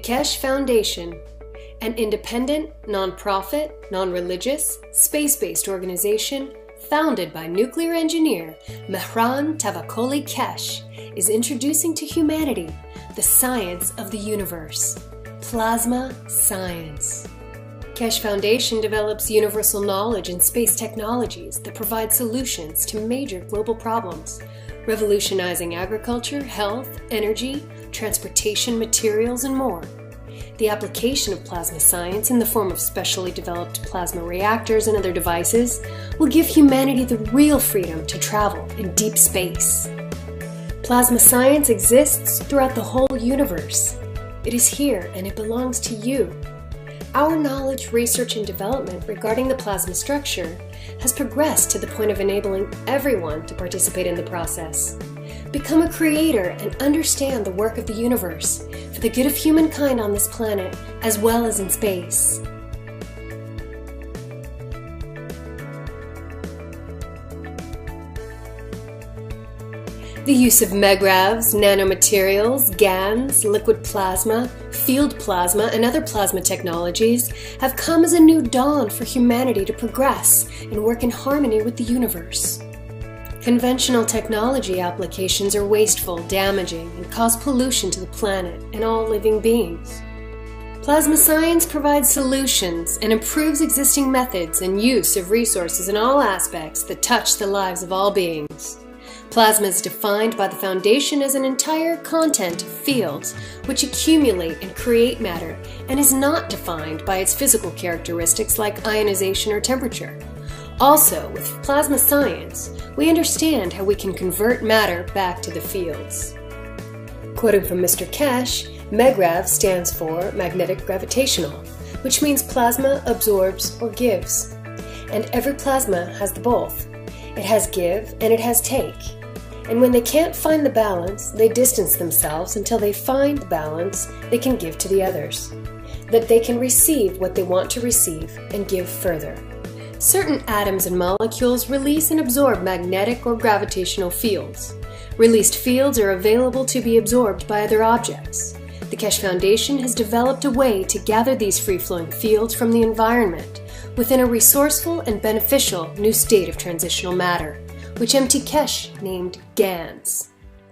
Kesh Foundation, an independent, non-profit, non-religious, space-based organization founded by nuclear engineer Mehran Tavakoli Kesh, is introducing to humanity the science of the universe, plasma science. Kesh Foundation develops universal knowledge and space technologies that provide solutions to major global problems, revolutionizing agriculture, health, energy, transportation, materials, and more. The application of plasma science in the form of specially developed plasma reactors and other devices will give humanity the real freedom to travel in deep space. Plasma science exists throughout the whole universe. It is here and it belongs to you. Our knowledge, research, and development regarding the plasma structure has progressed to the point of enabling everyone to participate in the process. Become a creator and understand the work of the universe for the good of humankind on this planet as well as in space. The use of megravs, nanomaterials, GANs, liquid plasma, field plasma, and other plasma technologies have come as a new dawn for humanity to progress and work in harmony with the universe. Conventional technology applications are wasteful, damaging, and cause pollution to the planet and all living beings. Plasma science provides solutions and improves existing methods and use of resources in all aspects that touch the lives of all beings. Plasma is defined by the Foundation as an entire content of fields which accumulate and create matter and is not defined by its physical characteristics like ionization or temperature. Also, with plasma science, we understand how we can convert matter back to the fields. Quoting from Mr. Kesh, MEGRAV stands for magnetic gravitational, which means plasma absorbs or gives. And every plasma has the both. It has give and it has take. And when they can't find the balance, they distance themselves until they find the balance they can give to the others. That they can receive what they want to receive and give further. Certain atoms and molecules release and absorb magnetic or gravitational fields. Released fields are available to be absorbed by other objects. The Kesh Foundation has developed a way to gather these free-flowing fields from the environment within a resourceful and beneficial new state of transitional matter, which M.T. Kesh named GANs.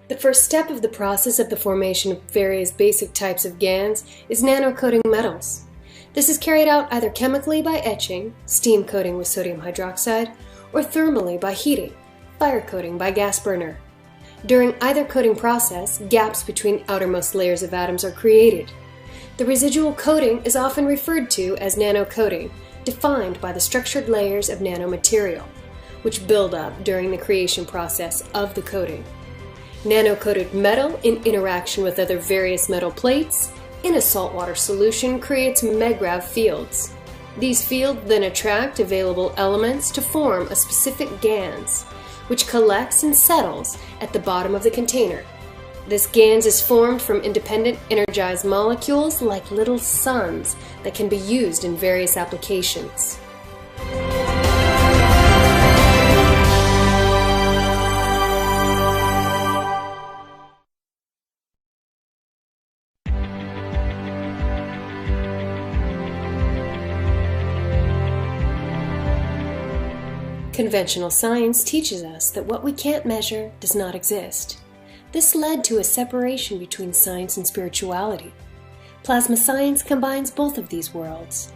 The first step of the process of the formation of various basic types of GANs is nanocoating metals. This is carried out either chemically by etching, steam coating with sodium hydroxide, or thermally by heating, fire coating by gas burner. During either coating process, gaps between outermost layers of atoms are created. The residual coating is often referred to as nanocoating, defined by the structured layers of nanomaterial, which build up during the creation process of the coating. Nano-coated metal in interaction with other various metal plates in a saltwater solution creates megrav fields. These fields then attract available elements to form a specific GANs, which collects and settles at the bottom of the container. This GANs is formed from independent energized molecules like little suns that can be used in various applications. Conventional science teaches us that what we can't measure does not exist. This led to a separation between science and spirituality. Plasma science combines both of these worlds.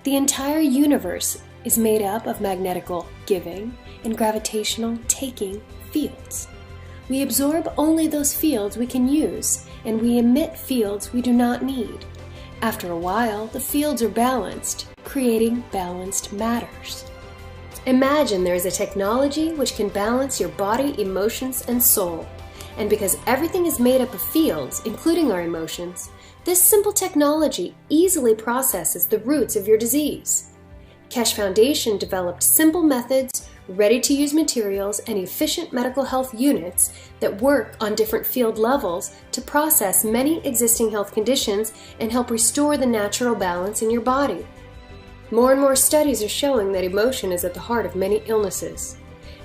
The entire universe is made up of magnetical giving and gravitational taking fields. We absorb only those fields we can use, and we emit fields we do not need. After a while, the fields are balanced, creating balanced matters. Imagine there is a technology which can balance your body, emotions, and soul. And because everything is made up of fields, including our emotions, this simple technology easily processes the roots of your disease. Kesh Foundation developed simple methods, ready-to-use materials, and efficient medical health units that work on different field levels to process many existing health conditions and help restore the natural balance in your body. More and more studies are showing that emotion is at the heart of many illnesses.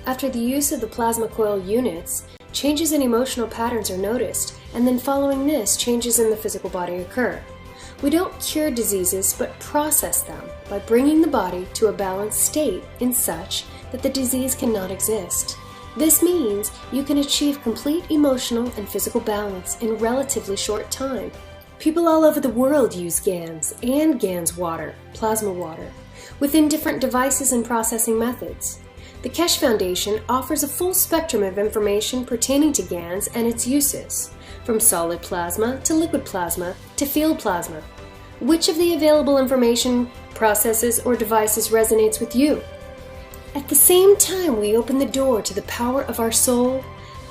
After the use of the plasma coil units, changes in emotional patterns are noticed, and then following this, changes in the physical body occur. We don't cure diseases but process them by bringing the body to a balanced state in such that the disease cannot exist. This means you can achieve complete emotional and physical balance in relatively short time. People all over the world use GANS and GANS water, plasma water, within different devices and processing methods. The Keshe Foundation offers a full spectrum of information pertaining to GANS and its uses, from solid plasma to liquid plasma to field plasma. Which of the available information, processes, or devices resonates with you? At the same time we open the door to the power of our soul,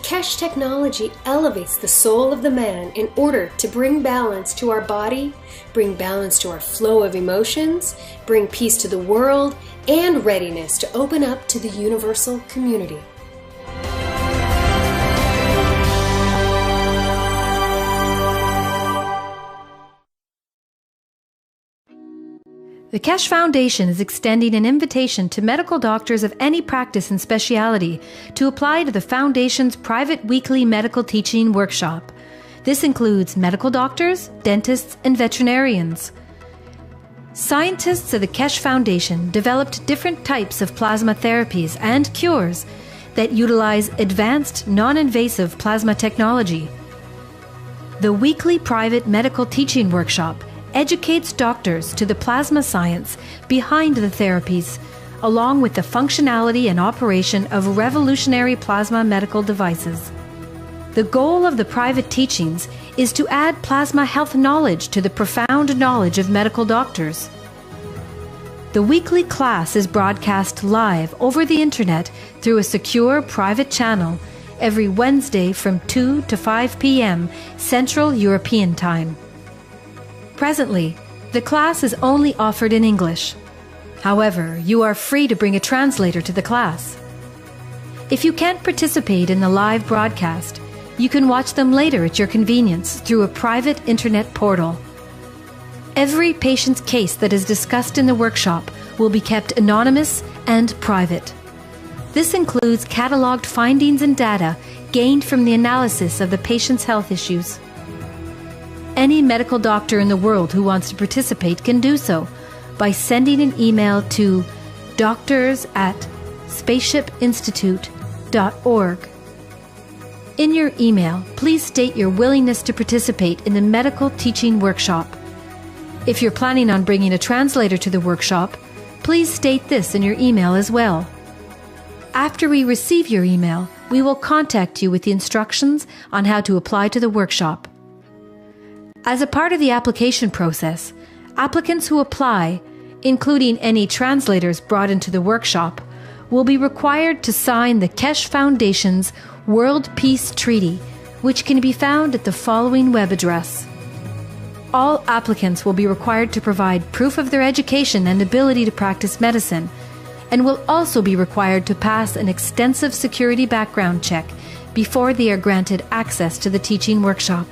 Keshe technology elevates the soul of the man in order to bring balance to our body, bring balance to our flow of emotions, bring peace to the world, and readiness to open up to the universal community. The Keshe Foundation is extending an invitation to medical doctors of any practice and specialty to apply to the Foundation's private weekly medical teaching workshop. This includes medical doctors, dentists, and veterinarians. Scientists of the Keshe Foundation developed different types of plasma therapies and cures that utilize advanced, non-invasive plasma technology. The weekly private medical teaching workshop educates doctors to the plasma science behind the therapies, along with the functionality and operation of revolutionary plasma medical devices. The goal of the private teachings is to add plasma health knowledge to the profound knowledge of medical doctors. The weekly class is broadcast live over the internet through a secure private channel every Wednesday from 2 to 5 p.m. Central European Time. Presently, the class is only offered in English. However, you are free to bring a translator to the class. If you can't participate in the live broadcast, you can watch them later at your convenience through a private internet portal. Every patient's case that is discussed in the workshop will be kept anonymous and private. This includes cataloged findings and data gained from the analysis of the patient's health issues. Any medical doctor in the world who wants to participate can do so by sending an email to doctors@spaceshipinstitute.org. In your email, please state your willingness to participate in the medical teaching workshop. If you're planning on bringing a translator to the workshop, please state this in your email as well. After we receive your email, we will contact you with the instructions on how to apply to the workshop. As a part of the application process, applicants who apply, including any translators brought into the workshop, will be required to sign the Keshe Foundation's World Peace Treaty, which can be found at the following web address. All applicants will be required to provide proof of their education and ability to practice medicine, and will also be required to pass an extensive security background check before they are granted access to the teaching workshop.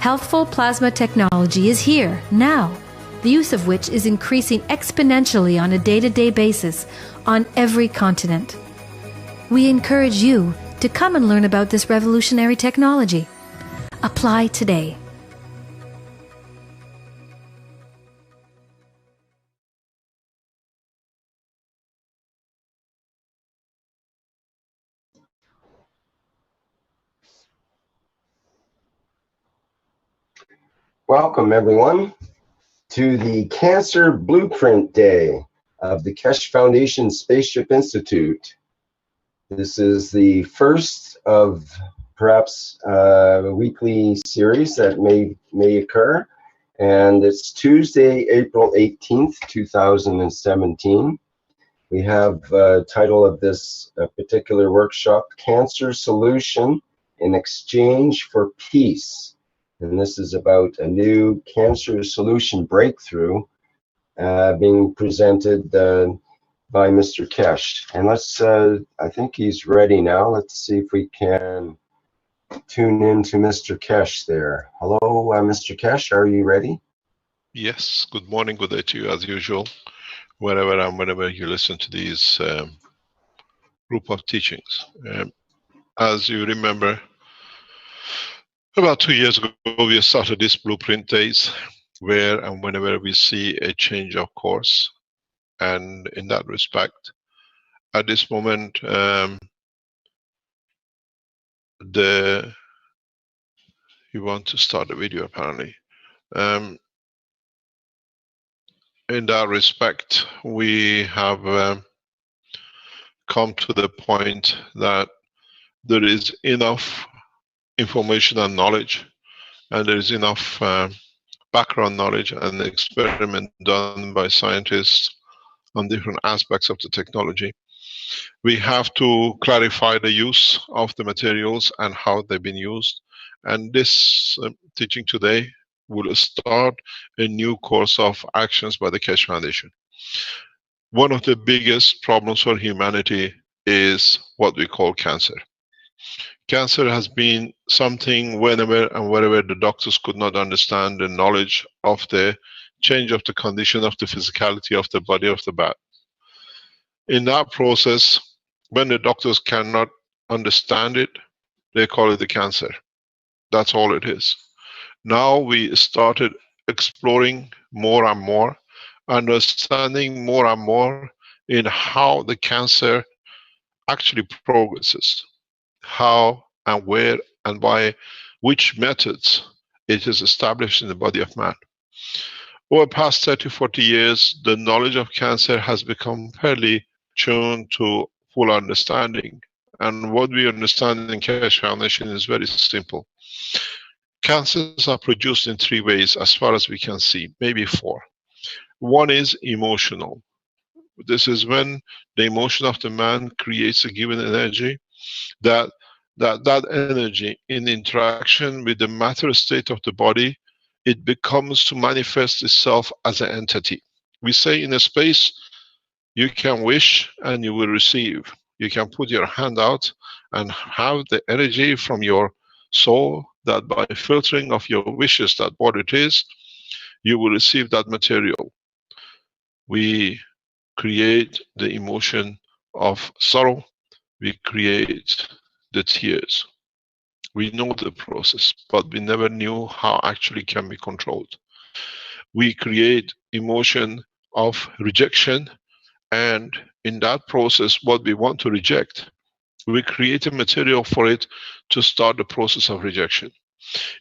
Healthful plasma technology is here, now, the use of which is increasing exponentially on a day-to-day basis on every continent. We encourage you to come and learn about this revolutionary technology. Apply today. Welcome, everyone, to the Cancer Blueprint Day of the Keshe Foundation Spaceship Institute. This is the first of perhaps a weekly series that may occur, and it's Tuesday, April 18th, 2017. We have the title of this particular workshop, Cancer Solution in Exchange for Peace. And this is about a new cancer solution breakthrough being presented by Mr. Keshe. And let's, I think he's ready now. Let's see if we can tune in to Mr. Keshe there. Hello, Mr. Keshe, are you ready? Yes, good morning, good day to you as usual, whenever you listen to these group of teachings. As you remember, about 2 years ago, we started this Blueprint Days, where and whenever we see a change of course. And in that respect, at this moment, you want to start a video apparently. In that respect, we have come to the point that there is enough information and knowledge, and there is enough background knowledge and experiment done by scientists on different aspects of the technology. We have to clarify the use of the materials and how they've been used. And this teaching today will start a new course of actions by the Keshe Foundation. One of the biggest problems for humanity is what we call cancer. Cancer has been something whenever and wherever the doctors could not understand the knowledge of the change of the condition of the physicality of the body of the bat. In that process, when the doctors cannot understand it, they call it the cancer. That's all it is. Now we started exploring more and more, understanding more and more in how the cancer actually progresses, how and where and by which methods it is established in the body of man. Over the past 30-40 years, the knowledge of cancer has become fairly tuned to full understanding. And what we understand in Keshe Foundation is very simple. Cancers are produced in 3 ways as far as we can see, maybe 4. One is emotional. This is when the emotion of the man creates a given energy, that energy in interaction with the matter state of the body, it becomes to manifest itself as an entity. We say in a space, you can wish and you will receive. You can put your hand out and have the energy from your soul that by filtering of your wishes, that what it is, you will receive that material. We create the emotion of sorrow. We create the tears. We know the process, but we never knew how actually can be controlled. We create emotion of rejection, and in that process, what we want to reject, we create a material for it to start the process of rejection.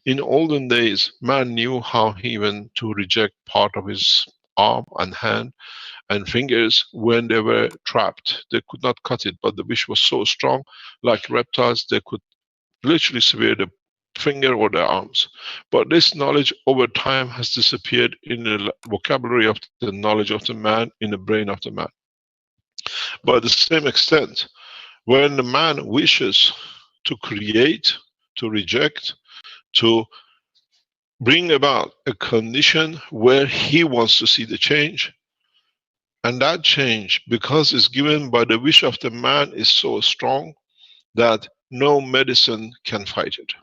In olden days, man knew how even to reject part of his arm and hand and fingers when they were trapped. They could not cut it, but the wish was so strong, like reptiles, they could literally sever the finger or the arms. But this knowledge over time has disappeared in the vocabulary of the knowledge of the man, in the brain of the man. But at the same extent, when the man wishes to create, to reject, to bring about a condition where he wants to see the change, and that change, because it's given by the wish of the man, is so strong that no medicine can fight it.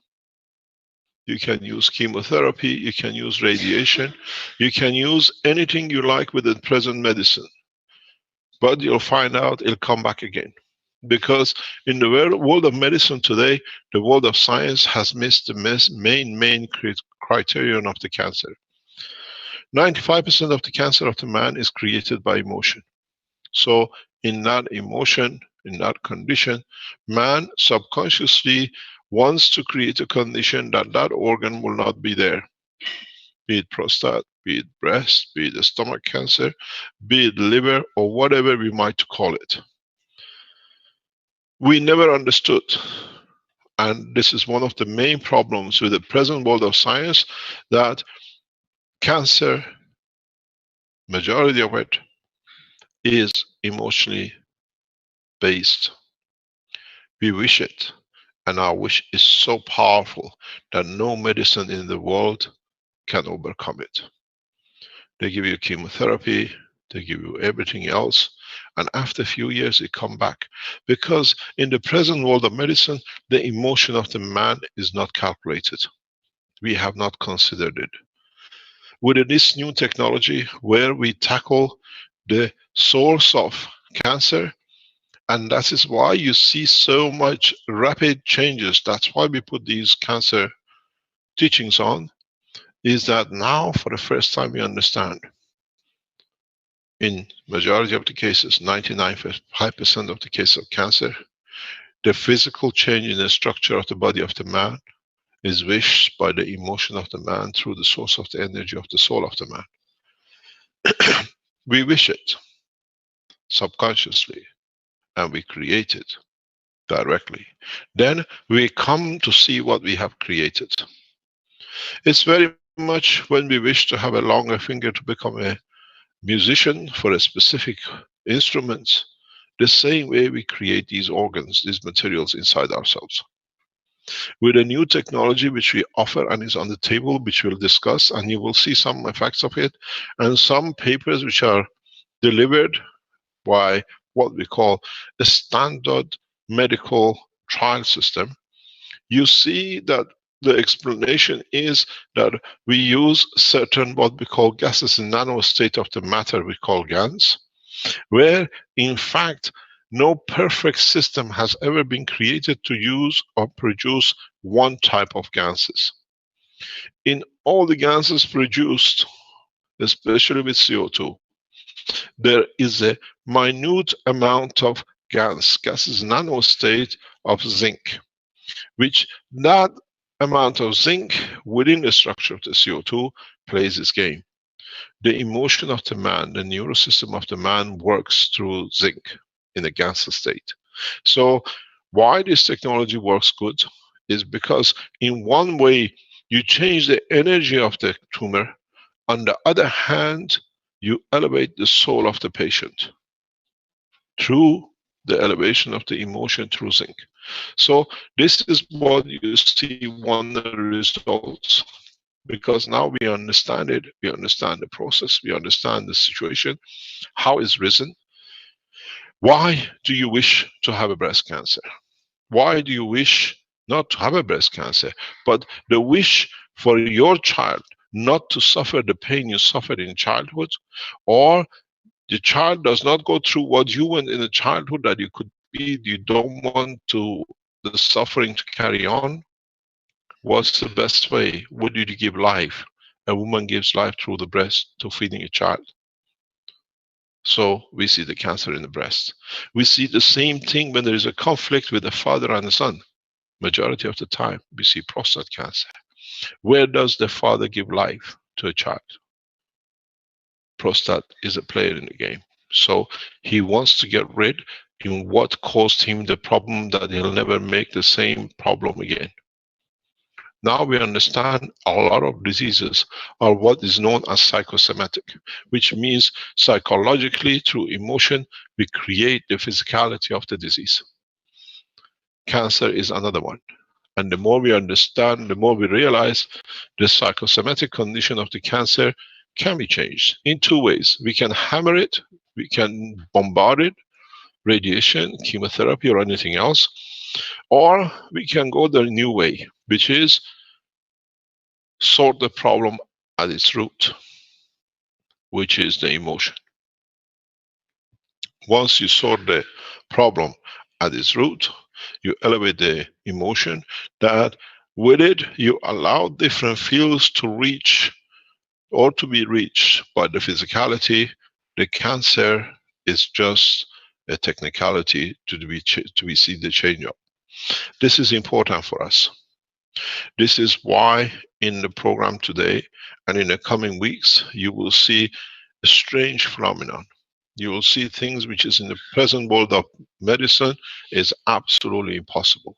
You can use chemotherapy, you can use radiation, you can use anything you like with the present medicine, but you'll find out it'll come back again. Because in the world of medicine today, the world of science has missed the main criterion of the cancer. 95% of the cancer of the man is created by emotion. So in that emotion, in that condition, man subconsciously wants to create a condition that that organ will not be there. Be it prostate, be it breast, be it the stomach cancer, be it liver, or whatever we might call it. We never understood, and this is one of the main problems with the present world of science, that cancer, majority of it, is emotionally based. We wish it, and our wish is so powerful that no medicine in the world can overcome it. They give you chemotherapy, they give you everything else, and after a few years it comes back. Because in the present world of medicine, the emotion of the man is not calculated. We have not considered it. With this new technology, where we tackle the source of cancer, and that is why you see so much rapid changes. That's why we put these cancer teachings on. is that now for the first time we understand, in majority of the cases, 99.5% of the cases of cancer, the physical change in the structure of the body of the man is wished by the emotion of the man through the source of the energy of the soul of the man. We wish it subconsciously and we create it directly. Then we come to see what we have created. It's very much when we wish to have a longer finger to become a musician for a specific instrument, the same way we create these organs, these materials inside ourselves. With a new technology which we offer and is on the table, which we'll discuss, and you will see some effects of it, and some papers which are delivered by what we call a standard medical trial system, you see that the explanation is that we use certain what we call gases in nano state of the matter we call GANs, where in fact no perfect system has ever been created to use or produce one type of gases. In all the gases produced, especially with CO2, there is a minute amount of gases nano state of zinc, which that amount of zinc within the structure of the CO2 plays its game. The emotion of the man, the neurosystem of the man works through zinc in a gaseous state. So why this technology works good is because in one way you change the energy of the tumor, on the other hand you elevate the soul of the patient through the elevation of the emotion through zinc. So this is what you see one of the results, because now we understand it, we understand the process, we understand the situation, how it's risen. Why do you wish to have a breast cancer? Why do you wish not to have a breast cancer, but the wish for your child not to suffer the pain you suffered in childhood, or the child does not go through what you went in the childhood that you could be, you don't want to the suffering to carry on? What's the best way? What did you give life? A woman gives life through the breast to feeding a child. So we see the cancer in the breast. We see the same thing when there is a conflict with the father and the son. Majority of the time we see prostate cancer. Where does the father give life to a child? Prostate is a player in the game. So he wants to get rid in what caused him the problem, that he'll never make the same problem again. Now we understand a lot of diseases are what is known as psychosomatic, which means psychologically through emotion we create the physicality of the disease. Cancer is another one. And the more we understand, the more we realize the psychosomatic condition of the cancer can be changed in two ways. We can hammer it, we can bombard it, radiation, chemotherapy, or anything else, or we can go the new way, which is sort the problem at its root, which is the emotion. Once you sort the problem at its root, you elevate the emotion, that with it you allow different fields to reach or to be reached by the physicality. The cancer is just a technicality to be see the change of. This is important for us. This is why in the program today and in the coming weeks you will see a strange phenomenon. You will see things which is in the present world of medicine is absolutely impossible.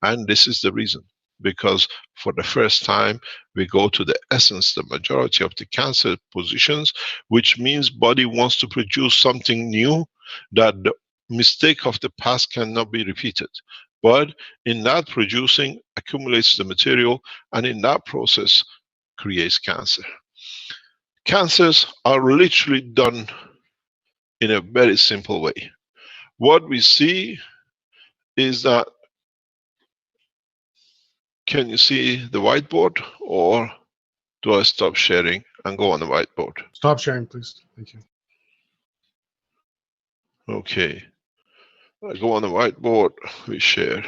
And this is the reason, because for the first time we go to the essence, the majority of the cancer positions, which means body wants to produce something new, that the mistake of the past cannot be repeated. But in that producing accumulates the material, and in that process creates cancer. Cancers are literally done in a very simple way. What we see is that, can you see the whiteboard, or do I stop sharing and go on the whiteboard? Stop sharing, please. Thank you. Okay. I go on the whiteboard, we share.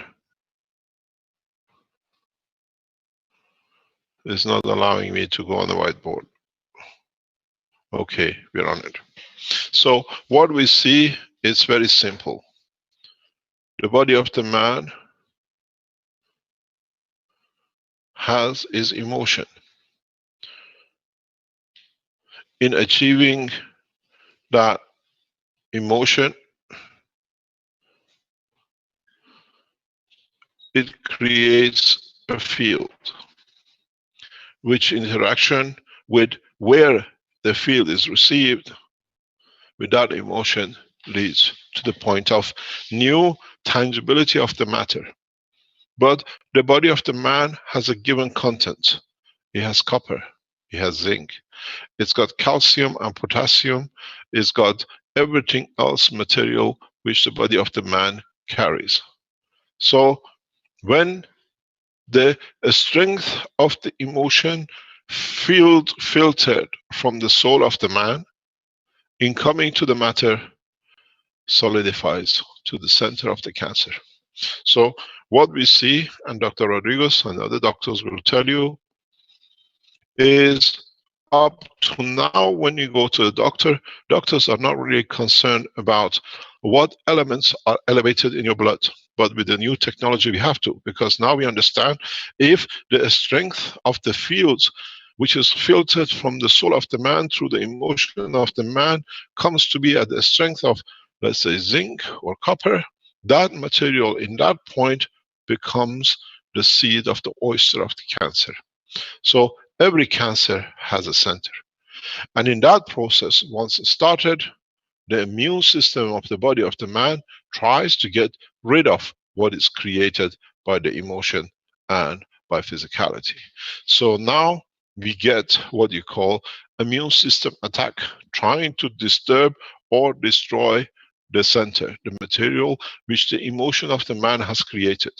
It's not allowing me to go on the whiteboard. Okay, we're on it. So what we see is very simple. The body of the man has his emotion. In achieving that emotion, it creates a field, which interaction with where the field is received with that emotion leads to the point of new tangibility of the matter. But the body of the man has a given content. It has copper, it has zinc, it's got calcium and potassium, it's got everything else material which the body of the man carries. So when the strength of the emotion filtered from the soul of the man, in coming to the matter, solidifies to the center of the cancer. So what we see, and Dr. Rodriguez and other doctors will tell you, is up to now when you go to the doctor, doctors are not really concerned about what elements are elevated in your blood. But with the new technology we have to, because now we understand if the strength of the fields which is filtered from the soul of the man through the emotion of the man comes to be at the strength of, let's say, zinc or copper, that material in that point becomes the seed of the oyster of the cancer. So every cancer has a center. And in that process, once it started, the immune system of the body of the man tries to get rid of what is created by the emotion and by physicality. So now we get what you call immune system attack, trying to disturb or destroy the center, the material which the emotion of the man has created.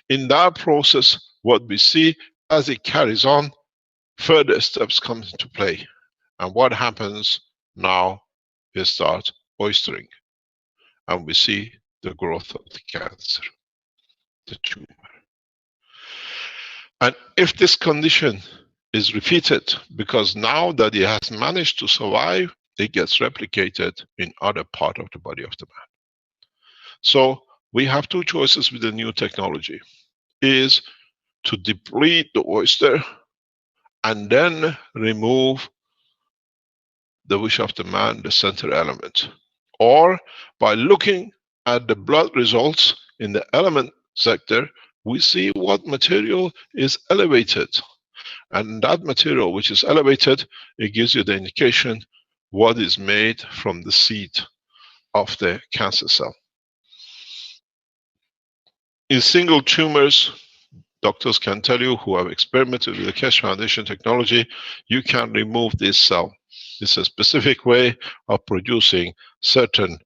In that process, what we see as it carries on, further steps come into play. And what happens now is start oystering. And we see the growth of the cancer, the tumor. And if this condition is repeated, because now that it has managed to survive, it gets replicated in other part of the body of the man. So we have two choices with the new technology, is to deplete the oyster and then remove the wish of the man, the center element. Or by looking at the blood results in the element sector, we see what material is elevated. And that material which is elevated, it gives you the indication what is made from the seed of the cancer cell. In single tumors, doctors can tell you who have experimented with the Keshe Foundation technology, you can remove this cell. It's a specific way of producing certain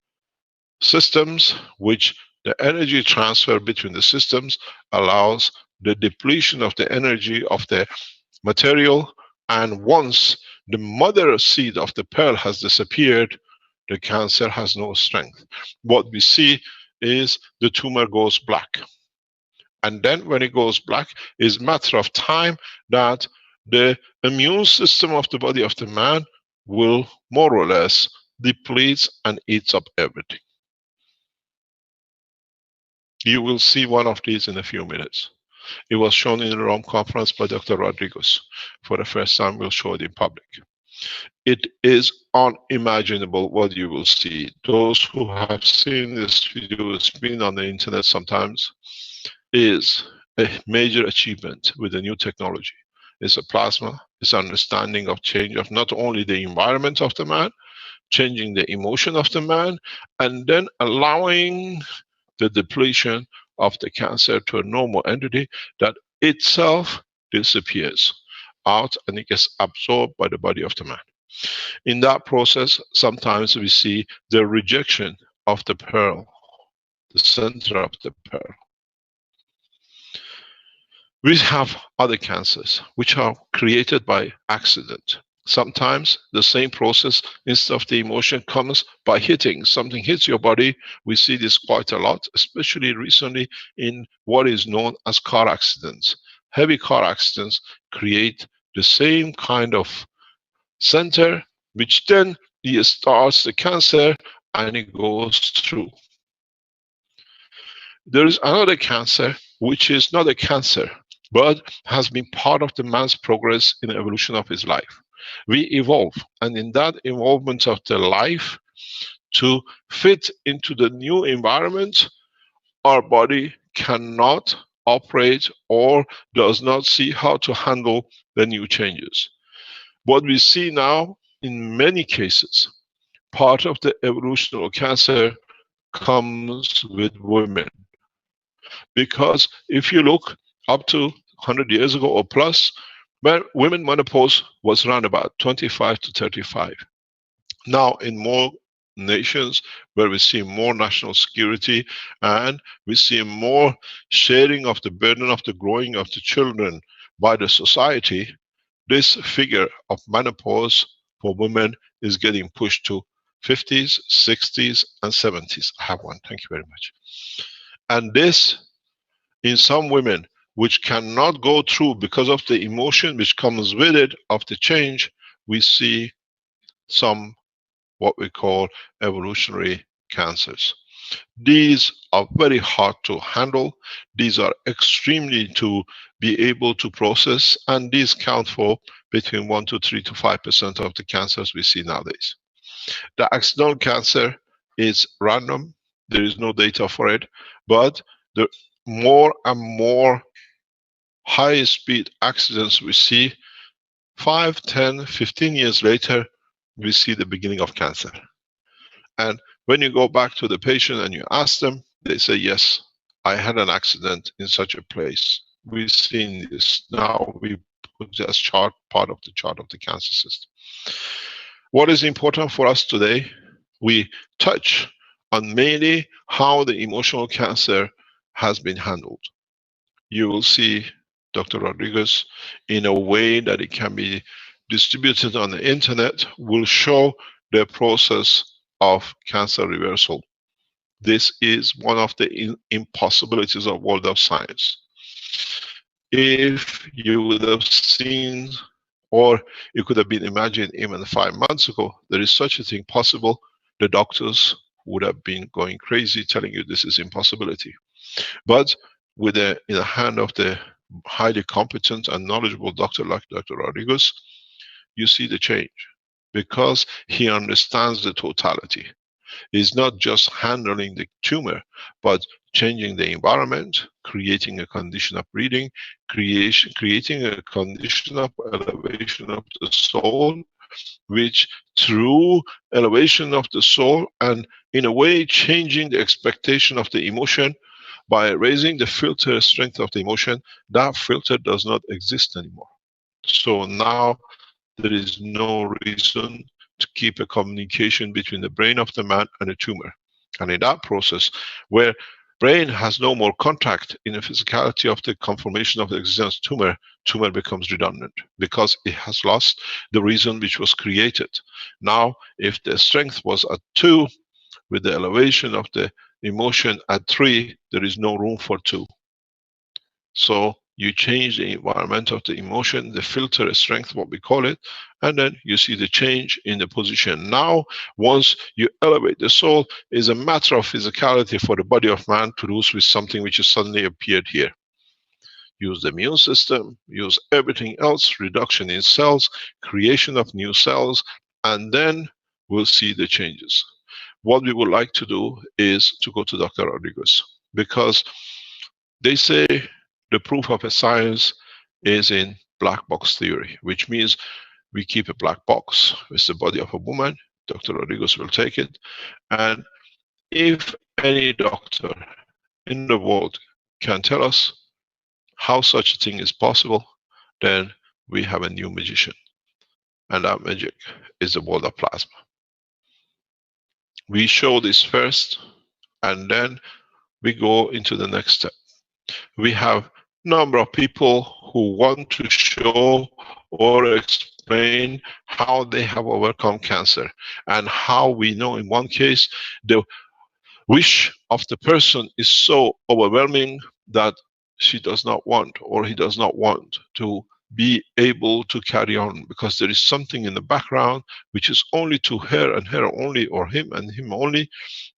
systems which the energy transfer between the systems allows the depletion of the energy of the material, and once the mother seed of the pearl has disappeared, the cancer has no strength. What we see is the tumor goes black. And then when it goes black, it's a matter of time that the immune system of the body of the man will more or less deplete and eats up everything. You will see one of these in a few minutes. It was shown in the Rome conference by Dr. Rodriguez. For the first time, we'll show it in public. It is unimaginable what you will see. Those who have seen this video, it's been on the internet sometimes, is a major achievement with the new technology. It's a plasma, it's understanding of change of not only the environment of the man, changing the emotion of the man, and then allowing the depletion of the cancer to a normal entity that itself disappears out and it gets absorbed by the body of the man. In that process, sometimes we see the rejection of the pearl, the center of the pearl. We have other cancers which are created by accident. Sometimes the same process, instead of the emotion, comes by hitting. Something hits your body. We see this quite a lot, especially recently in what is known as car accidents. heavy car accidents create the same kind of center, which then it starts the cancer and it goes through. There is another cancer which is not a cancer, but has been part of the man's progress in the evolution of his life. We evolve, and in that evolvement of the life, to fit into the new environment, our body cannot operate or does not see how to handle the new changes. What we see now, in many cases, part of the evolution of cancer comes with women. Because if you look up to 100 years ago or plus, when women menopause was around about 25 to 35. Now in more nations where we see more national security and we see more sharing of the burden of the growing of the children by the society, this figure of menopause for women is getting pushed to 50s, 60s, and 70s. I have one, thank you very much. And this, in some women, which cannot go through because of the emotion which comes with it of the change, we see some what we call evolutionary cancers. These are very hard to handle. These are extremely to be able to process, and these count for between 1 to 3 to 5% of the cancers we see nowadays. The accidental cancer is random. There is no data for it, but the more and more high-speed accidents we see, 5, 10, 15 years later, we see the beginning of cancer. And when you go back to the patient and you ask them, they say, yes, I had an accident in such a place. We've seen this. Now we put this chart, part of the chart of the cancer system. What is important for us today, we touch on mainly how the emotional cancer has been handled. You will see Dr. Rodriguez, in a way that it can be distributed on the internet, will show the process of cancer reversal. This is one of the impossibilities of world of science. If you would have seen, or it could have been imagined even 5 months ago, there is such a thing possible, the doctors would have been going crazy telling you this is impossibility. But with in the hand of the highly competent and knowledgeable doctor like Dr. Rodriguez, you see the change, because he understands the totality. He's not just handling the tumor, but changing the environment, creating a condition of breathing, creating a condition of elevation of the soul, which through elevation of the soul and in a way changing the expectation of the emotion, by raising the filter strength of the emotion, that filter does not exist anymore. So now there is no reason to keep a communication between the brain of the man and the tumor. And in that process, where brain has no more contact in the physicality of the confirmation of the existence of tumor becomes redundant, because it has lost the reason which was created. Now, if the strength was at 2, with the elevation of the emotion at 3, there is no room for 2. So you change the environment of the emotion, the filter strength, what we call it, and then you see the change in the position. Now, once you elevate the soul, is a matter of physicality for the body of man to do with something which has suddenly appeared here. Use the immune system, use everything else, reduction in cells, creation of new cells, and then we'll see the changes. What we would like to do is to go to Dr. Rodriguez, because they say the proof of a science is in black box theory, which means we keep a black box with the body of a woman. Dr. Rodriguez will take it, and if any doctor in the world can tell us how such a thing is possible, then we have a new magician, and that magic is the world of plasma. We show this first, and then we go into the next step. We have a number of people who want to show or explain how they have overcome cancer, and how we know in one case the wish of the person is so overwhelming that she does not want, or he does not want to be able to carry on, because there is something in the background which is only to her and her only, or him and him only,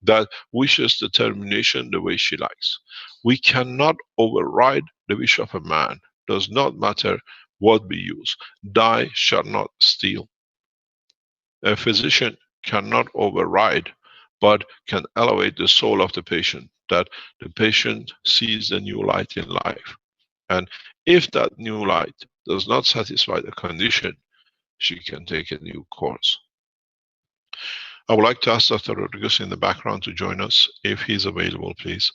that wishes the termination the way she likes. We cannot override the wish of a man. Does not matter what we use. Die shall not steal. A physician cannot override, but can elevate the soul of the patient, that the patient sees the new light in life. And if that new light does not satisfy the condition, she can take a new course. I would like to ask Dr. Rodriguez in the background to join us, if he's available, please.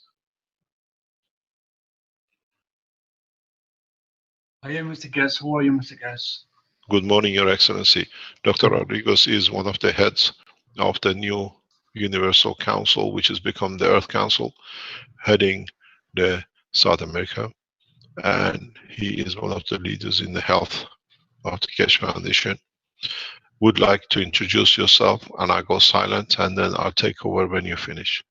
I am Mr. Guest. How are you, Mr. Guest? Good morning, Your Excellency. Dr. Rodriguez is one of the heads of the new Universal Council, which has become the Earth Council, heading the South America. And he is one of the leaders in the health of the Keshe Foundation. Would like to introduce yourself, and I'll go silent, and then I'll take over when you finish.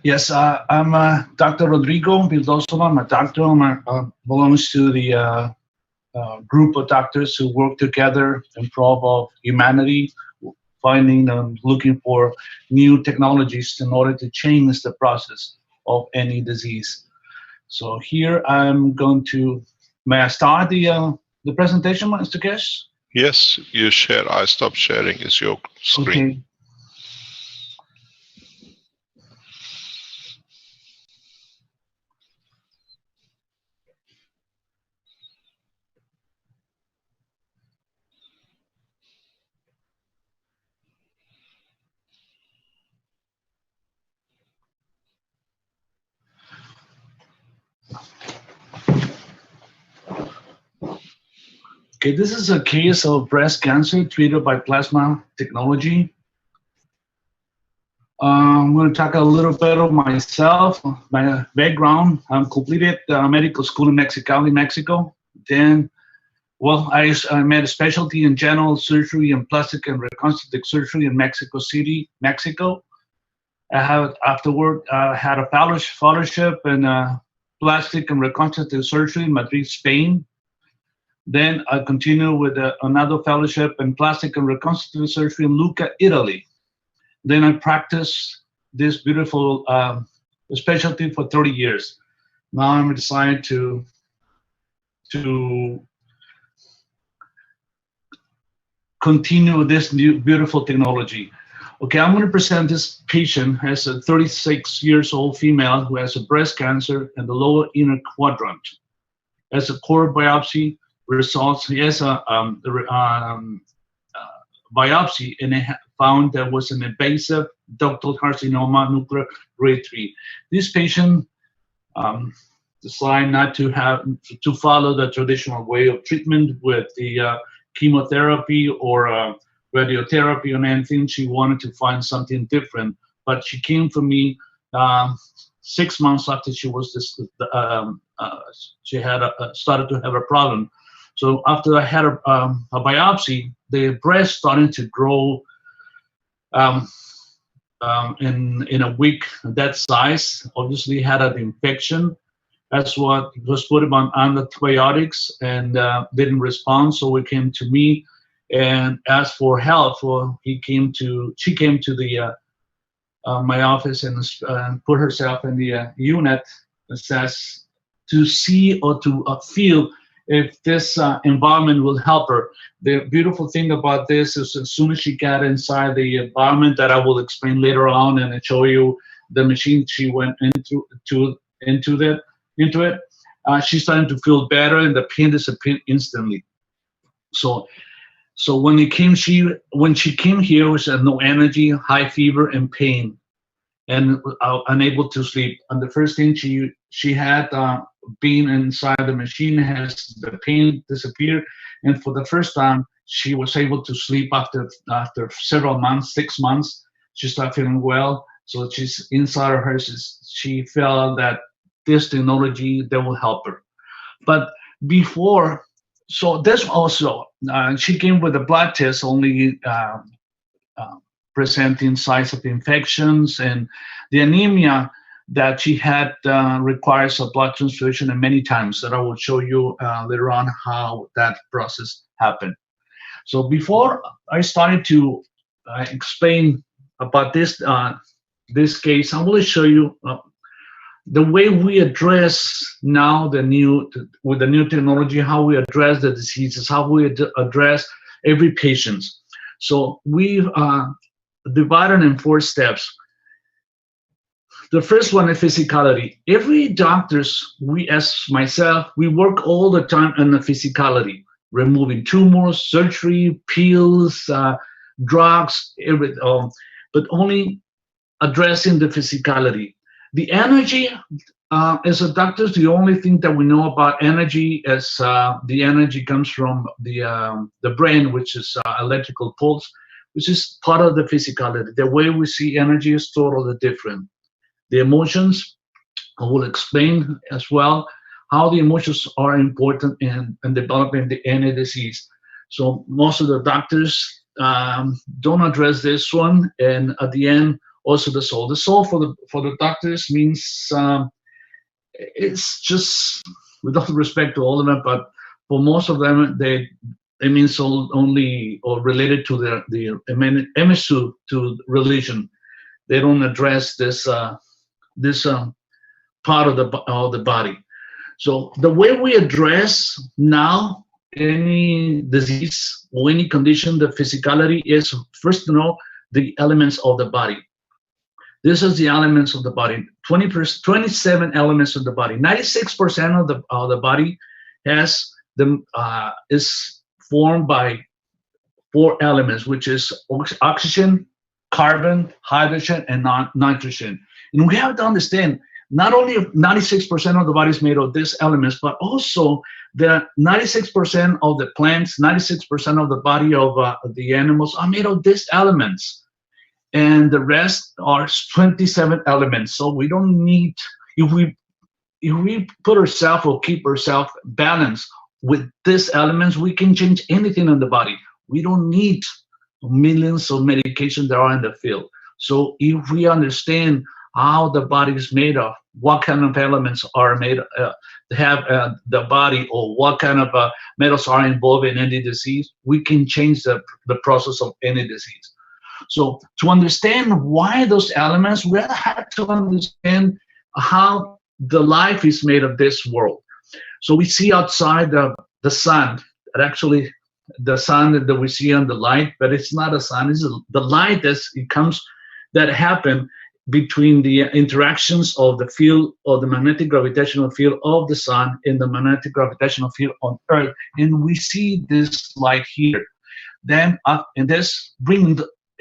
Yes, I'm Dr. Rodrigo Vildosova. I'm a doctor. Belongs to the group of doctors who work together in pro of humanity, finding and looking for new technologies in order to change the process of any disease. So here I'm going to, may I start the presentation, Mr. Kesh? Yes, you share. I stopped sharing. It's your screen. Okay. Okay, this is a case of breast cancer treated by plasma technology. I'm going to talk a little bit of myself, my background. I completed medical school in Mexicali, Mexico. Then, well, I made a specialty in general surgery and plastic and reconstructive surgery in Mexico City, Mexico. Afterward, I had a fellowship in plastic and reconstructive surgery in Madrid, Spain. Then I continued with another fellowship in plastic and reconstructive surgery in Lucca, Italy. Then I practiced this beautiful specialty for 30 years. Now I'm decided to continue this new beautiful technology. Okay, I'm going to present this patient as a 36 years old female who has a breast cancer in the lower inner quadrant. As a core biopsy results, he has a biopsy, and it found there was an invasive ductal carcinoma, nuclear grade 3. This patient decided not to follow the traditional way of treatment with the chemotherapy or radiotherapy or anything. She wanted to find something different, but she came for me 6 months after she was she had started to have a problem. So after I had a biopsy, the breast started to grow in a week that size. Obviously had an infection. That's what was put on antibiotics and didn't respond. So it came to me and asked for help. Well, she came to the my office and put herself in the unit, says to see or to feel if this environment will help her. The beautiful thing about this is as soon as she got inside the environment that I will explain later on and show you the machine she went into it, she started to feel better and the pain disappeared instantly. So when she came here, was no energy, high fever and pain, and unable to sleep. And the first thing she had being inside the machine has the pain disappeared, and for the first time she was able to sleep after several months, 6 months. She started feeling well. So she's inside of her. She felt that this technology that will help her. But before, so this also she came with a blood test only presenting signs of infections, and the anemia that she had requires a blood transfusion and many times, that I will show you later on how that process happened. So before I started to explain about this case, I will show you the way we address now with the new technology, how we address the diseases, how we address every patient. So we've divided in 4 steps. The first one is physicality. Every doctors, we as myself, we work all the time on the physicality, removing tumors, surgery, pills, drugs, everything, but only addressing the physicality. The energy, as a doctor, the only thing that we know about energy is the energy comes from the brain, which is electrical pulse, which is part of the physicality. The way we see energy is totally different. The emotions, I will explain as well how the emotions are important in developing any disease. So most of the doctors don't address this one, and at the end, also the soul. The soul for the doctors means it's just, with all respect to all of them, but for most of them, they mean soul only, or related to the image to religion. They don't address this part of the body. So the way we address now any disease or any condition, the physicality, is first to know the elements of the body. This is the elements of the body. 27 elements of the body. 96% of the body is formed by 4 elements, which is oxygen, carbon, hydrogen, and nitrogen. And we have to understand, not only 96% of the body is made of these elements, but also the 96% of the plants, 96% of the body of the animals are made of these elements. And the rest are 27 elements. So we don't need, if we put ourselves or keep ourselves balanced with these elements, we can change anything in the body. We don't need millions of medications that are in the field. So if we understand how the body is made of, what kind of elements are made have the body, or what kind of metals are involved in any disease, we can change the process of any disease. So to understand why those elements, we have to understand how the life is made of this world. So we see outside the sun, and actually the sun that we see on the light, but it's not a sun, it's the light that happen between the interactions of the field, or the magnetic gravitational field of the sun and the magnetic gravitational field on Earth. And we see this light here. Then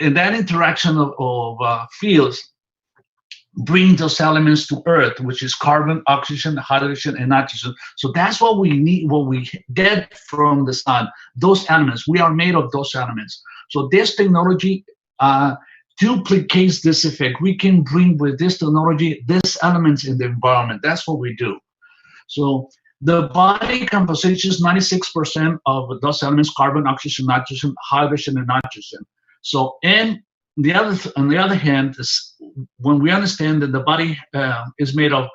and that interaction of fields bring those elements to Earth, which is carbon, oxygen, hydrogen, and nitrogen. So that's what we need, what we get from the sun, those elements. We are made of those elements. So this technology duplicates this effect. We can bring with this technology these elements in the environment. That's what we do. So the body composition is 96% of those elements: carbon, oxygen, nitrogen, hydrogen, and nitrogen. So, and on the other hand, when we understand that the body is made of,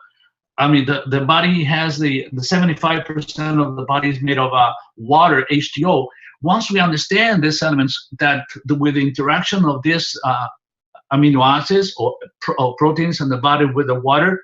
the body has the 75% of the body is made of water, H2O. Once we understand these elements, that with the interaction of these amino acids or proteins in the body with the water,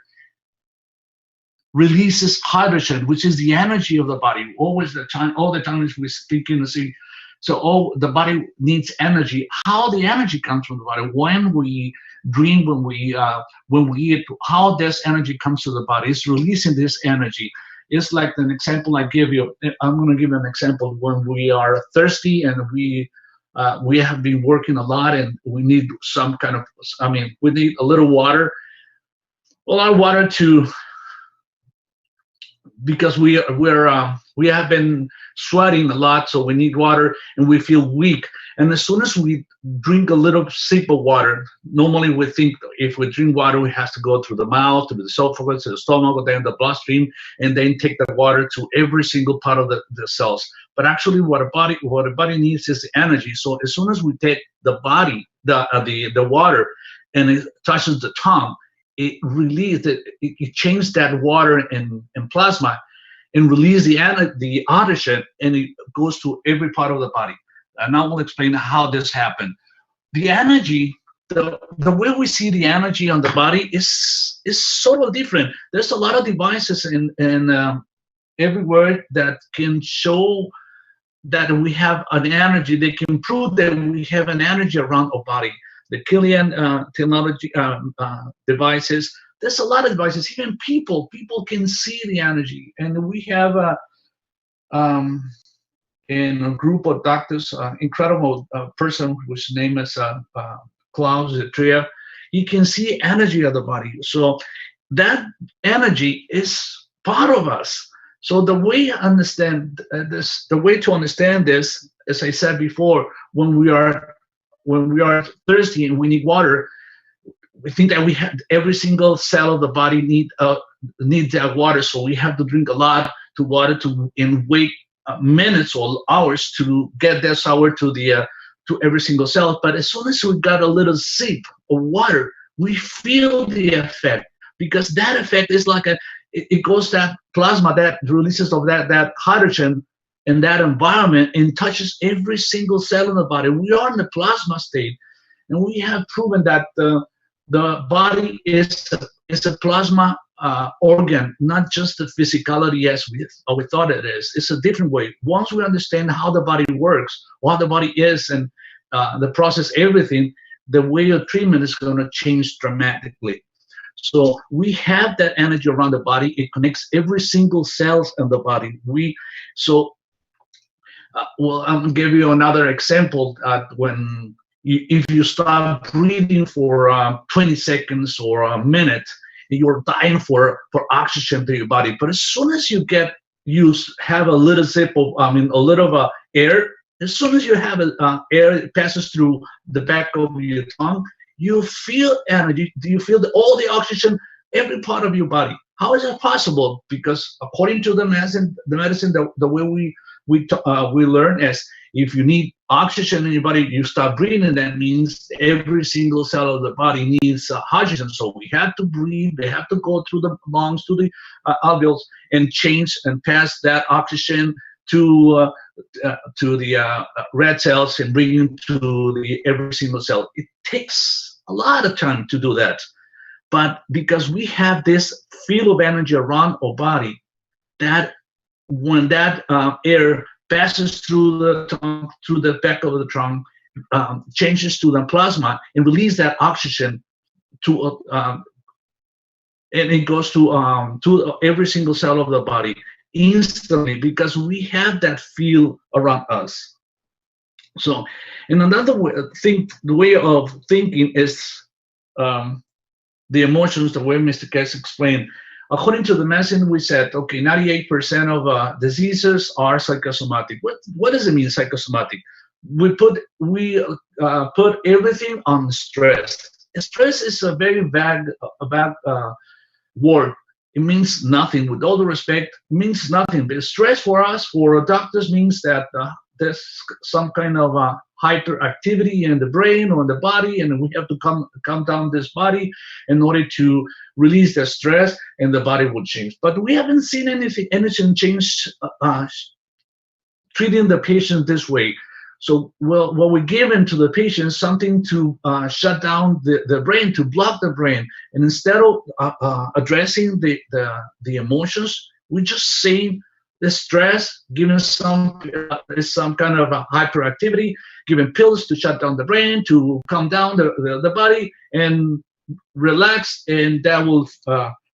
releases hydrogen, which is the energy of the body. All the time we speak in the sea. So the body needs energy. How the energy comes from the body? When we dream, when we eat, how this energy comes to the body? It's releasing this energy. It's like an example I give you. I'm going to give you an example. When we are thirsty and we have been working a lot and we need some kind of, we need a little water. A lot of water because we have been sweating a lot, so we need water and we feel weak. And as soon as we drink a little sip of water, normally we think if we drink water, we have to go through the mouth, to the esophagus, to the stomach, then the bloodstream, and then take the water to every single part of the cells. But actually, what the body needs is the energy. So as soon as we take the water and it touches the tongue, it released it changed that water in plasma and release the oxygen, and it goes to every part of the body. And I will explain how this happened. The energy, the way we see the energy on the body is sort of different. There's a lot of devices in everywhere that can show that we have an energy. They can prove that we have an energy around our body. The Killian technology devices. There's a lot of devices. Even people can see the energy, and we have in a group of doctors, incredible person whose name is Klaus Trier. He can see energy of the body. So that energy is part of us. So the way to understand this, as I said before, when we are thirsty and we need water, we think that we have every single cell of the body needs that water. So we have to drink a lot to water and wait minutes or hours to get that sour to every single cell. But as soon as we got a little sip of water, we feel the effect, because that effect is like it goes that plasma that releases of that hydrogen in that environment and touches every single cell in the body. We are in the plasma state, and we have proven that the body is a plasma organ, not just the physicality as we thought it is. It's a different way. Once we understand how the body works, what the body is, and the process, everything, the way of treatment is going to change dramatically. So we have that energy around the body. It connects every single cells in the body. Well, I'm going to give you another example. If you start breathing for 20 seconds or a minute, you're dying for oxygen to your body. But as soon as you have a little sip of, a little of air, as soon as you have air, it passes through the back of your tongue, you feel energy. Do you feel all the oxygen, every part of your body? How is that possible? Because according to the medicine, the way we learn is, if you need oxygen in your body, you start breathing. That means every single cell of the body needs oxygen. So we have to breathe. They have to go through the lungs, to the alveoli, and change and pass that oxygen to the red cells and bring them to every single cell. It takes a lot of time to do that. But because we have this field of energy around our body, that when that air passes through the tongue, through the back of the trunk, changes to the plasma and release that oxygen and it goes to every single cell of the body instantly, because we have that field around us. So, and another way, the way of thinking is the emotions, the way Mr. Kess explained. According to the medicine, we said, okay, 98% of diseases are psychosomatic. What does it mean, psychosomatic? We put everything on stress. Stress is a very vague word. It means nothing. With all the respect, it means nothing. But stress for us, for doctors, means that there's some kind of hyperactivity in the brain or in the body, and we have to calm down this body in order to release the stress, and the body will change. But we haven't seen anything change treating the patient this way. So what we give into the patient is something to shut down the brain, to block the brain. And instead of addressing the emotions, we just say the stress, giving some kind of a hyperactivity, giving pills to shut down the brain, to calm down the body and relax, and that will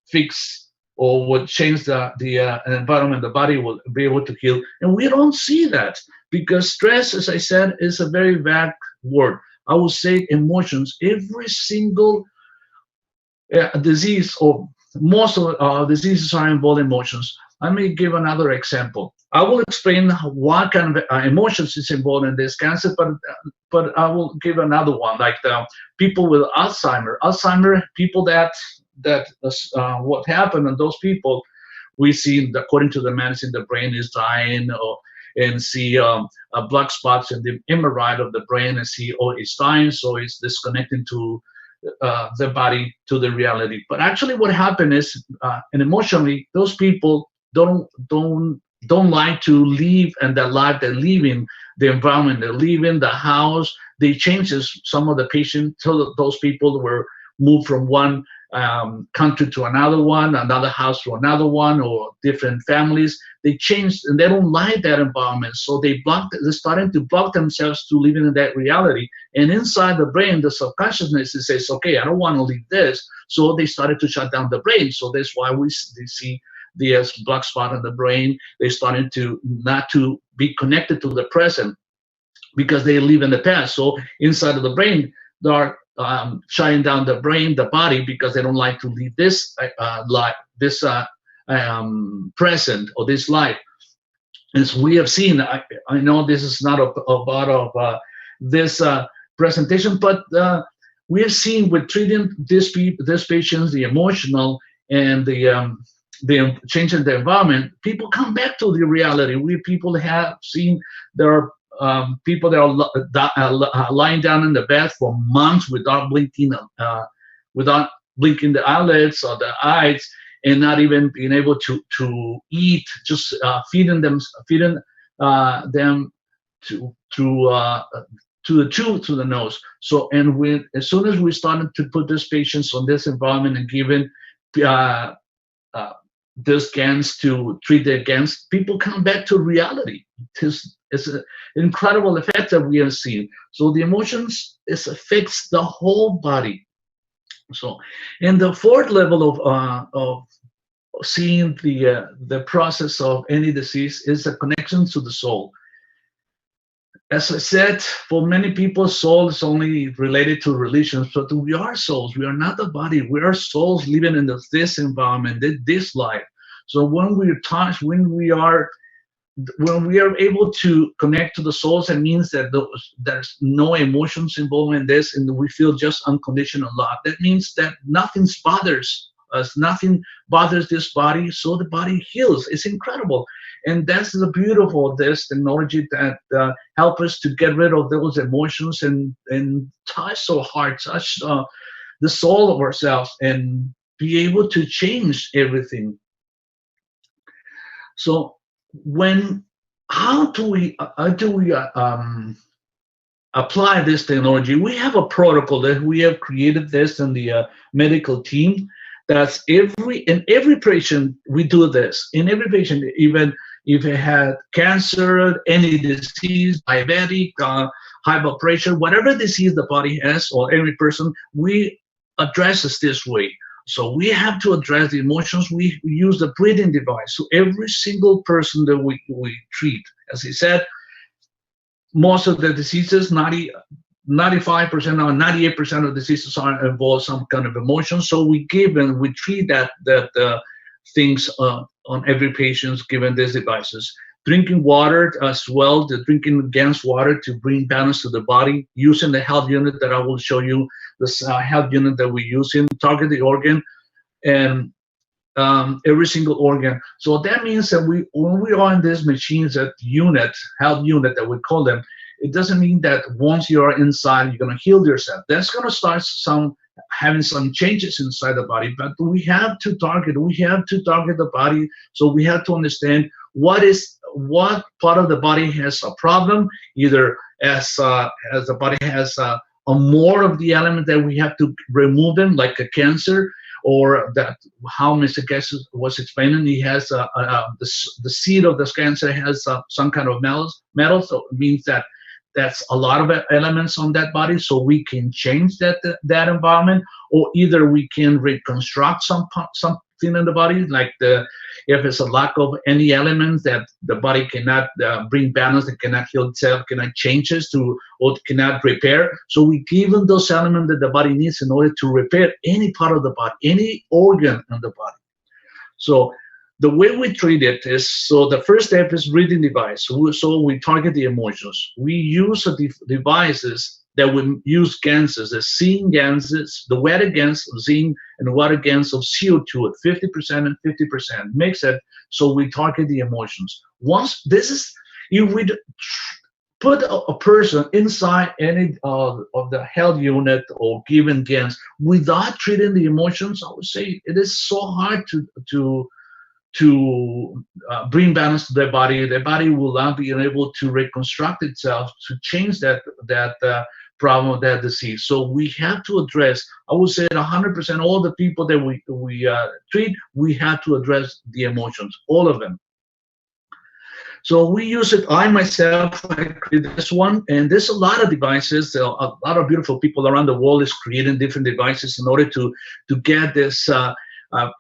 fix or would change the environment. The body will be able to heal. And we don't see that, because stress, as I said, is a very vague word. I would say emotions. Every single disease, or most of diseases, are involved in emotions. Let me give another example. I will explain what kind of emotions is involved in this cancer, but I will give another one, like the people with Alzheimer, people that what happened, and those people, we see, according to the medicine, the brain is dying, and see black spots in the MRI of the brain, and see, oh, it's dying, so it's disconnecting to the body to the reality. But actually what happened is, and emotionally, those people don't like to live in the life they're living, the environment they're living, the house. They changes. Some of the patients, so those people were moved from one country to another house to another one, or different families. They changed and they don't like that environment. So they're starting to block themselves to living in that reality. And inside the brain, the subconsciousness, it says, okay, I don't want to leave this. So they started to shut down the brain. So that's why they see the black spot in the brain. They started to not to be connected to the present because they live in the past. So inside of the brain, they are shutting down the brain, the body, because they don't like to leave this life, this present or this life. As we have seen, I know this is not a part of this presentation, but we have seen with treating this patients, the emotional and the changing the environment, people come back to the reality. People have seen there are people that are lying down in the bed for months without blinking the eyelids or the eyes, and not even being able to eat, just feeding them to the tube, to the nose. So, and as soon as we started to put these patients on this environment and given these GANs to treat their GANs, people come back to reality. It's an incredible effect that we have seen. So the emotions affects the whole body. So, and the fourth level of seeing the process of any disease is the connection to the soul. As I said, for many people, soul is only related to religions, but we are souls. We are not the body. We are souls living in this environment, this life. So when we are touched, when we are able to connect to the souls, that means that there's no emotions involved in this, and we feel just unconditional love. That means that nothing bothers us, nothing bothers this body, so the body heals. It's incredible. And that's the beautiful this technology that help us to get rid of those emotions and touch our heart, touch the soul of ourselves, and be able to change everything. So how do we apply this technology? We have a protocol that we have created this in the medical team. That's in every patient we do this. In every patient, even if it had cancer, any disease, diabetic, high blood pressure, whatever disease the body has, or every person, we address it this way. So we have to address the emotions. We use the breathing device. So every single person that we treat, as he said, most of the diseases, 95% or 98% of diseases are involve some kind of emotion. So we treat that things on every patient given these devices. Drinking water as well, drinking against water to bring balance to the body, using the health unit that I will show you, this health unit that we use in target the organ and every single organ. So that means that when we are in these machines, that unit, health unit that we call them, it doesn't mean that once you are inside, you're going to heal yourself. That's going to start having some changes inside the body, but we have to target the body. So we have to understand what part of the body has a problem, either as the body has a more of the element that we have to remove them, like a cancer, or that how Mr. Guest was explaining, he has the seed of this cancer has some kind of metal, so it means that that's a lot of elements on that body, so we can change that environment, or either we can reconstruct something in the body, like if it's a lack of any elements that the body cannot bring balance, it cannot heal itself, cannot change it or cannot repair. So we give them those elements that the body needs in order to repair any part of the body, any organ in the body. So the way we treat it is, so the first step is breathing device. So we target the emotions. We use the devices that we use gases, the zinc gases, the water gas of zinc and water gas of CO2 at 50% and 50%. Mix it so we target the emotions. Once this is, if we put a person inside any of the health unit or given GANs without treating the emotions, I would say it is so hard to bring balance to their body. Their body will not be able to reconstruct itself to change that problem, that disease. So we have to address, I would say 100% all the people that we treat, we have to address the emotions, all of them. So we use it. I myself, I created this one, and there's a lot of devices. A lot of beautiful people around the world is creating different devices in order to get this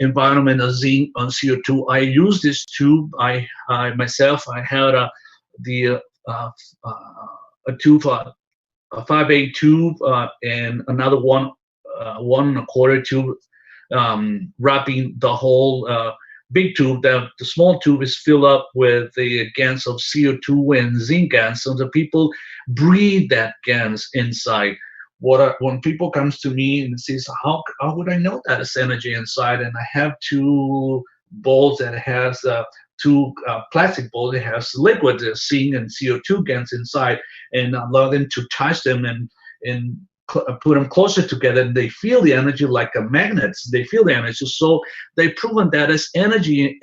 environment of zinc on CO2. I use this tube. I myself, I had a tube, a 5/8 tube, and another 1 1/4 tube, wrapping the whole big tube. The small tube is filled up with the GANs of CO2 and zinc GANs. So the people breathe that GANs inside. When people comes to me and says, how would I know that it's energy inside? And I have 2 bowls that has 2 plastic bowls that has liquid zinc and CO2 GANs inside, and allow them to touch them and put them closer together, and they feel the energy like a magnets. They feel the energy. So they've proven that it's energy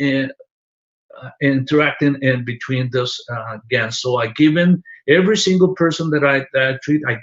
interacting in between those GANs. So I give in every single person that I treat, I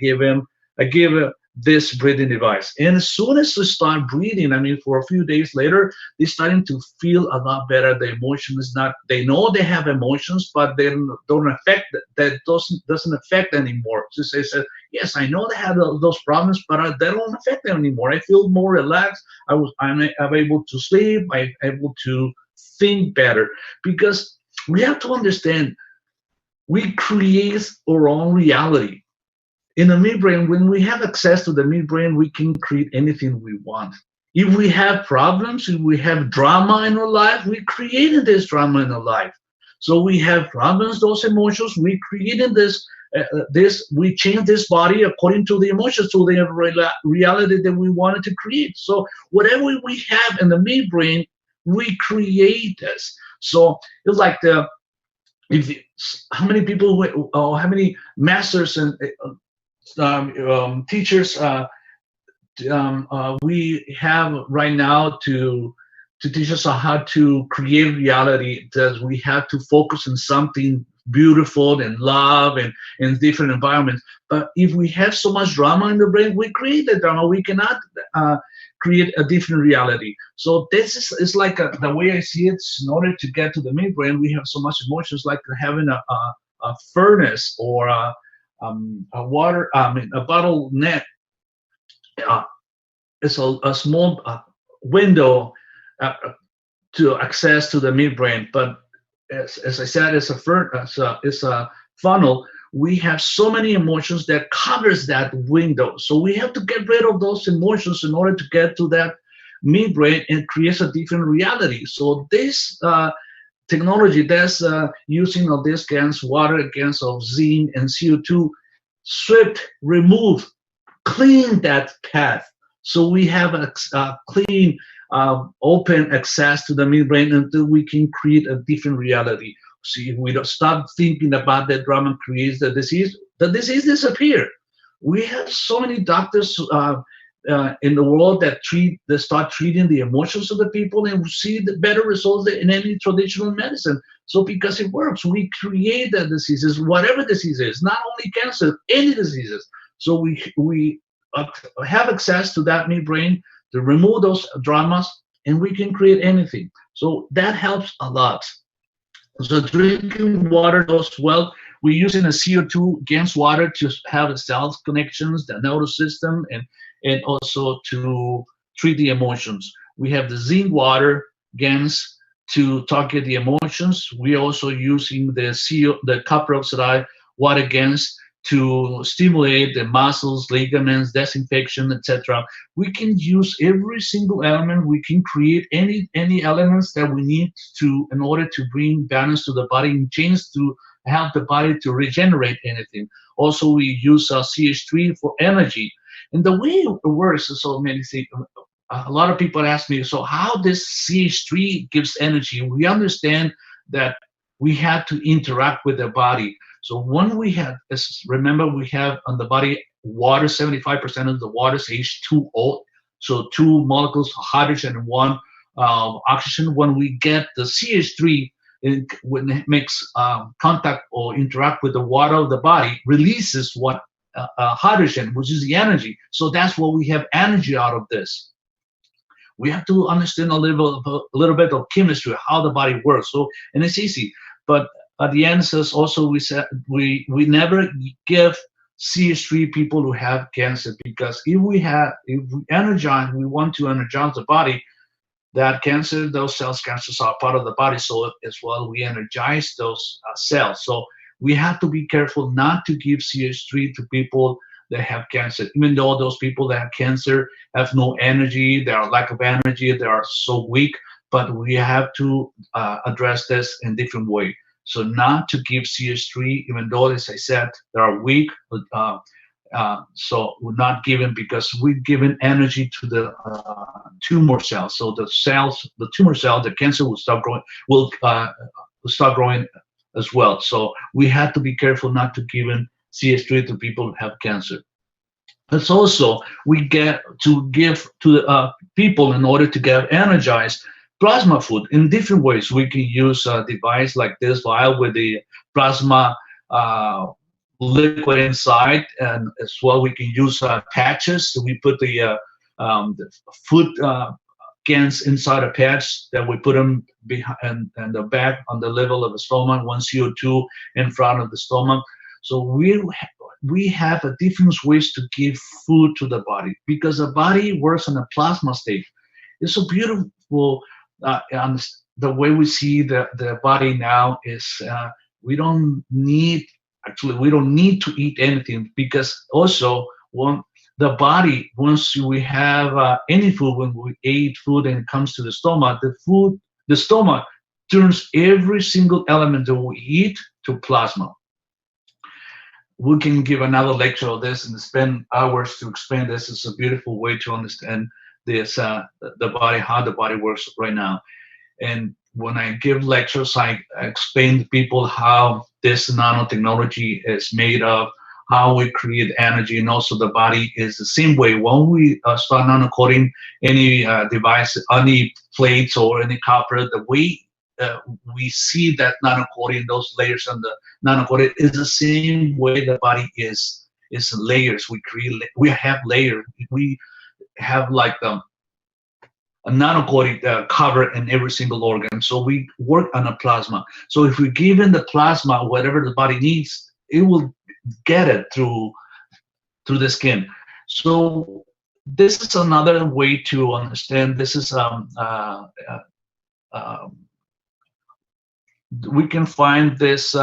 give this breathing device. And as soon as they start breathing, I mean, for a few days later, they're starting to feel a lot better. The emotion is not, they know they have emotions, but they don't affect, that doesn't affect anymore. So they said, yes, I know they have those problems, but they don't affect them anymore. I feel more relaxed. I'm able to sleep. I'm able to think better, because we have to understand, we create our own reality. In the midbrain, when we have access to the midbrain, we can create anything we want. If we have problems, if we have drama in our life, we created this drama in our life. So we have problems, those emotions, we created this, we changed this body according to the emotions, to the reality that we wanted to create. So whatever we have in the midbrain, we create this. So it's like how many people, how many masters and teachers we have right now to teach us how to create reality. That we have to focus on something beautiful and love and in different environments. But if we have so much drama in the brain, we create the drama. We cannot create a different reality. So this is like the way I see it. In order to get to the midbrain, we have so much emotions, like having a furnace or a water, a bottle net. It's a small window to access to the midbrain, but as I said, it's a funnel. We have so many emotions that covers that window. So we have to get rid of those emotions in order to get to that midbrain and create a different reality. So this technology that's using of these GANs, water GANs of zinc and CO2, remove, clean that path. So we have a clean, open access to the midbrain until we can create a different reality. See, if we don't stop thinking about that drama creates the disease disappears. We have so many doctors in the world that start treating the emotions of the people, and we see the better results than in any traditional medicine. So because it works, we create the diseases, whatever disease is, not only cancer, any diseases. So we have access to that midbrain to remove those dramas, and we can create anything. So that helps a lot. So drinking water goes well. We're using a CO2 GANs water to have the cells connections, the nervous system, and also to treat the emotions. We have the zinc water GANs to target the emotions. We're also using the copper oxide water GANs to stimulate the muscles, ligaments, disinfection, etc. We can use every single element. We can create any elements that we need to in order to bring balance to the body and change to help the body to regenerate anything. Also, we use CH3 for energy. And the way it works is so many things. A lot of people ask me, so how this CH3 gives energy? We understand that we had to interact with the body. So when we had, remember we have on the body water, 75% of the water is H2O, so 2 molecules of hydrogen and 1 oxygen. When we get the CH3, when it makes contact or interact with the water of the body, releases what hydrogen, which is the energy. So that's what we have energy out of this. We have to understand a little bit of chemistry, how the body works. So, and it's easy, but at the end, says also we said we never give CH3 people who have cancer, because if we energize, we want to energize the body. That cancer, those cancers are part of the body, so as well we energize those cells. So we have to be careful not to give CH3 to people that have cancer, even though those people that have cancer have no energy, they are lack of energy, they are so weak. But we have to address this in different way. So not to give CH3, even though, as I said, they are weak. So we're not giving, because we're giving energy to the tumor cells. So the tumor cell, the cancer will start growing, will start growing as well. So we have to be careful not to give CH3 to people who have cancer. It's also, we get to give to the people, in order to get energized, plasma food in different ways. We can use a device like this vial with the plasma liquid inside, and as well we can use patches. So we put the food cans inside a patch, that we put them behind and the back on the level of the stomach, 1 CO2 in front of the stomach. So we have a different ways to give food to the body, because the body works in a plasma state. It's so beautiful. The way we see the body now is we don't need to eat anything, because also when the body, once we have any food, when we eat food and it comes to the stomach, the stomach turns every single element that we eat to plasma. We can give another lecture on this and spend hours to explain this. It's a beautiful way to understand this, the body, how the body works right now. And when I give lectures, I explain to people how this nanotechnology is made of, how we create energy, and also the body is the same way. When we start nanocoating any device, any plates or any copper, the way we see that nanocoating, those layers on the nanocoating, is the same way the body is layers. We have layers. We have like a nanocoating cover in every single organ. So we work on a plasma. So if we give in the plasma whatever the body needs, it will get it through the skin. So this is another way to understand. This is we can find this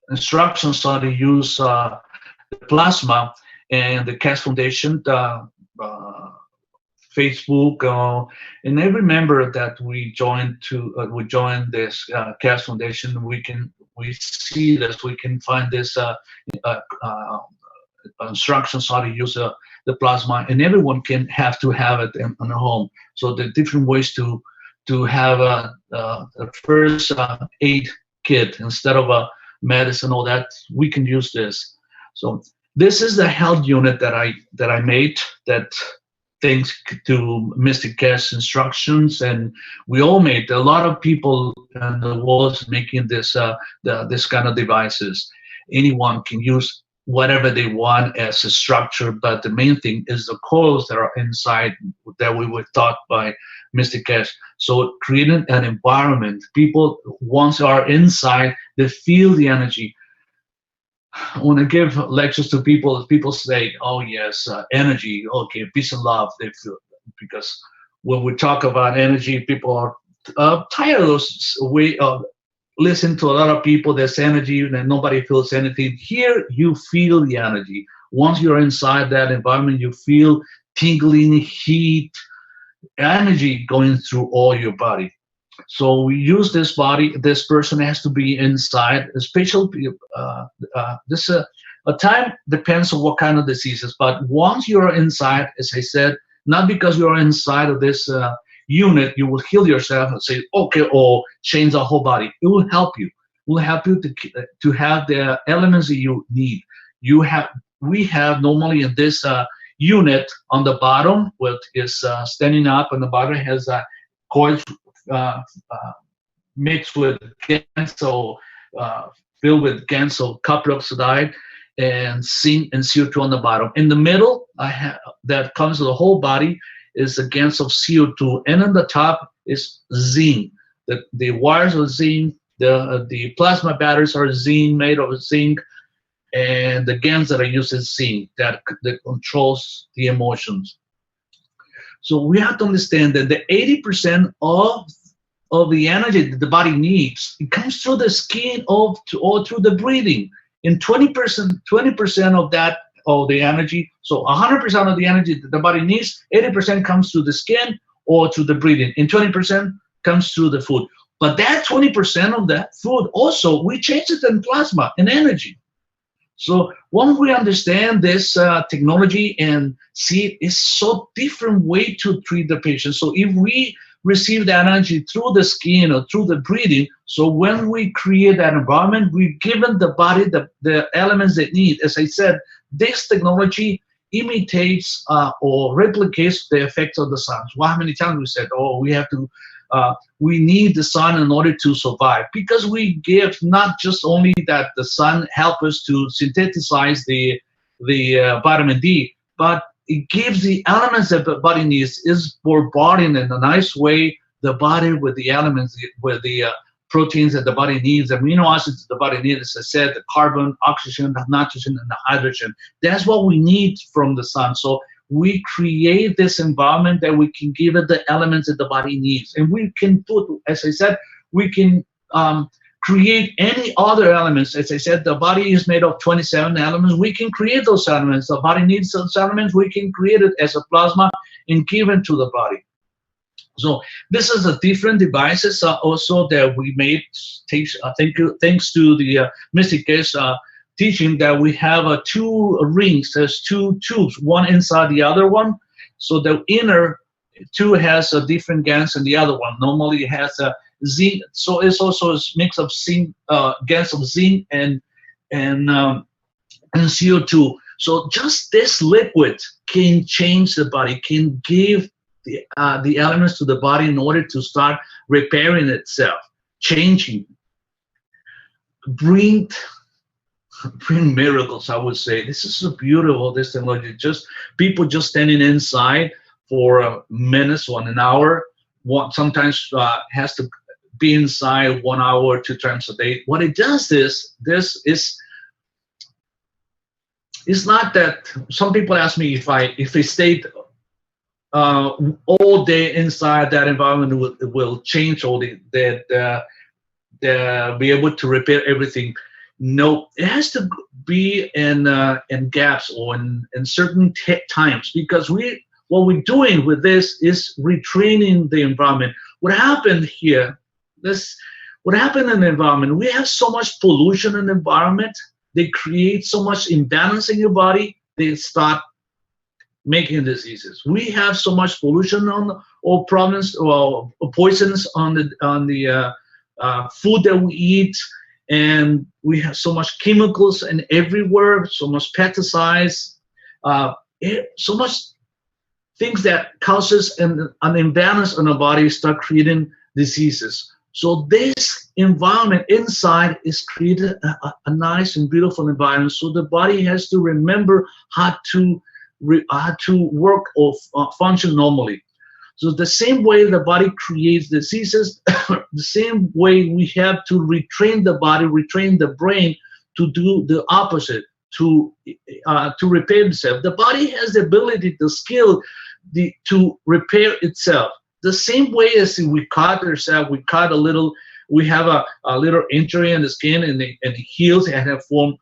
instructions on how to use the plasma, and the Cash Foundation, Facebook, and every member that we join this Cash Foundation, we see this, we can find this instructions how to use the plasma, and everyone can have it in their home. So the different ways to have a first aid kit instead of a medicine, all that, we can use this. So this is the health unit that I made, that thanks to Mr. Cash instructions, and we all made. A lot of people in the world making this this kind of devices. Anyone can use whatever they want as a structure, but the main thing is the coils that are inside that we were taught by Mr. Cash. So creating an environment, people once are inside, they feel the energy. When I give lectures to people, people say, "Oh yes, energy, okay, peace and love." They feel, because when we talk about energy, people are tired of those way of listening to a lot of people. There's energy and nobody feels anything. Here, you feel the energy. Once you're inside that environment, you feel tingling, heat, energy going through all your body. So we use this body. This person has to be inside. A special this a time depends on what kind of diseases. But once you're inside, as I said, not because you're inside of this unit, you will heal yourself and say, okay, or change the whole body. It will help you. It will help you to have the elements that you need. We have normally in this unit on the bottom, which is standing up, and the bottom has a coil mixed with ganso, filled with ganso copper oxide and zinc and CO2 on the bottom. In the middle, that comes to the whole body, is a gas of CO2, and on the top is zinc. The wires are zinc, the plasma batteries are zinc, made of zinc, and the GANs that are used is zinc that controls the emotions. So we have to understand that the 80% of the energy that the body needs, it comes through the skin or through the breathing. And 20% of that, of the energy, so 100% of the energy that the body needs, 80% comes through the skin or through the breathing, and 20% comes through the food. But that 20% of that food also, we change it in plasma and energy. So when we understand this technology and see it's so different way to treat the patient. So if we receive that energy through the skin or through the breathing, so when we create that environment, we've given the body the elements they need. As I said, this technology imitates or replicates the effects of the sun. Well, how many times we said, oh, we need the sun in order to survive, because we give not just only that the sun helps us to synthesize the vitamin D, but it gives the elements that the body needs, is bombarding in a nice way the body with the elements, with the proteins that the body needs, amino acids that the body needs, as I said, the carbon, oxygen, the nitrogen, and the hydrogen. That's what we need from the sun. So we create this environment that we can give it the elements that the body needs. And we can put, as I said, we can create any other elements. As I said, the body is made of 27 elements. We can create those elements. The body needs those elements. We can create it as a plasma and give it to the body. So this is a different devices also that we made. Thanks to the Mystic Case teaching, that we have 2 rings. There's 2 tubes, one inside the other one. So the inner 2 has a different gas than the other one. Normally it has a zinc. So it's also a mix of zinc, gas of zinc and CO2. So just this liquid can change the body, can give the elements to the body in order to start repairing itself, changing, bring miracles, I would say. This is so beautiful, this technology. Just people just standing inside for minutes or an hour. Sometimes has to be inside 1 hour, 2 times a day. What it does is, this is, it's not that, some people ask me if I stayed all day inside that environment, will change all be able to repair everything. No, it has to be in gaps or in certain times, because what we're doing with this is retraining the environment. What happened here, what happened in the environment, we have so much pollution in the environment, they create so much imbalance in your body, they start making diseases. We have so much pollution or problems or poisons on the food that we eat, and we have so much chemicals and everywhere, so much pesticides, so much things that causes an imbalance in the body, start creating diseases. So this environment inside is created a nice and beautiful environment. So the body has to remember how to work or function normally. So the same way the body creates diseases, the same way we have to retrain the body, retrain the brain to do the opposite, to repair itself. The body has the ability, the skill, to repair itself. The same way as we cut ourselves, we have a little injury in the skin, and it heals and have form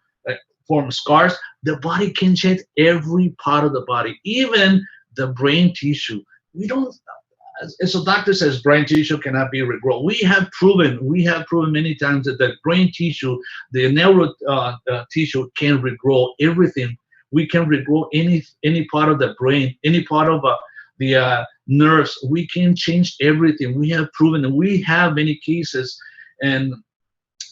scars. The body can change every part of the body, even the brain tissue. We don't, as a doctor says, brain tissue cannot be regrown. We have proven many times that the brain tissue, the neuro tissue can regrow everything. We can regrow any part of the brain, any part of the nerves. We can change everything. We have proven, and we have many cases. And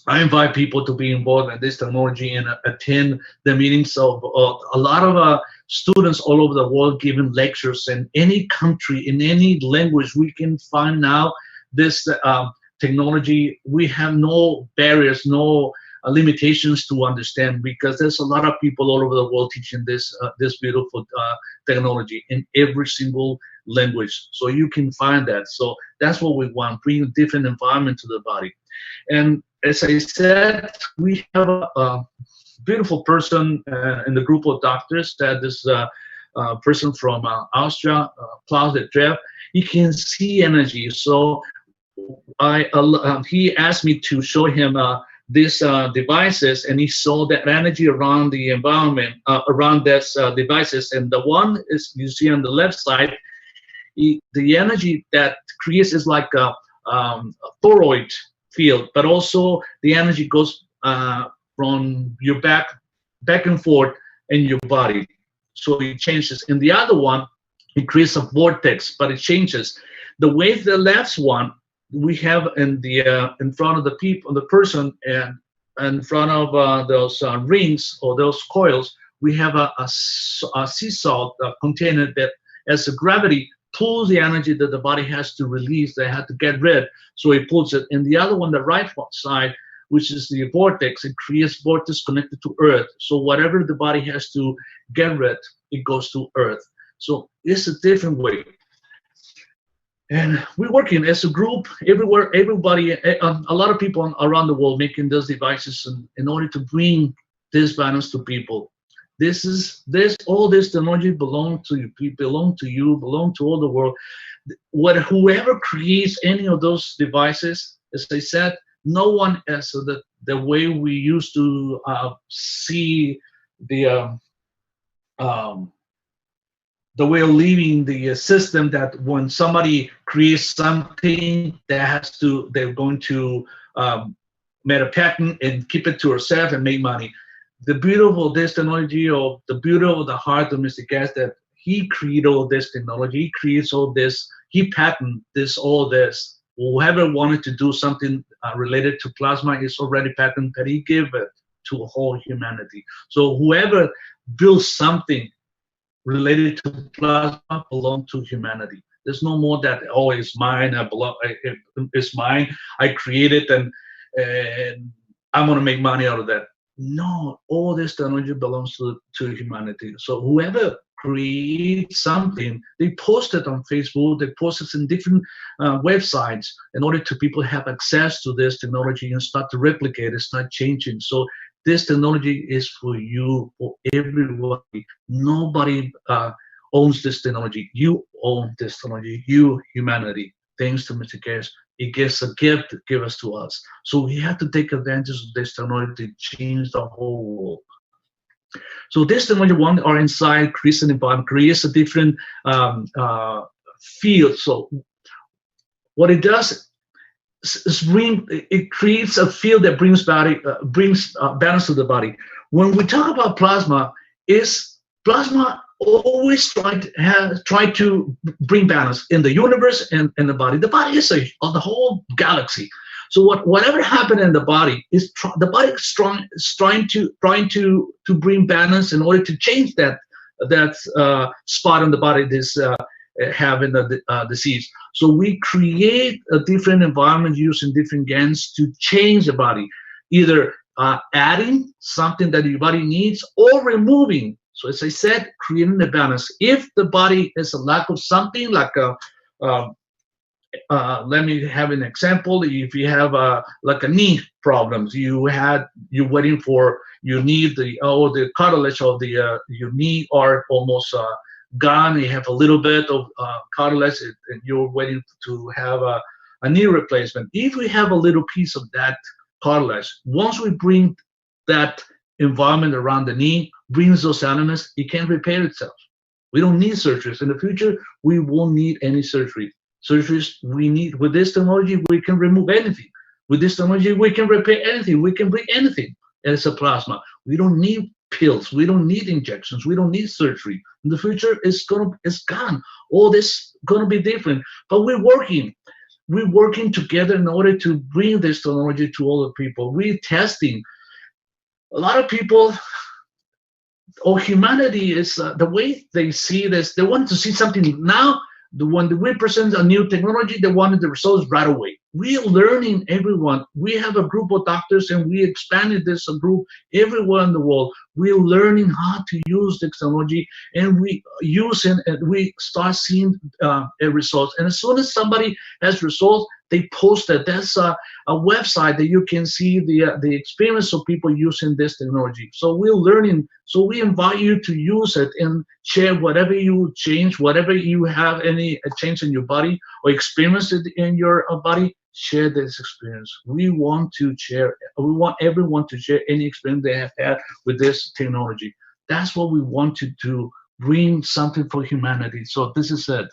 I invite people to be involved in this technology and attend the meetings of a lot of students all over the world giving lectures. In any country, in any language, we can find now this technology. We have no barriers, no limitations to understand, because there's a lot of people all over the world teaching this this beautiful technology in every single language. So you can find that. So that's what we want, bring a different environment to the body. And as I said, we have a beautiful person in the group of doctors, that this person from Austria, Klaus de Treff. He can see energy. So he asked me to show him these devices, and he saw that energy around the environment, around these devices. And the one is, you see on the left side, the energy that creates is like a toroid field, but also the energy goes from your back and forth in your body. So it changes. In the other one, it creates a vortex, but it changes. The way the left one, we have in the in front of the people, the person, and in front of those rings or those coils, we have a sea salt container that, as the gravity pulls the energy that the body has to release, they have to get rid, so it pulls it. And the other one, the right side, which is the vortex, it creates vortex connected to Earth. So whatever the body has to get rid, it goes to Earth. So it's a different way. And we're working as a group everywhere, everybody, a lot of people around the world making those devices in order to bring this balance to people. All this technology belong to you, belong to all the world. Whoever creates any of those devices, as I said, no one has the way we used to see the way of living the system, that when somebody creates something, they're going to make a patent and keep it to herself and make money. The beauty of this technology, or the beauty of the heart of Mr. Gas, that he created all this technology, he creates all this, he patented this, all this. Whoever wanted to do something related to plasma is already patented, but he gave it to whole humanity. So whoever builds something related to plasma belong to humanity. There's no more that, oh, it's mine, it's mine, I created, and I'm gonna make money out of that. No, all this technology belongs to humanity. So whoever creates something, they post it on Facebook, they post it in different websites, in order to people have access to this technology and start to replicate it, start changing. So this technology is for you, for everybody. Nobody owns this technology. You own this technology, you, humanity. Thanks to Mr. Cash, it gives a gift to give us to us. So we have to take advantage of this technology to change the whole world. So this technology, one, are inside, creates an environment, creates a different field. So what it does is it creates a field that brings balance to the body. When we talk about plasma, plasma always try to bring balance in the universe and in the body. The body is the whole galaxy. So whatever happened in the body is the body is trying to bring balance in order to change that spot in the body this having the disease. So we create a different environment using different gens to change the body, either adding something that your body needs or removing. So as I said, creating the balance. If the body is a lack of something, like let me have an example. If you have like a knee problems, you're waiting for your knee, the cartilage of your knee are almost gone. You have a little bit of cartilage, and you're waiting to have a knee replacement. If we have a little piece of that cartilage, once we bring that environment around the knee, brings those elements, it can repair itself. We don't need surgeries. In the future, we won't need any surgery. Surgeries we need, with this technology, we can remove anything. With this technology, we can repair anything. We can bring anything. And it's a plasma. We don't need pills. We don't need injections. We don't need surgery. In the future, it's gone. All this gonna be different. But we're working. We're working together in order to bring this technology to all the people. We're testing. A lot of people, or humanity, is the way they see this. They want to see something now. When we present a new technology, they wanted the results right away. We are learning, everyone. We have a group of doctors, and we expanded this group everywhere in the world. We're learning how to use the technology, and we use it, and we start seeing results. And as soon as somebody has results, they post it. That's a website that you can see the experience of people using this technology. So we're learning. So we invite you to use it and share whatever you change, whatever you have any change in your body or experience it in your body. Share this experience. We want to share. We want everyone to share any experience they have had with this technology. That's what we want to do. Bring something for humanity. So this is it.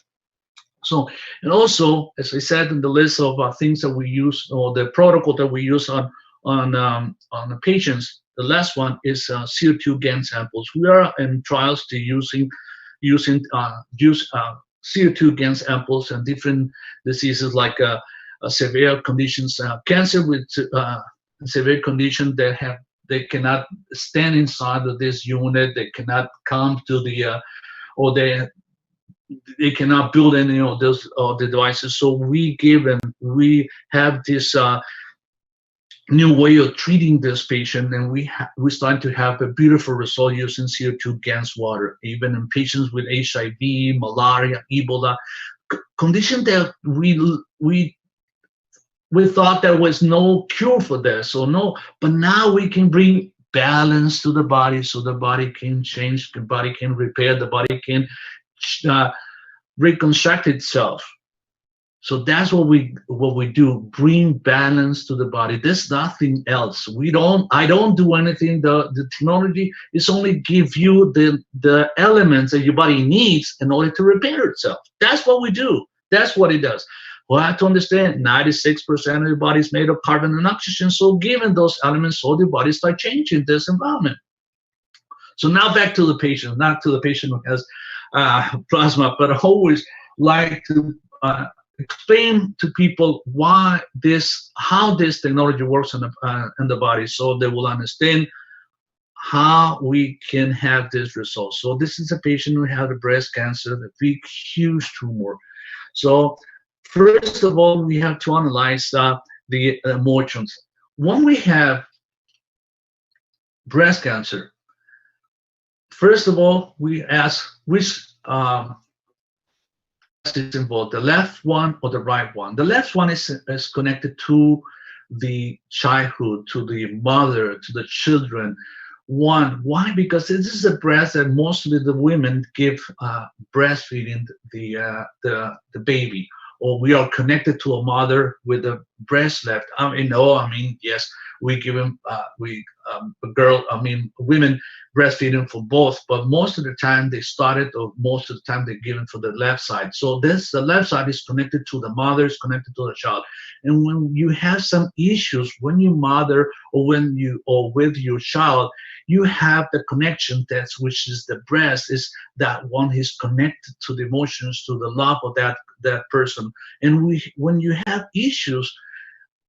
So, and also, as I said in the list of things that we use, or the protocol that we use on the patients, the last one is CO2 GAN samples. We are in trials to use CO2 GAN samples and different diseases like severe conditions, cancer with severe condition that they cannot stand inside of this unit. They cannot come to the or they cannot build any of those the devices. So we have this new way of treating this patient, and we start to have a beautiful result using CO2 GANS water, even in patients with HIV, malaria, Ebola, condition that we thought there was no cure for this, or no, but now we can bring balance to the body, so the body can change, the body can repair, the body can reconstruct itself. So that's what we do, bring balance to the body. There's nothing else. I don't do anything. The technology is only give you the elements that your body needs in order to repair itself. That's what we do. That's what it does. Well, I have to understand 96% of your body is made of carbon and oxygen. So given those elements, so the body start changing this environment. So now back to the patient, not to the patient who has plasma, but I always like to explain to people how this technology works in the body, so they will understand how we can have this result. So this is a patient who had a breast cancer, a big, huge tumor. So first of all, we have to analyze the emotions. When we have breast cancer, first of all, we ask which is involved, the left one or the right one. The left one is connected to the childhood, to the mother, to the children. Why? Because this is the breast that mostly the women give breastfeeding the baby, or we are connected to a mother with the breast left. Yes, we give them women breastfeeding for both, but most of the time they started, or most of the time they're given for the left side. So the left side is connected to the mother, is connected to the child. And when you have some issues, when your mother or with your child, you have the connection, which is the breast, is that one is connected to the emotions, to the love of that person. And when you have issues,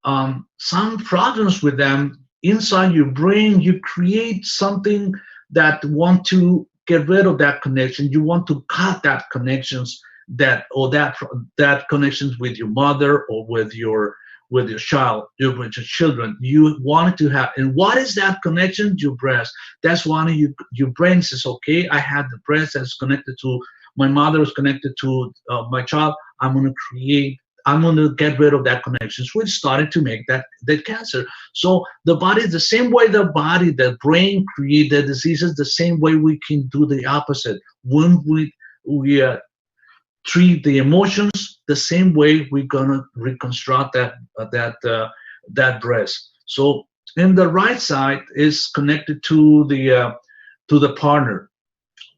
some problems with them inside your brain, you create something that want to get rid of that connection. You want to cut that connections, that connections with your mother or with your child, with your children. You want to have, and what is that connection? Your breast. That's why your brain says, okay, I had the breast that's connected to my mother, is connected to my child. I'm going to get rid of that connection, which started to make that cancer. So the body, the same way the brain create the diseases, the same way we can do the opposite. When we treat the emotions, the same way we're gonna reconstruct that breast. So in the right side is connected to the partner.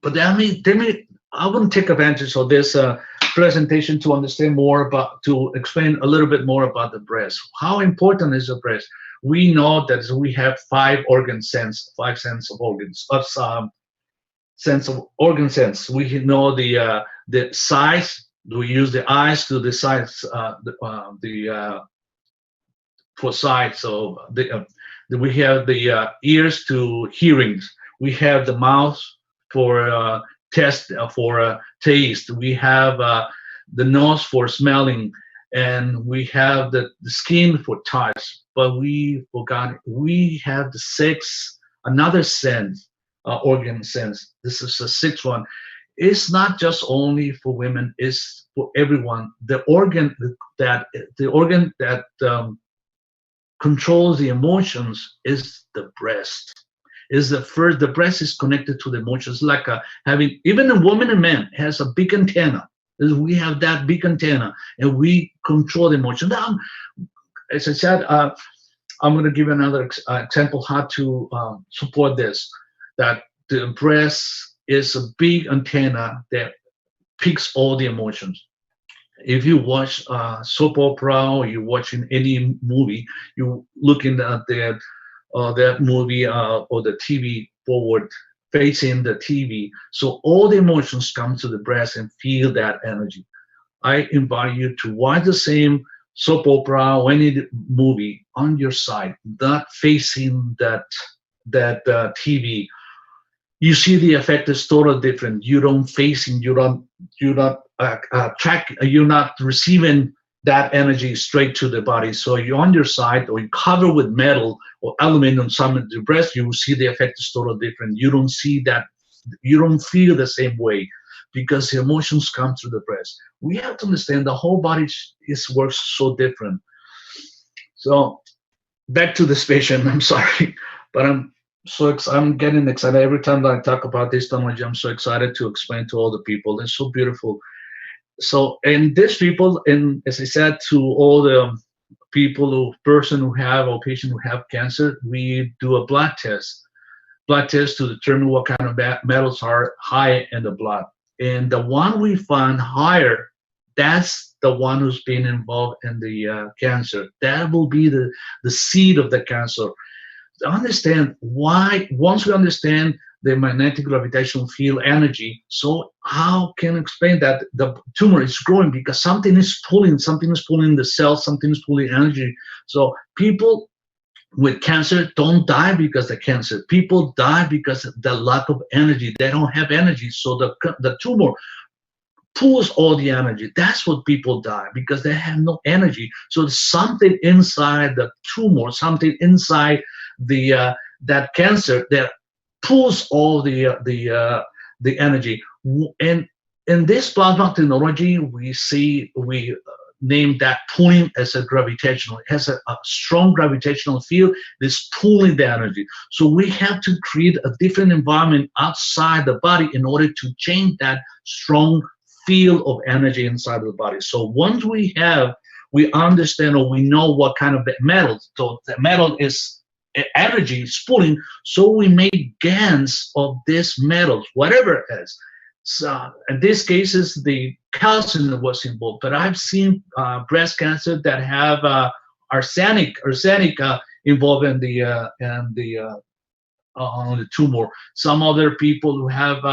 But I want to take advantage of this presentation to understand more to explain a little bit more about the breast. How important is the breast? we know that we have five sense of organs, sense of organ sense. We know the size. We use the eyes to decide for sight. So we have the ears to hearings. We have the mouth for taste. We have the nose for smelling, and we have the skin for touch. But we forgot we have another sense, organ sense. This is the sixth one. It's not just only for women; it's for everyone. The organ that controls the emotions is the breast. The breast is connected to the emotions, like having, even a woman and man has a big antenna. We have that big antenna, and we control the emotion. Now, as I said, I'm going to give another example how to support this. That the breast is a big antenna that picks all the emotions. If you watch soap opera, or you're watching any movie, you looking at that movie or the TV forward facing the TV, so all the emotions come to the breast and feel that energy. I invite you to watch the same soap opera or any movie on your side, not facing that TV. You see the effect is totally different. You don't facing, you're not receiving that energy straight to the body. So you're on your side, or you cover with metal or aluminum, some of the breast, you will see the effect is totally different. You don't see that, you don't feel the same way, because the emotions come through the breast. We have to understand the whole body works so different. So back to this patient, I'm sorry, but I'm getting excited every time that I talk about this technology. I'm so excited to explain to all the people. It's so beautiful. So, and these people, and as I said, to all the people, patient who have cancer, we do a blood test to determine what kind of metals are high in the blood. And the one we find higher, that's the one who's been involved in the cancer. That will be the seed of the cancer. To understand why, once we understand the magnetic gravitational field energy, so how can I explain that the tumor is growing? Because something is pulling the cells, something is pulling energy. So people with cancer don't die because of cancer. People die because of the lack of energy. They don't have energy, so the tumor pulls all the energy. That's what people die, because they have no energy. So there's something inside the tumor, something inside that cancer that pulls all the energy. And in this plasma technology, we name that pulling as a gravitational. It has a strong gravitational field that's pulling the energy. So we have to create a different environment outside the body in order to change that strong field of energy inside of the body. So once we understand, or we know what kind of metal, so the metal is energy is pulling, so we make GANs of this metals, whatever it is. So in this case, the calcium was involved, but I've seen breast cancer that have arsenic involved in the on the tumor. Some other people who have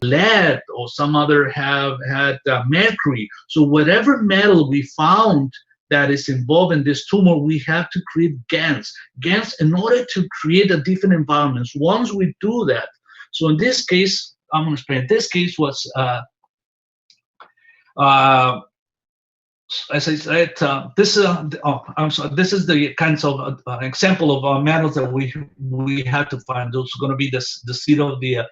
lead, or some other have had mercury. So whatever metal we found that is involved in this tumor, we have to create GANs in order to create a different environments. Once we do that, so in this case, I'm going to explain. This case was, as I said, this is the kinds of example of metals that we have to find. Those are going to be the seed of the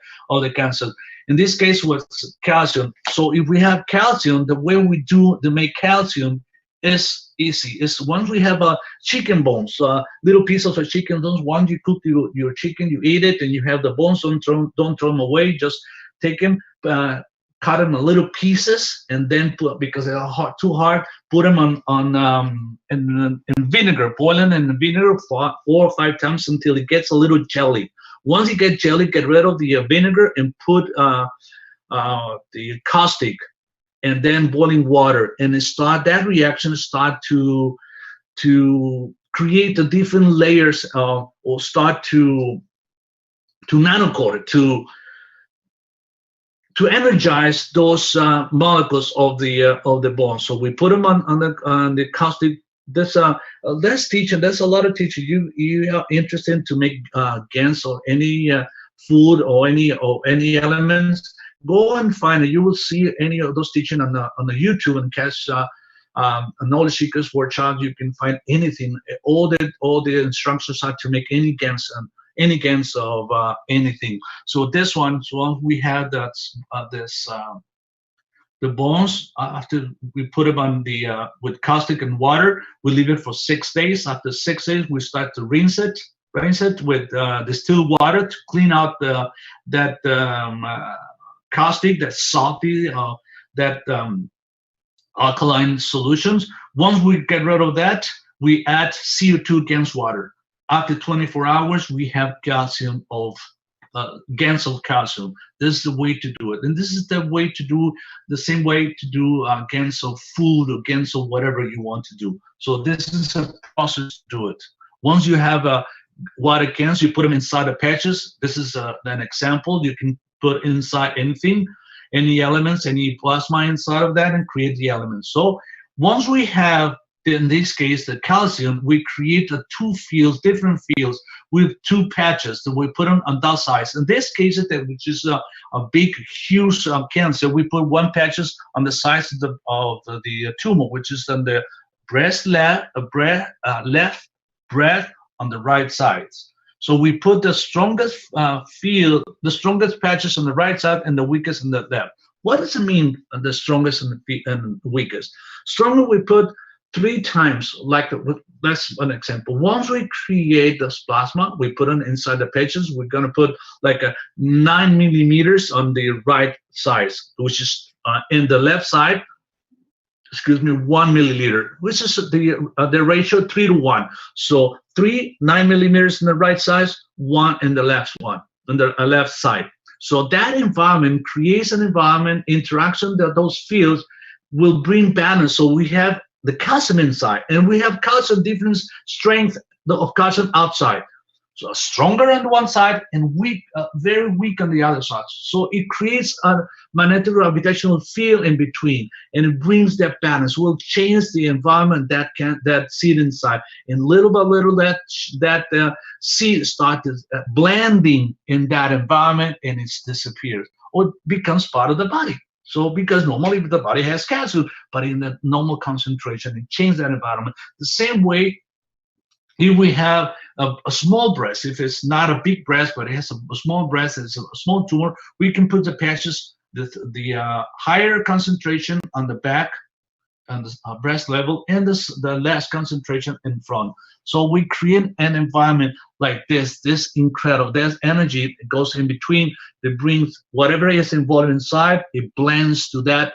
cancer. In this case, was calcium. So if we have calcium, the way we do to make calcium is easy. It's once we have chicken bones, little pieces of chicken bones. Once you cook your chicken, you eat it, and you have the bones. Don't throw them away. Just take them, cut them in little pieces, and then because they are too hard, put them in vinegar. Boil them in vinegar 4 or 5 times until it gets a little jelly. Once you get jelly, get rid of the vinegar and put the caustic, and then boiling water, and that reaction start to create the different layers or start to nanocoat it, to energize those molecules of the bone. So we put them on the caustic. Let's teach, and there's a lot of teachers. You are interested to make GANs or any food or any elements. Go and find it. You will see any of those teaching on the YouTube and catch knowledge seekers workshop. You can find anything. All the instructions are to make any GANs of anything. So this one, so we have that the bones. After we put them on the with caustic and water, we leave it for 6 days. After 6 days, we start to rinse it with distilled water to clean out that caustic, that salty, that alkaline solutions. Once we get rid of that, we add CO2 against water. After 24 hours, we have calcium GANs of calcium. This is the way to do it, and this is the way to do the same way to do GANs of food or GANs of whatever you want to do. So this is a process to do it. Once you have water GANs, you put them inside the patches. This is an example. You can put inside anything, any elements, any plasma inside of that, and create the elements. So once we have, in this case, the calcium, we create different fields with 2 patches that we put them on that size. In this case, which is a big, huge cancer, we put 1 patches on the size of the tumor, which is on the left breast on the right sides. So we put the strongest the strongest patches on the right side and the weakest on the left. What does it mean, the strongest and the weakest? Stronger, we put 3 times, like that's an example. Once we create this plasma, we put it inside the patches. We're going to put like a 9 millimeters on the right side, which is in the left side, 1 milliliter, which is the ratio 3 to 1. So 9 millimeters in the right side, 1 in the left one, on the left side. So that environment creates an environment interaction that those fields will bring balance. So we have the calcium inside, and we have calcium different strength of calcium outside. So stronger on one side and weak, very weak on the other side. So it creates a magnetic gravitational field in between, and it brings that balance. Will change the environment that seed inside, and little by little that seed starts blending in that environment, and it disappears or becomes part of the body. So because normally the body has calcium, but in the normal concentration, it changes that environment. The same way, if we have a small breast, if it's not a big breast, but it has a small breast, it's a small tumor, we can put the patches, the higher concentration on the back, on the breast level, and the less concentration in front. So we create an environment like this incredible. There's energy that goes in between that brings whatever is involved inside, it blends to that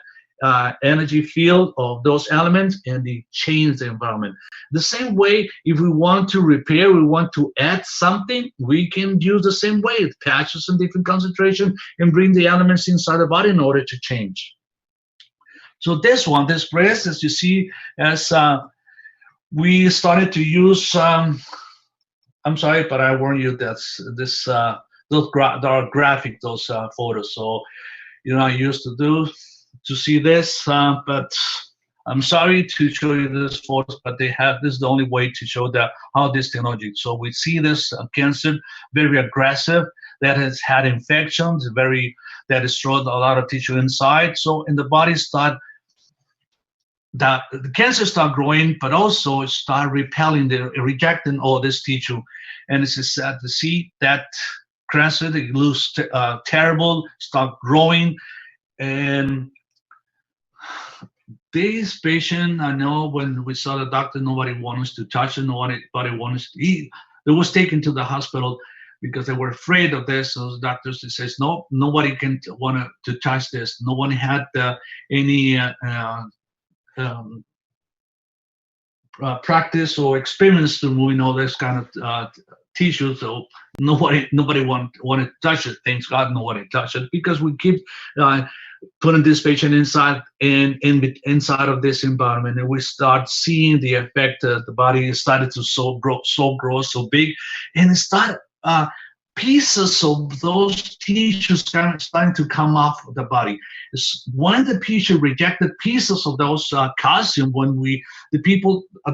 energy field of those elements, and they change the environment. The same way, if we want to repair, we want to add something, we can use the same way, patches in different concentration, and bring the elements inside the body in order to change. So this breast, as you see, as we started to use, I'm sorry, but I warn you that those are graphic, those photos. So, I used to see this, but I'm sorry to show you this photos, but this is the only way to show how this technology. So we see this cancer, very aggressive, that has had infections, that destroyed a lot of tissue inside. So in the body the cancer start growing, but also start rejecting all this tissue. And it's sad to see that cancer, they lose terrible, start growing. And this patient, I know when we saw the doctor, nobody wanted us to touch it, nobody wanted us to eat. It was taken to the hospital because they were afraid of this. So the doctors says, no, nobody can want to touch this. No one had any practice or experience to removing all this kind of tissue, so nobody want to touch it. Thanks God, nobody touched it, because we keep putting this patient inside inside of this environment, and we start seeing the effect. The body started to grow so big, and it started pieces of those tissues starting to come off of the body. When the patient rejected pieces of those calcium, when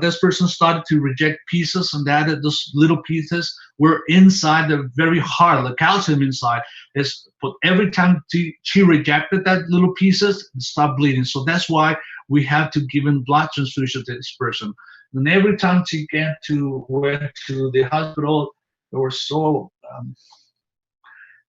this person started to reject pieces, and that those little pieces were inside the very heart, the calcium inside. But every time she rejected that little pieces, it stopped bleeding. So that's why we have to give in blood transfusion to this person. And every time she went to the hospital, they were so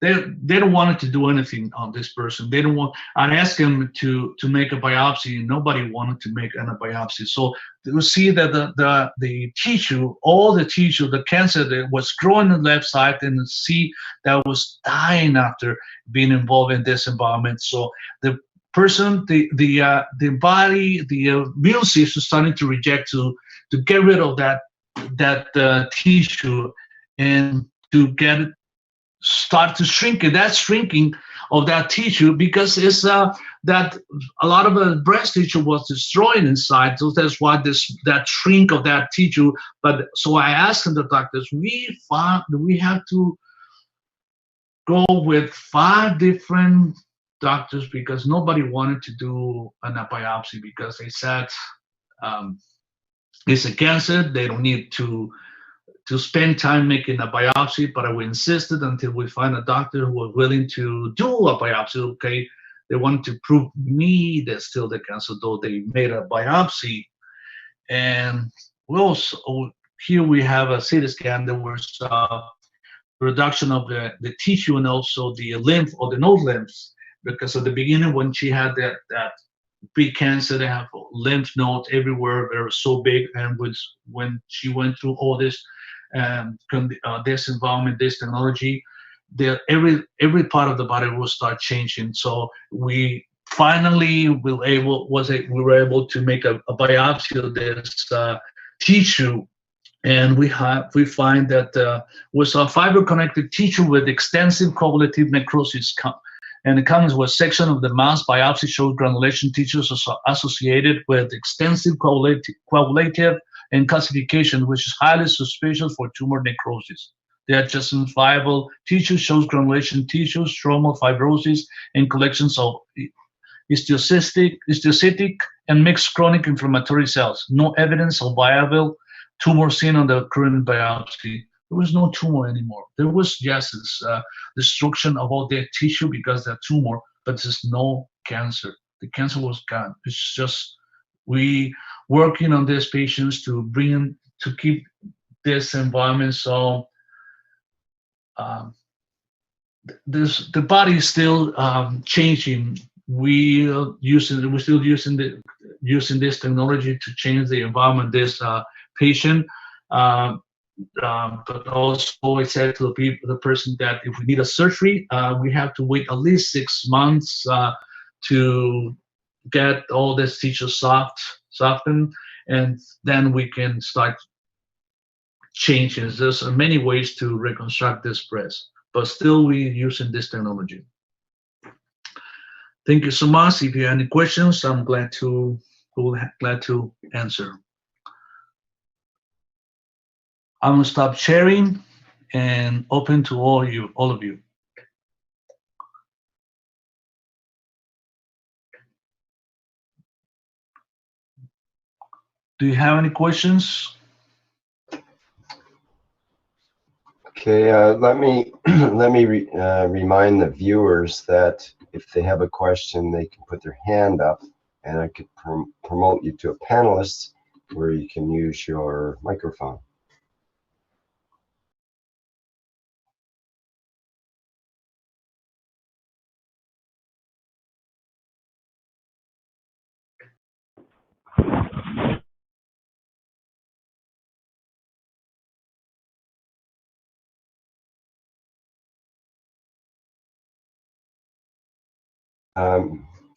they don't want to do anything on this person. They don't want. I asked them to make a biopsy, and nobody wanted to make a biopsy. So you see that the tissue, all the tissue, the cancer that was growing on the left side, and see that was dying after being involved in this environment. So the person, the body, the immune system starting to reject to get rid of that tissue, and to get it start to shrink it. That shrinking of that tissue, because it's that a lot of the breast tissue was destroyed inside, so that's why that shrink of that tissue. But so I asked the doctors, we have to go with 5 different doctors, because nobody wanted to do a biopsy, because they said it's a cancer, they don't need to spend time making a biopsy, but we insisted until we find a doctor who was willing to do a biopsy. Okay, they wanted to prove me that still the cancer, though they made a biopsy. And we also, here we have a CT scan. There was reduction of the tissue, and also the lymph, or the node lymphs, because at the beginning when she had that big cancer, they have lymph nodes everywhere. They were so big, and when she went through all this this environment, this technology, every part of the body will start changing. So we finally were able to make a biopsy of this tissue, and we find that was a fiber connected tissue with extensive coagulative necrosis. And it comes with section of the mass biopsy showed granulation tissues associated with extensive coagulative and calcification, which is highly suspicious for tumor necrosis. The adjacent viable tissue shows granulation tissues, stromal fibrosis, and collections of histiocytic and mixed chronic inflammatory cells. No evidence of viable tumor seen on the current biopsy. There was no tumor anymore. There was just this destruction of all the tissue because of that tumor, but there's no cancer. The cancer was gone. It's just we working on these patients to keep this environment so the body is still changing. We're still using this technology to change the environment. This patient. But also I said to the person that if we need a surgery, we have to wait at least 6 months to get all this tissue softened, and then we can start changing. There's many ways to reconstruct this breast, but still we're using this technology. Thank you so much. If you have any questions, I'm glad to answer. I'm gonna stop sharing and open to all of you. Do you have any questions? Okay, let me remind the viewers that if they have a question, they can put their hand up, and I could promote you to a panelist where you can use your microphone.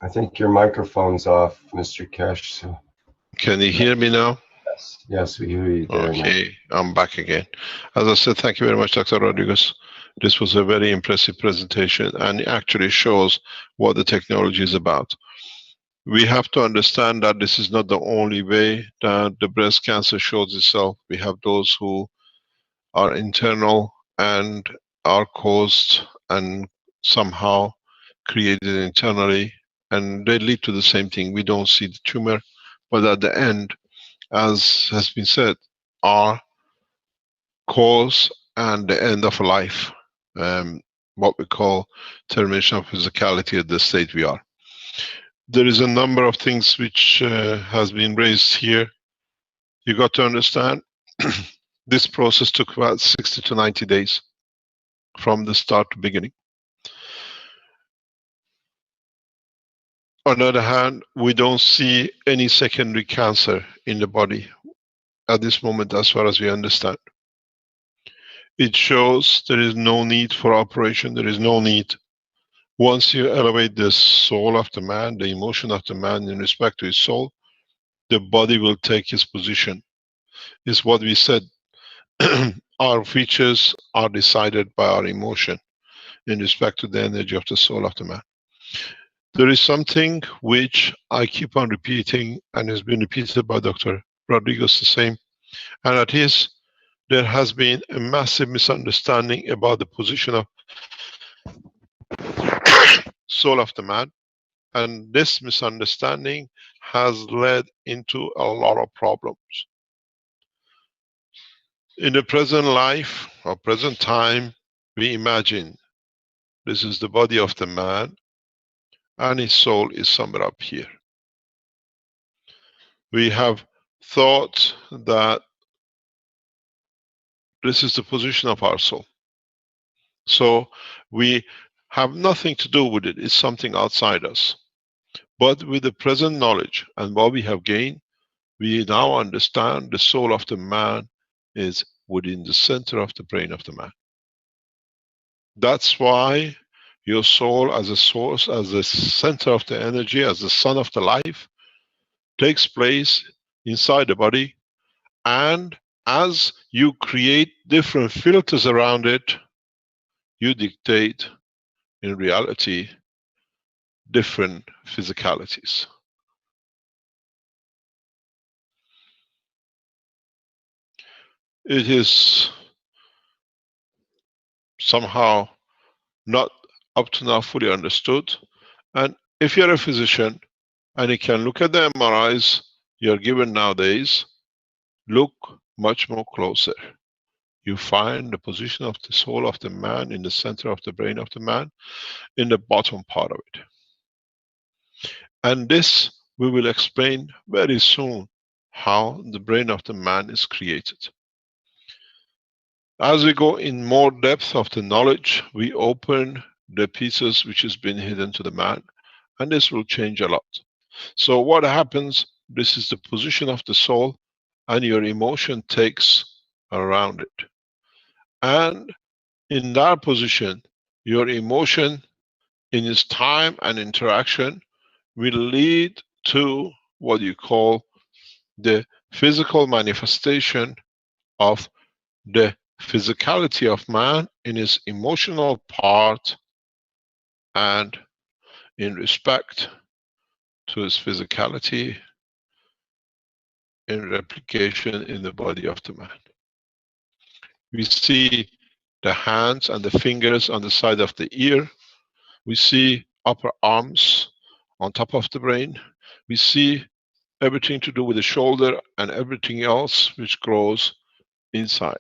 I think your microphone's off, Mr. Kesh. So. Can you hear me now? Yes, we hear you there. Okay, I'm back again. As I said, thank you very much, Dr. Rodriguez. This was a very impressive presentation, and it actually shows what the technology is about. We have to understand that this is not the only way that the breast cancer shows itself. We have those who are internal and are caused and somehow created internally, and they lead to the same thing. We don't see the tumor, but at the end, as has been said, are cause and the end of life, what we call termination of physicality at the state we are. There is a number of things which has been raised here. You got to understand, this process took about 60 to 90 days from the start to beginning. On the other hand, we don't see any secondary cancer in the body at this moment, as far as we understand. It shows there is no need for operation, there is no need. Once you elevate the soul of the man, the emotion of the man in respect to his soul, the body will take his position. It's what we said. Our features are decided by our emotion in respect to the energy of the soul of the man. There is something which I keep on repeating, and has been repeated by Dr. Rodriguez the same, and that is, there has been a massive misunderstanding about the position of soul of the man, and this misunderstanding has led into a lot of problems. In the present life or present time, we imagine this is the body of the man and his soul is somewhere up here. We have thought that this is the position of our soul. So we have nothing to do with it. It's something outside us. But with the present knowledge and what we have gained, we now understand the soul of the man is within the center of the brain of the man. That's why your soul as a source, as the center of the energy, as the sun of the life, takes place inside the body, and as you create different filters around it, you dictate, in reality, different physicalities. It is somehow not up to now fully understood, and if you're a physician and you can look at the MRIs you're given nowadays, look much more closer. You find the position of the soul of the man in the center of the brain of the man, in the bottom part of it. And this we will explain very soon, how the brain of the man is created. As we go in more depth of the knowledge, we open the pieces which has been hidden to the man, and this will change a lot. So what happens, this is the position of the soul, and your emotion takes around it. And in that position, your emotion in its time and interaction will lead to what you call the physical manifestation of the physicality of man in his emotional part and in respect to his physicality in replication in the body of the man. We see the hands and the fingers on the side of the ear. We see upper arms on top of the brain. We see everything to do with the shoulder and everything else which grows inside.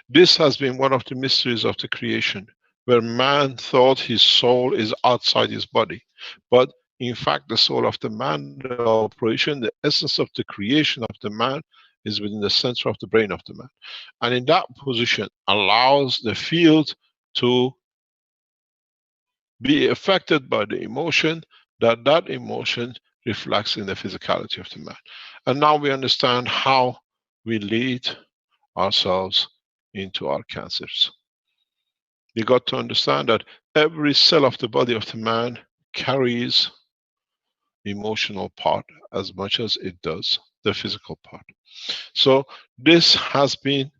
This has been one of the mysteries of the creation, where man thought his soul is outside his body. But in fact, the soul of the man, the operation, the essence of the creation of the man is within the center of the brain of the man. And in that position allows the field to be affected by the emotion, that emotion reflects in the physicality of the man. And now we understand how we lead ourselves into our cancers. You got to understand that every cell of the body of the man carries emotional part as much as it does the physical part. So this has been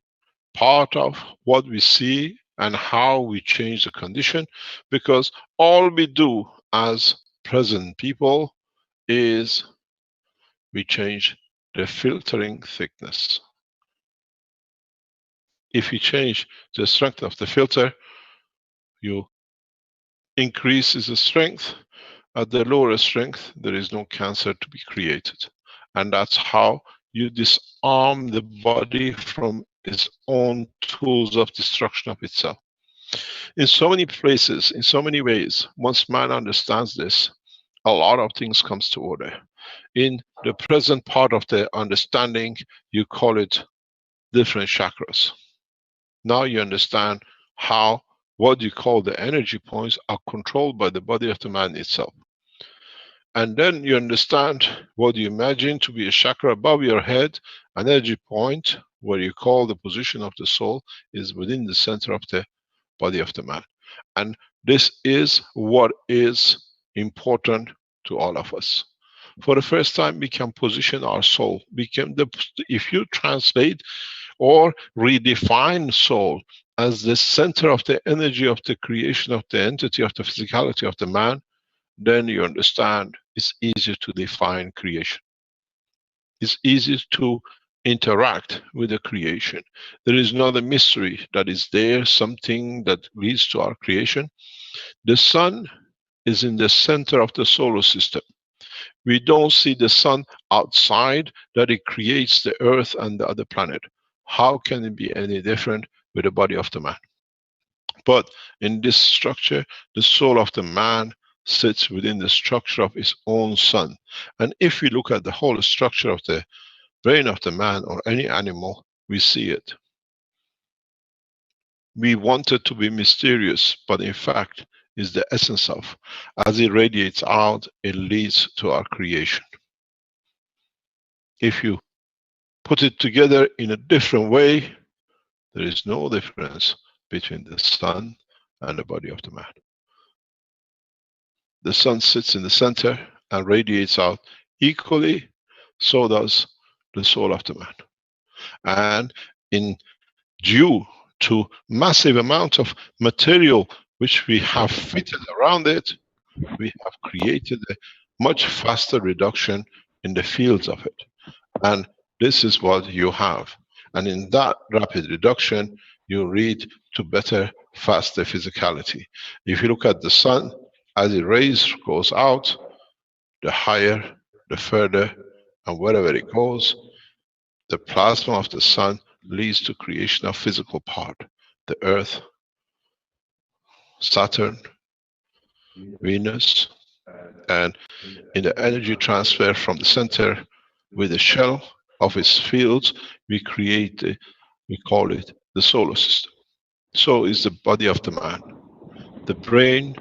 part of what we see and how we change the condition, because all we do as present people is we change the filtering thickness. If you change the strength of the filter, you increase the strength. At the lower strength, there is no cancer to be created. And that's how you disarm the body from its own tools of destruction of itself. In so many places, in so many ways, once man understands this, a lot of things comes to order. In the present part of the understanding, you call it different chakras. Now you understand how what you call the energy points are controlled by the body of the man itself. And then you understand what you imagine to be a chakra above your head, an energy point, where you call the position of the soul, is within the center of the body of the man. And this is what is important to all of us. For the first time, we can position our soul. If you translate or redefine soul as the center of the energy of the creation of the entity of the physicality of the man, then you understand it's easier to define creation. It's easier to interact with the creation. There is not a mystery that is there, something that leads to our creation. The sun is in the center of the solar system. We don't see the sun outside, that it creates the earth and the other planet. How can it be any different with the body of the man? But in this structure, the soul of the man sits within the structure of his own sun. And if we look at the whole structure of the brain of the man or any animal, we see it. We want it to be mysterious, but in fact is the essence of. As it radiates out, it leads to our creation. If you put it together in a different way, there is no difference between the sun and the body of the man. The sun sits in the center and radiates out equally, so does the soul of the man. And in due to massive amount of material which we have fitted around it, we have created a much faster reduction in the fields of it. And this is what you have. And in that rapid reduction, you lead to better, faster physicality. If you look at the sun, as the rays goes out, the higher, the further, and wherever it goes, the plasma of the sun leads to creation of physical part. The earth, Saturn, Venus, and in the energy transfer from the center with the shell of its fields, we create, we call it the solar system. So is the body of the man. The brain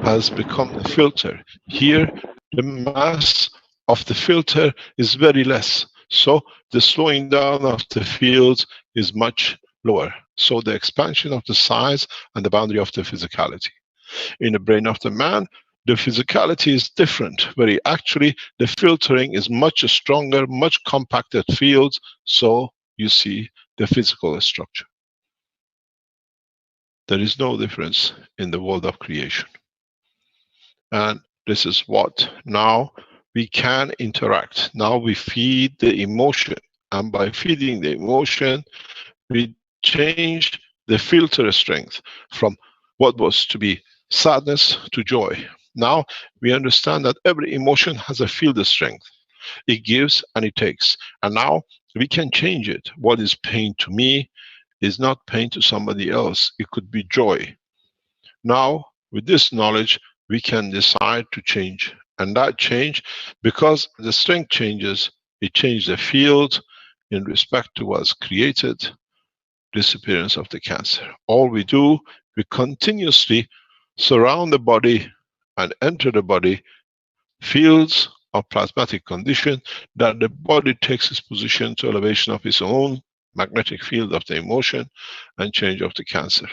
has become the filter. Here, the mass of the filter is very less. So the slowing down of the fields is much lower. So the expansion of the size and the boundary of the physicality. In the brain of the man, the physicality is different, where actually the filtering is much stronger, much compacted fields, so you see the physical structure. There is no difference in the world of creation. And this is what now we can interact. Now we feed the emotion, and by feeding the emotion, we change the filter strength from what was to be sadness to joy. Now we understand that every emotion has a field strength. It gives and it takes. And now we can change it. What is pain to me is not pain to somebody else. It could be joy. Now, with this knowledge, we can decide to change. And that change, because the strength changes, it changes the field in respect to what's created, disappearance of the cancer. All we do, we continuously surround the body and enter the body fields of plasmatic condition, that the body takes its position to elevation of its own magnetic field of the emotion and change of the cancer.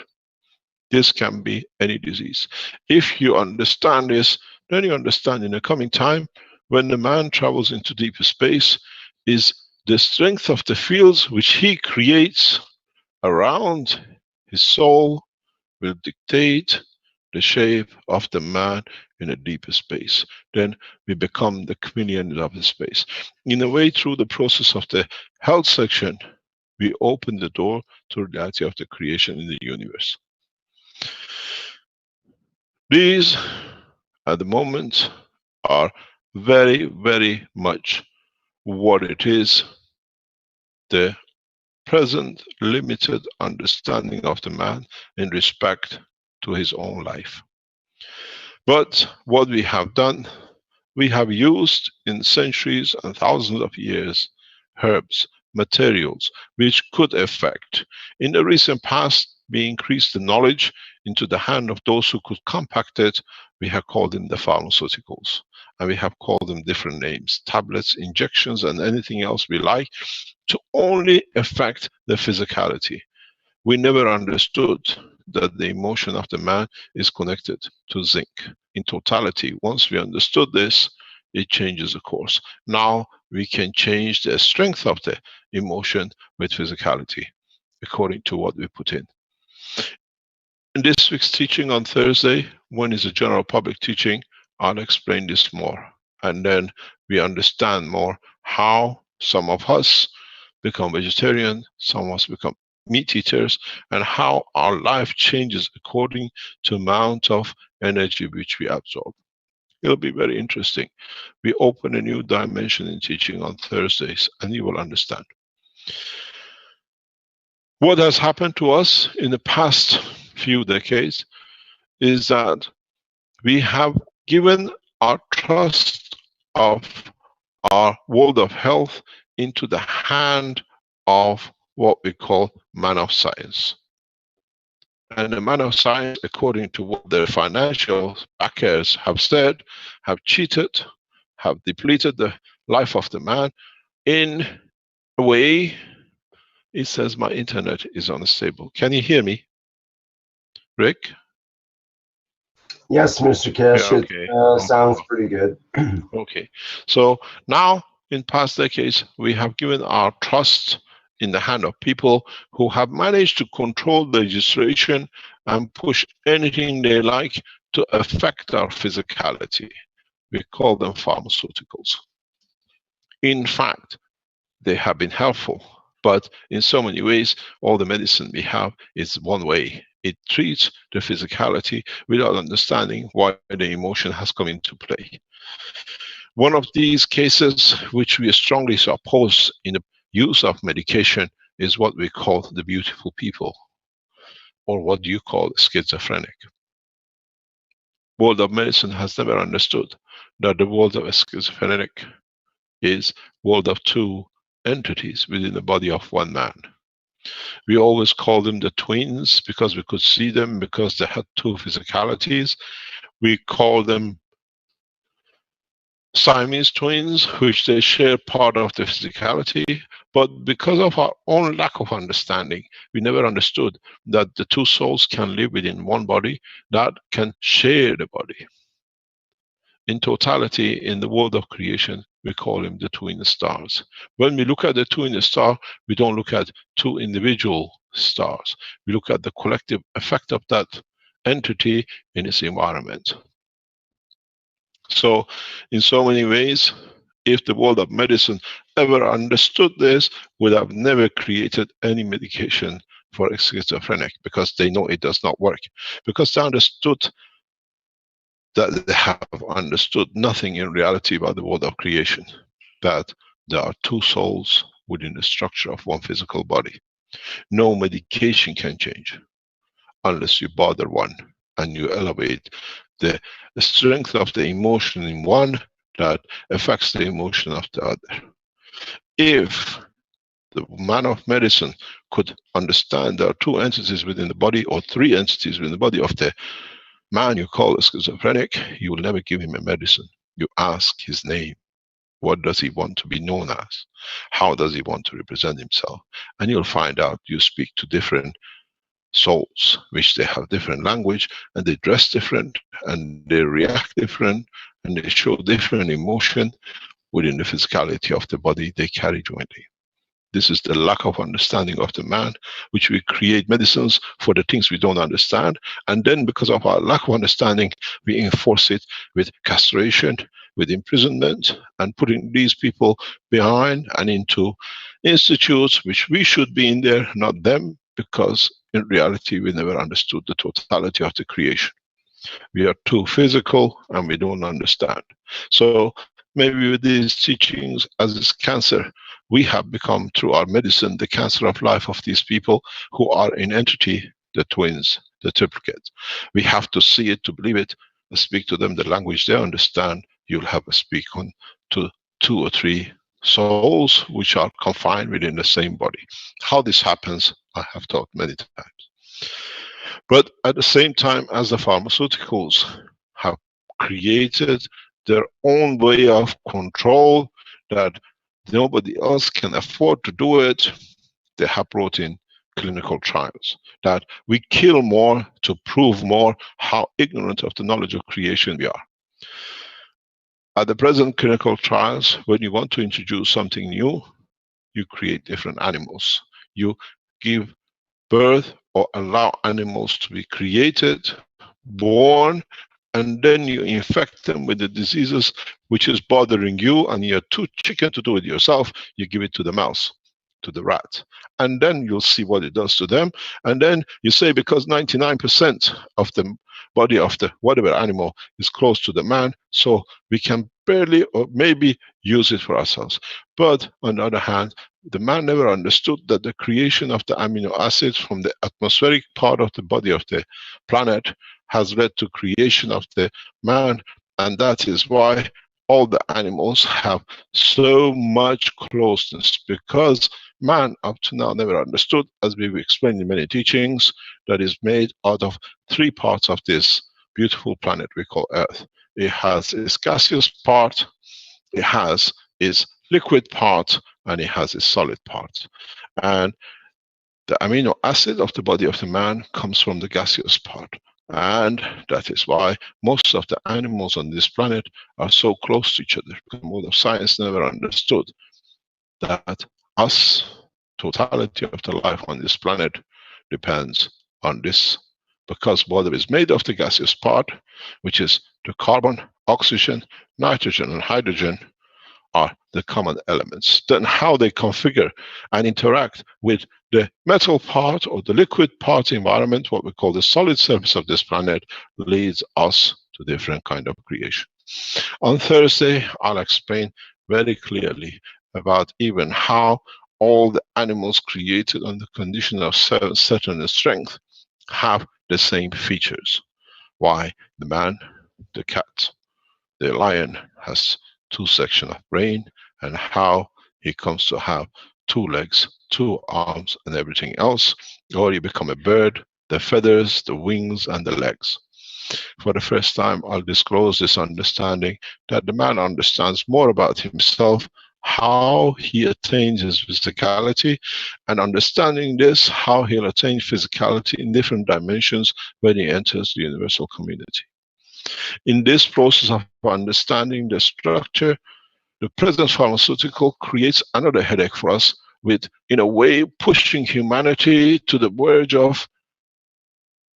This can be any disease. If you understand this, then you understand in the coming time, when the man travels into deeper space, is the strength of the fields which he creates around his soul will dictate the shape of the man in a deeper space. Then we become the chameleon of the space. In a way, through the process of the health section, we open the door to the reality of the creation in the universe. These, at the moment, are very, very much what it is, the present limited understanding of the man in respect to his own life. But what we have done, we have used in centuries and thousands of years herbs, materials which could affect. In the recent past, we increased the knowledge into the hand of those who could compact it. We have called them the pharmaceuticals, and we have called them different names, tablets, injections, and anything else we like, to only affect the physicality. We never understood that the emotion of the man is connected to zinc. In totality, once we understood this, it changes the course. Now we can change the strength of the emotion with physicality, according to what we put in. In this week's teaching on Thursday, when is a general public teaching, I'll explain this more. And then we understand more how some of us become vegetarian, some of us become meat eaters, and how our life changes according to the amount of energy which we absorb. It'll be very interesting. We open a new dimension in teaching on Thursdays, and you will understand. What has happened to us in the past few decades is that we have given our trust of our world of health into the hand of what we call man of science. And the man of science, according to what their financial backers have said, have cheated, have depleted the life of the man in a way. It says my internet is unstable. Can you hear me, Rick? Yes, Mr. Keshe, Yeah, okay. It sounds pretty good. Okay, so now in past decades, we have given our trust in the hand of people who have managed to control the legislation and push anything they like to affect our physicality. We call them pharmaceuticals. In fact, they have been helpful, but in so many ways, all the medicine we have is one way. It treats the physicality without understanding why the emotion has come into play. One of these cases which we strongly oppose in the use of medication is what we call the beautiful people, or what you call schizophrenic. World of medicine has never understood that the world of schizophrenic is world of two entities within the body of one man. We always call them the twins because we could see them, because they had two physicalities. We call them Siamese twins, which they share part of the physicality, but because of our own lack of understanding, we never understood that the two souls can live within one body that can share the body. In totality, in the world of creation, we call them the twin stars. When we look at the twin star, we don't look at two individual stars. We look at the collective effect of that entity in its environment. So, in so many ways, if the world of medicine ever understood this, would have never created any medication for a schizophrenic, because they know it does not work. Because they understood that they have understood nothing in reality about the world of creation, that there are two souls within the structure of one physical body. No medication can change unless you bother one and you elevate the strength of the emotion in one that affects the emotion of the other. If the man of medicine could understand there are two entities within the body, or three entities within the body of the man you call a schizophrenic, you will never give him a medicine. You ask his name. What does he want to be known as? How does he want to represent himself? And you'll find out you speak to different souls, which they have different language, and they dress different, and they react different, and they show different emotion. within the physicality of the body they carry jointly. This is the lack of understanding of the man, which we create medicines for the things we don't understand. And then because of our lack of understanding, we enforce it with castration, with imprisonment, and putting these people behind and into institutes which we should be in there, not them, because in reality we never understood the totality of the creation. We are too physical and we don't understand. So maybe with these teachings, as is cancer, we have become, through our medicine, the cancer of life of these people who are in entity, the twins, the triplicates. We have to see it to believe it, and speak to them the language they understand. You'll have a speak on to 2 or 3 souls which are confined within the same body. How this happens, I have taught many times. But at the same time, as the pharmaceuticals have created their own way of control that nobody else can afford to do it, they have brought in clinical trials that we kill more to prove more how ignorant of the knowledge of creation we are. At the present clinical trials, when you want to introduce something new, you create different animals. You give birth or allow animals to be created, born, and then you infect them with the diseases which is bothering you, and you're too chicken to do it yourself. You give it to the mouse, to the rat, and then you'll see what it does to them. And then you say, because 99% of the body of the whatever animal is close to the man, so we can barely or maybe use it for ourselves. But on the other hand, the man never understood that the creation of the amino acids from the atmospheric part of the body of the planet has led to creation of the man, and that is why all the animals have so much closeness, because man up to now never understood, as we've explained in many teachings, that is made out of 3 parts of this beautiful planet we call Earth. It has its gaseous part, it has its liquid part, and it has its solid part. And the amino acid of the body of the man comes from the gaseous part. And that is why most of the animals on this planet are so close to each other, because the mode of science never understood that us, totality of the life on this planet, depends on this, because water is made of the gaseous part, which is the carbon, oxygen, nitrogen, and hydrogen are the common elements. Then how they configure and interact with the metal part or the liquid part environment, what we call the solid surface of this planet, leads us to different kind of creation. On Thursday, I'll explain very clearly about even how all the animals created on the condition of certain strength have the same features. Why the man, the cat, the lion has 2 sections of brain, and how he comes to have 2 legs, 2 arms, and everything else, or you become a bird, the feathers, the wings, and the legs. For the first time, I'll disclose this understanding that the man understands more about himself, how he attains his physicality, and understanding this, how he'll attain physicality in different dimensions when he enters the universal community. In this process of understanding the structure, the present pharmaceutical creates another headache for us, with, in a way, pushing humanity to the verge of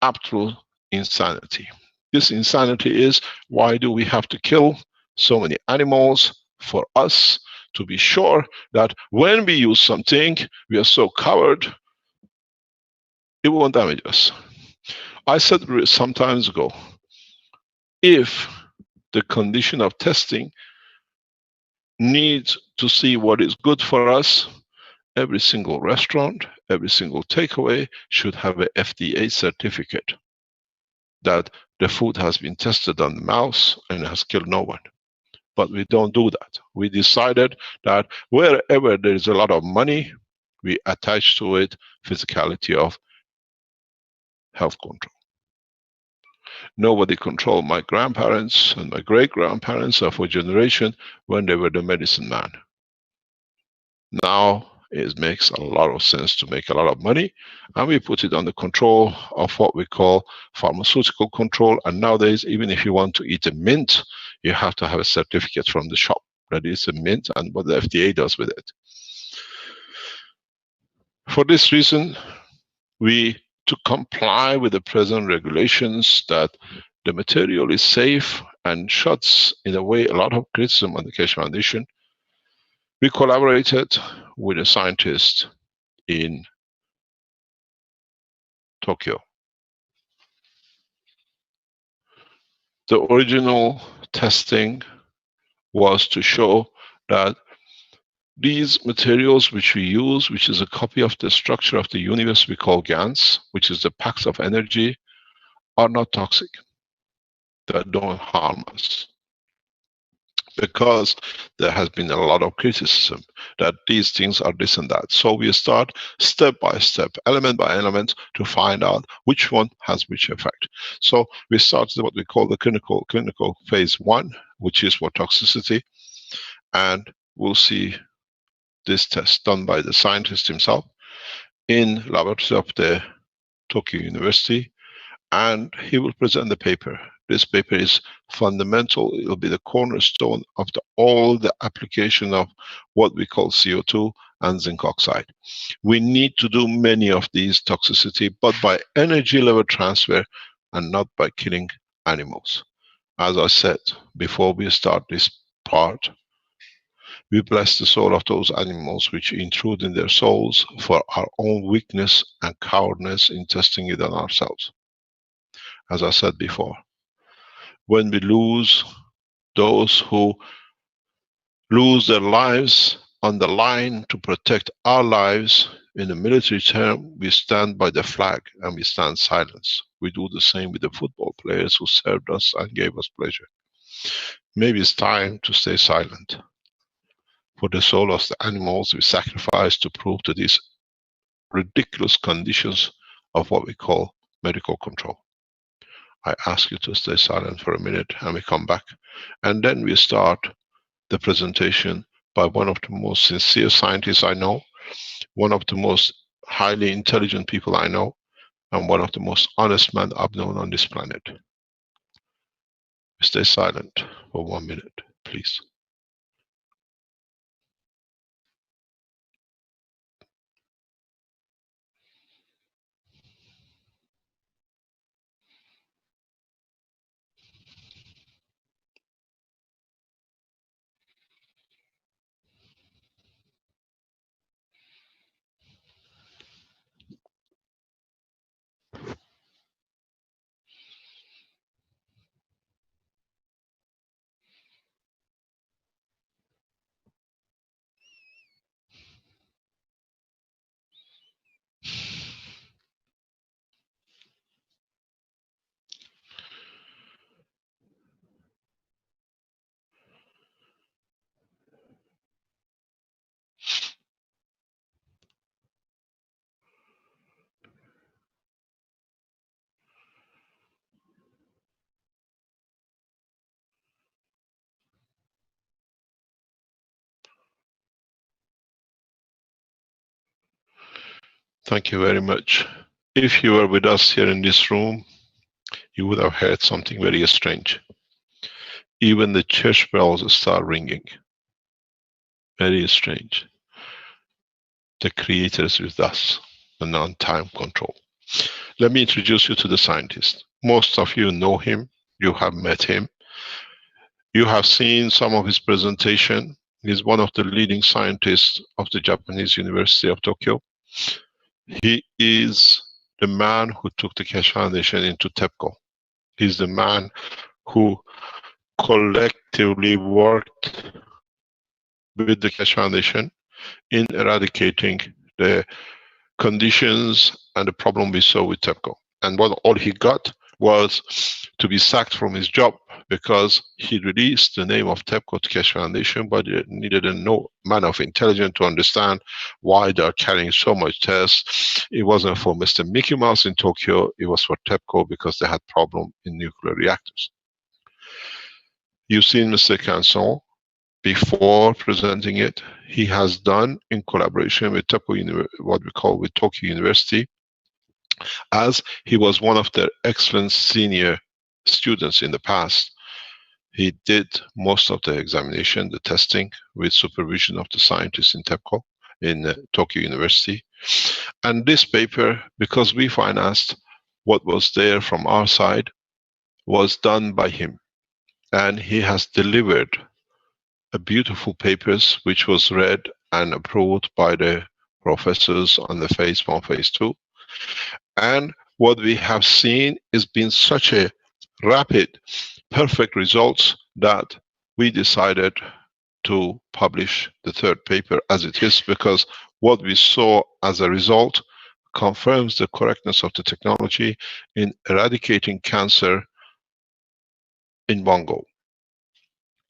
absolute insanity. This insanity is, why do we have to kill so many animals for us to be sure that when we use something, we are so covered, it won't damage us? I said some time ago, if the condition of testing needs to see what is good for us, every single restaurant, every single takeaway should have a FDA certificate that the food has been tested on the mouse and has killed no one. But we don't do that. We decided that wherever there is a lot of money, we attach to it physicality of health control. Nobody controlled my grandparents and my great-grandparents of a generation when they were the medicine man. Now it makes a lot of sense to make a lot of money, and we put it under control of what we call pharmaceutical control. And nowadays, even if you want to eat a mint, you have to have a certificate from the shop that is a mint and what the FDA does with it. For this reason, to comply with the present regulations that the material is safe and shuts in a way a lot of criticism on the Keshe Foundation, we collaborated with a scientist in Tokyo. The original testing was to show that these materials which we use, which is a copy of the structure of the universe we call GANs, which is the packs of energy, are not toxic, that don't harm us. Because there has been a lot of criticism that these things are this and that. So we start step by step, element by element, to find out which one has which effect. So we started what we call the clinical phase 1, which is for toxicity. And we'll see this test done by the scientist himself in laboratory of the Tokyo University. And he will present the paper. This paper is fundamental. It will be the cornerstone of all the application of what we call CO2 and zinc oxide. We need to do many of these toxicity, but by energy level transfer and not by killing animals. As I said, before we start this part, we bless the soul of those animals which intrude in their souls for our own weakness and cowardness in testing it on ourselves. As I said before, when we lose those who lose their lives on the line to protect our lives, in the military term, we stand by the flag and we stand silence. We do the same with the football players who served us and gave us pleasure. Maybe it's time to stay silent for the soul of the animals we sacrifice to prove to these ridiculous conditions of what we call medical control. I ask you to stay silent for a minute and we come back. And then we start the presentation by one of the most sincere scientists I know, one of the most highly intelligent people I know, and one of the most honest men I've known on this planet. Stay silent for 1 minute, please. Thank you very much. If you were with us here in this room, you would have heard something very strange. Even the church bells start ringing. Very strange. The Creator is with us, the non-time control. Let me introduce you to the scientist. Most of you know him. You have met him. You have seen some of his presentation. He's one of the leading scientists of the Japanese University of Tokyo. He is the man who took the Keshe Foundation into TEPCO. He's the man who collectively worked with the Keshe Foundation in eradicating the conditions and the problem we saw with TEPCO. And what all he got was to be sacked from his job because he released the name of TEPCO to Keshe Foundation, but it needed no man of intelligence to understand why they are carrying so much tests. It wasn't for Mr. Mickey Mouse in Tokyo, it was for TEPCO because they had problem in nuclear reactors. You've seen Mr. Canson before presenting it. He has done in collaboration with TEPCO, what we call with Tokyo University, as he was one of their excellent senior students in the past. He did most of the examination, the testing, with supervision of the scientists in TEPCO, in Tokyo University. And this paper, because we financed what was there from our side, was done by him. And he has delivered a beautiful papers which was read and approved by the professors on the phase 1, phase 2. And what we have seen has been such a rapid, perfect results that we decided to publish the third paper as it is, because what we saw as a result confirms the correctness of the technology in eradicating cancer in one go.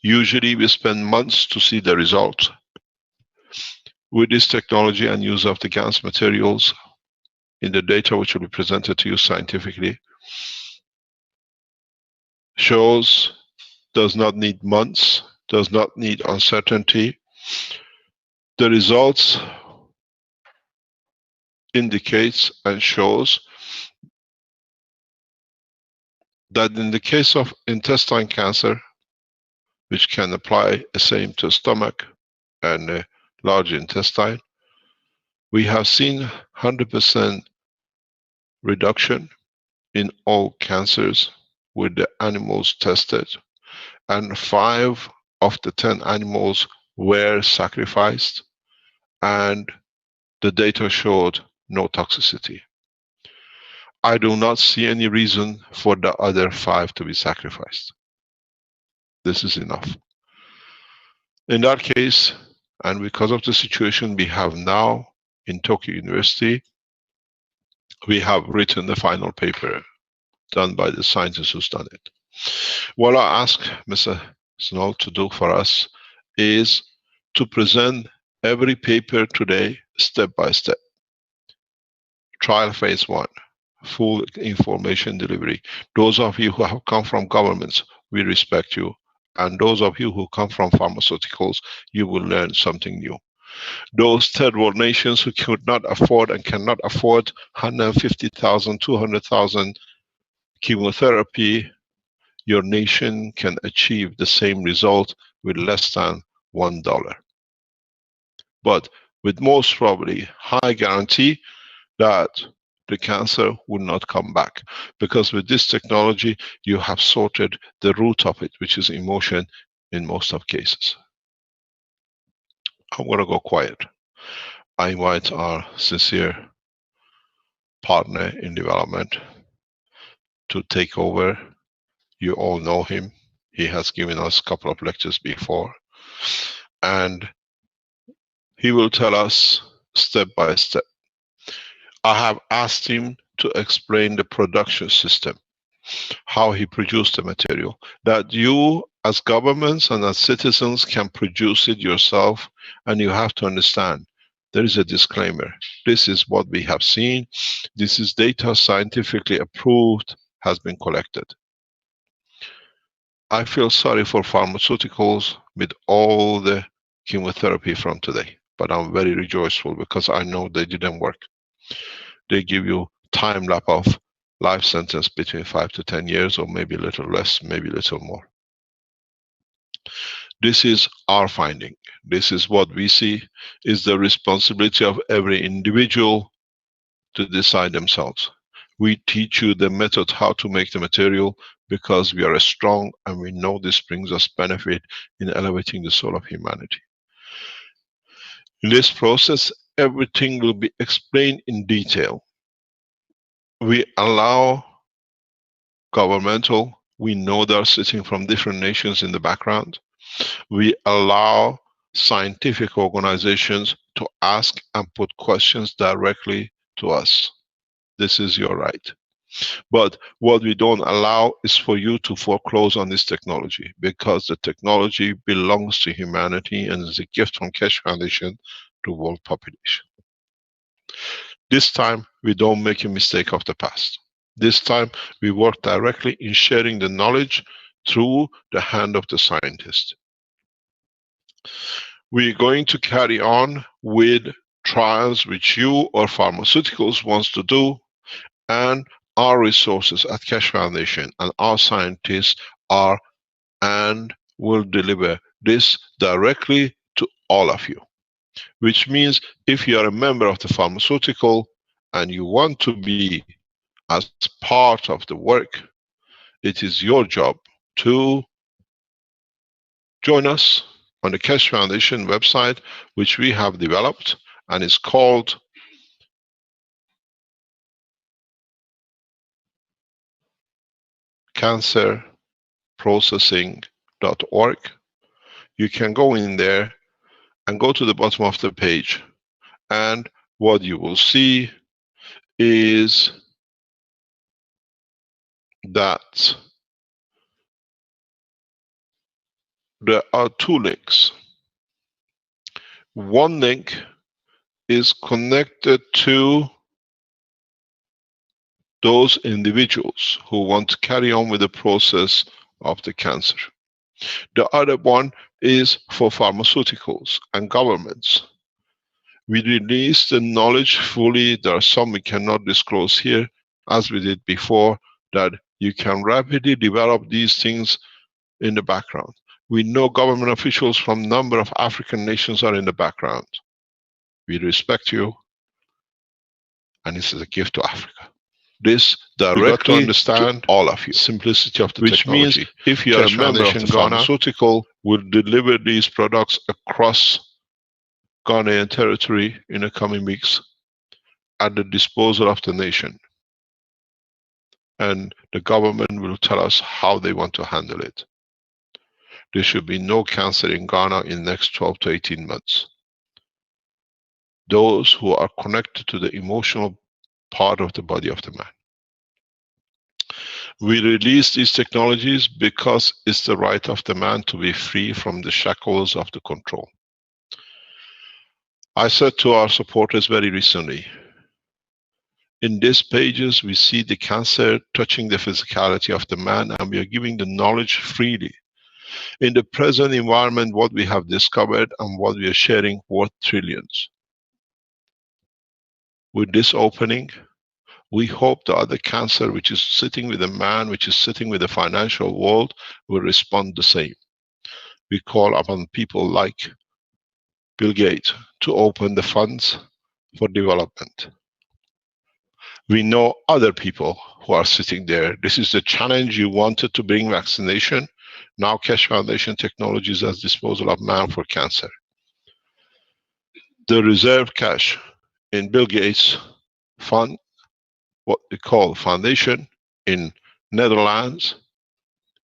Usually we spend months to see the result. With this technology and use of the GANs materials in the data which will be presented to you scientifically, shows does not need months, does not need uncertainty. The results indicates and shows that in the case of intestine cancer, which can apply the same to stomach and large intestine, we have seen 100% reduction in all cancers with the animals tested, and 5 of the 10 animals were sacrificed, and the data showed no toxicity. I do not see any reason for the other 5 to be sacrificed. This is enough. In that case, and because of the situation we have now in Tokyo University, we have written the final paper done by the scientists who's done it. What I ask Mr. Snow to do for us is to present every paper today step by step. Trial phase 1, full information delivery. Those of you who have come from governments, we respect you. And those of you who come from pharmaceuticals, you will learn something new. Those third world nations who could not afford and cannot afford 150,000, 200,000 chemotherapy, your nation can achieve the same result with less than $1. But with most probably high guarantee that the cancer will not come back, because with this technology you have sorted the root of it, which is emotion in most of cases. I'm going to go quiet. I invite our sincere partner in development to take over. You all know him. He has given us a couple of lectures before, and he will tell us step by step. I have asked him to explain the production system, how he produced the material, that you as governments and as citizens can produce it yourself, and you have to understand there is a disclaimer. This is what we have seen. This is data scientifically approved, has been collected. I feel sorry for pharmaceuticals with all the chemotherapy from today, but I'm very rejoiceful because I know they didn't work. They give you time lap of life sentence between 5 to 10 years, or maybe a little less, maybe a little more. This is our finding. This is what we see is the responsibility of every individual to decide themselves. We teach you the method how to make the material because we are strong and we know this brings us benefit in elevating the soul of humanity. In this process, everything will be explained in detail. We allow governmental, we know they are sitting from different nations in the background. We allow scientific organizations to ask and put questions directly to us. This is your right. But what we don't allow is for you to foreclose on this technology, because the technology belongs to humanity and is a gift from Keshe Foundation to world population. This time, we don't make a mistake of the past. This time, we work directly in sharing the knowledge through the hand of the scientist. We're going to carry on with trials which you or pharmaceuticals wants to do, and our resources at Keshe Foundation and our scientists are and will deliver this directly to all of you. Which means if you are a member of the pharmaceutical and you want to be as part of the work, it is your job to join us on the Keshe Foundation website, which we have developed, and it's called cancerprocessing.org. You can go in there and go to the bottom of the page, and what you will see is that there are two links. One link is connected to those individuals who want to carry on with the process of the cancer. The other one is for pharmaceuticals and governments. We release the knowledge fully. There are some we cannot disclose here, as we did before, that you can rapidly develop these things in the background. We know government officials from a number of African nations are in the background. We respect you, and this is a gift to Africa. This directly to understand to all of you. Simplicity of the which technology. Means if you are a member of the pharmaceutical, will deliver these products across Ghanaian territory in the coming weeks at the disposal of the nation. And the government will tell us how they want to handle it. There should be no cancer in Ghana in the next 12 to 18 months. Those who are connected to the emotional part of the body of the man. We release these technologies because it's the right of the man to be free from the shackles of the control. I said to our supporters very recently, in these pages we see the cancer touching the physicality of the man, and we are giving the knowledge freely. In the present environment, what we have discovered and what we are sharing worth trillions. With this opening, we hope the other cancer which is sitting with the man, which is sitting with the financial world, will respond the same. We call upon people like Bill Gates to open the funds for development. We know other people who are sitting there. This is the challenge. You wanted to bring vaccination. Now Keshe Foundation Technologies has disposal of man for cancer. The reserve cash in Bill Gates fund, what we call foundation in Netherlands,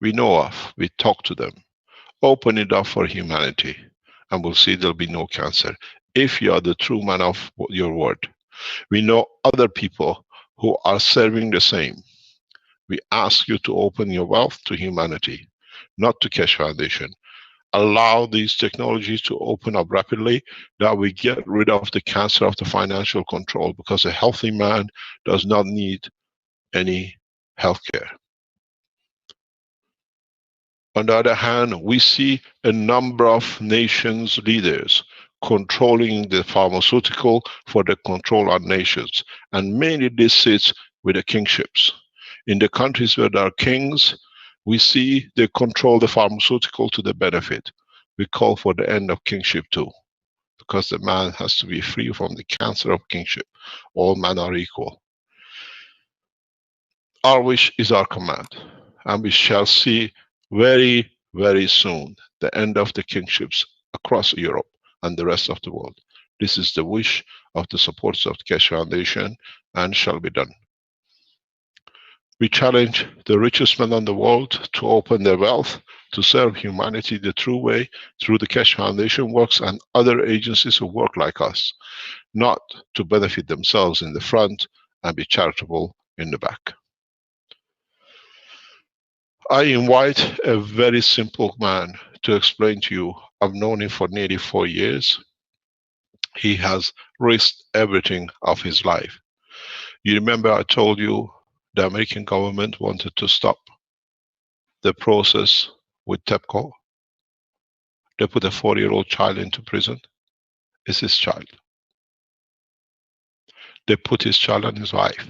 we know of, we talk to them. Open it up for humanity and we'll see there'll be no cancer. If you are the true man of your word. We know other people who are serving the same. We ask you to open your wealth to humanity, not to Keshe Foundation. Allow these technologies to open up rapidly, that we get rid of the cancer of the financial control, because a healthy man does not need any healthcare. On the other hand, we see a number of nations leaders controlling the pharmaceutical for the control of nations, and mainly this sits with the kingships. In the countries where there are kings, we see they control the pharmaceutical to their benefit. We call for the end of kingship too, because the man has to be free from the cancer of kingship. All men are equal. Our wish is our command, and we shall see very, very soon the end of the kingships across Europe and the rest of the world. This is the wish of the supporters of the Keshe Foundation, and shall be done. We challenge the richest men in the world to open their wealth to serve humanity the true way through the Keshe Foundation works and other agencies who work like us, not to benefit themselves in the front and be charitable in the back. I invite a very simple man to explain to you. I've known him for nearly 4 years. He has risked everything of his life. You remember I told you the American government wanted to stop the process with TEPCO. They put a 4-year-old child into prison. It's his child. They put his child and his wife.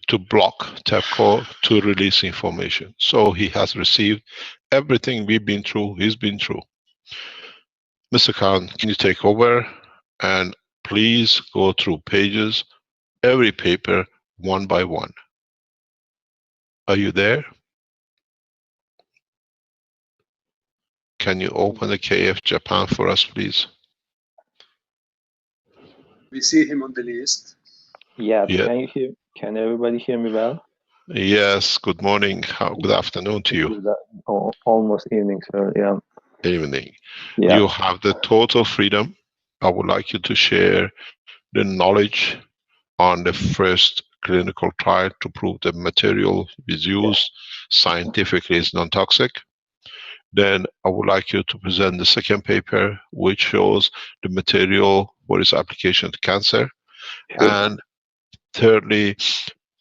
to block TEPCO to release information. So he has received everything we've been through, he's been through. Mr. Khan, can you take over and please go through pages, every paper, one by one. Are you there? Can you open the KF Japan for us, please? We see him on the list. Yeah, Yeah. Can everybody hear me well? Yes, good morning. Good afternoon to you. Almost evening, sir. Yeah. Evening. Yeah. You have the total freedom. I would like you to share the knowledge on the first clinical trial to prove the material is used scientifically is non-toxic. Then I would like you to present the second paper, which shows the material for its application to cancer. Sure. And thirdly,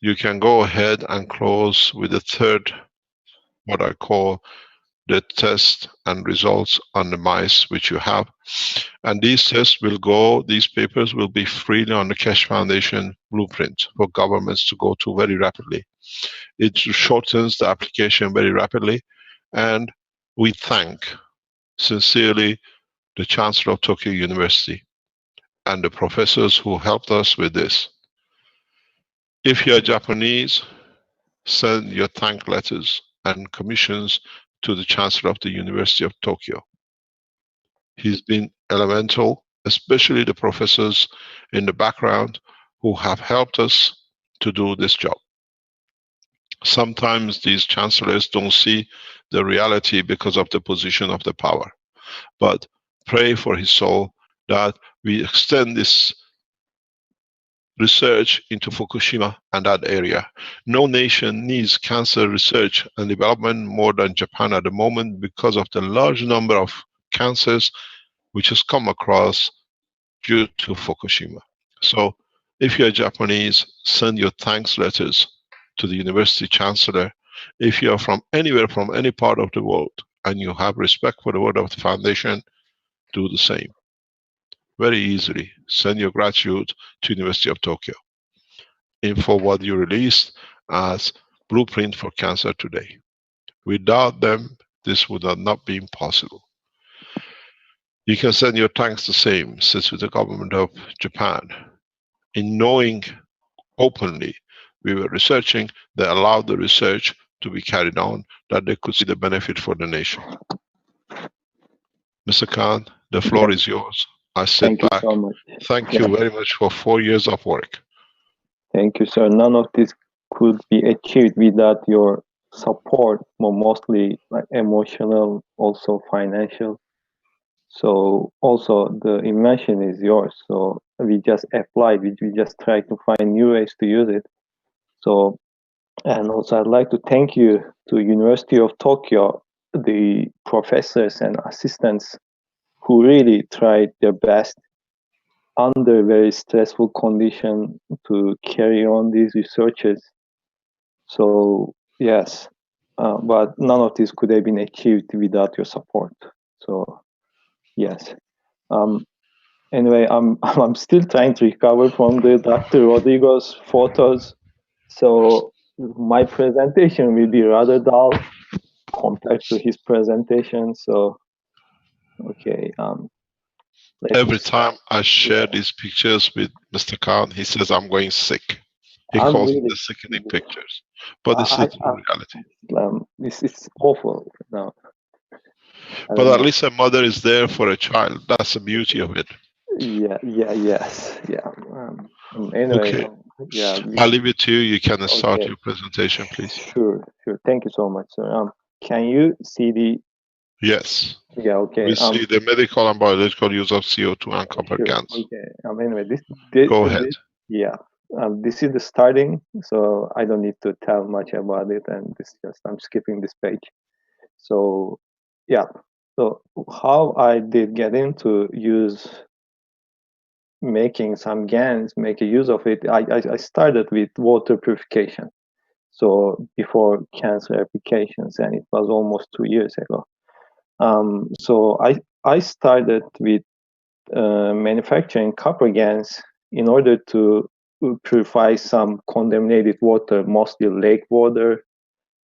you can go ahead and close with the third, what I call the test and results on the mice which you have. And these tests will go, these papers will be freely on the Keshe Foundation blueprint for governments to go to very rapidly. It shortens the application very rapidly. And we thank sincerely the Chancellor of Tokyo University and the professors who helped us with this. If you are Japanese, send your thank letters and commissions to the Chancellor of the University of Tokyo. He's been elemental, especially the professors in the background who have helped us to do this job. Sometimes these chancellors don't see the reality because of the position of the power. But pray for his soul that we extend this research into Fukushima and that area. No nation needs cancer research and development more than Japan at the moment because of the large number of cancers which has come across due to Fukushima. So if you're Japanese, send your thanks letters to the university chancellor. If you are from anywhere, from any part of the world, and you have respect for the word of the foundation, do the same. Very easily, send your gratitude to University of Tokyo. Info what you released as Blueprint for Cancer Today. Without them, this would have not been possible. You can send your thanks the same, since with the government of Japan. In knowing openly we were researching, they allowed the research to be carried on, that they could see the benefit for the nation. Mr. Khan, the floor is yours. I sit back. Thank you so much. Thank you very much for 4 years of work. Thank you, sir. None of this could be achieved without your support, mostly like emotional, also financial. So also the invention is yours. So we just applied, we just try to find new ways to use it. So, and also I'd like to thank you to University of Tokyo, the professors and assistants who really tried their best under very stressful condition to carry on these researches. So yes, but none of this could have been achieved without your support. So yes. Anyway, I'm still trying to recover from the Dr. Rodrigo's photos. So my presentation will be rather dull compared to his presentation. So okay. Every time I share these pictures with Mr. Khan, he says I'm going sick. He calls them the sickening pictures. But this is the reality. This is awful now. But at least a mother is there for a child. That's the beauty of it. Yes. Anyway, okay. Yeah. I'll leave it to you. You can start your presentation, please. Sure. Thank you so much, sir. Can you see the? Yes. Yeah. Okay. We see the medical and biological use of CO2 and copper GANs. Okay. Anyway, this Go ahead. This is the starting, so I don't need to tell much about it, and I'm skipping this page. So, yeah. So how I did get into making some GANs, make a use of it. I started with water purification. So before cancer applications, and it was almost 2 years ago. So I started with manufacturing copper GANs in order to purify some contaminated water, mostly lake water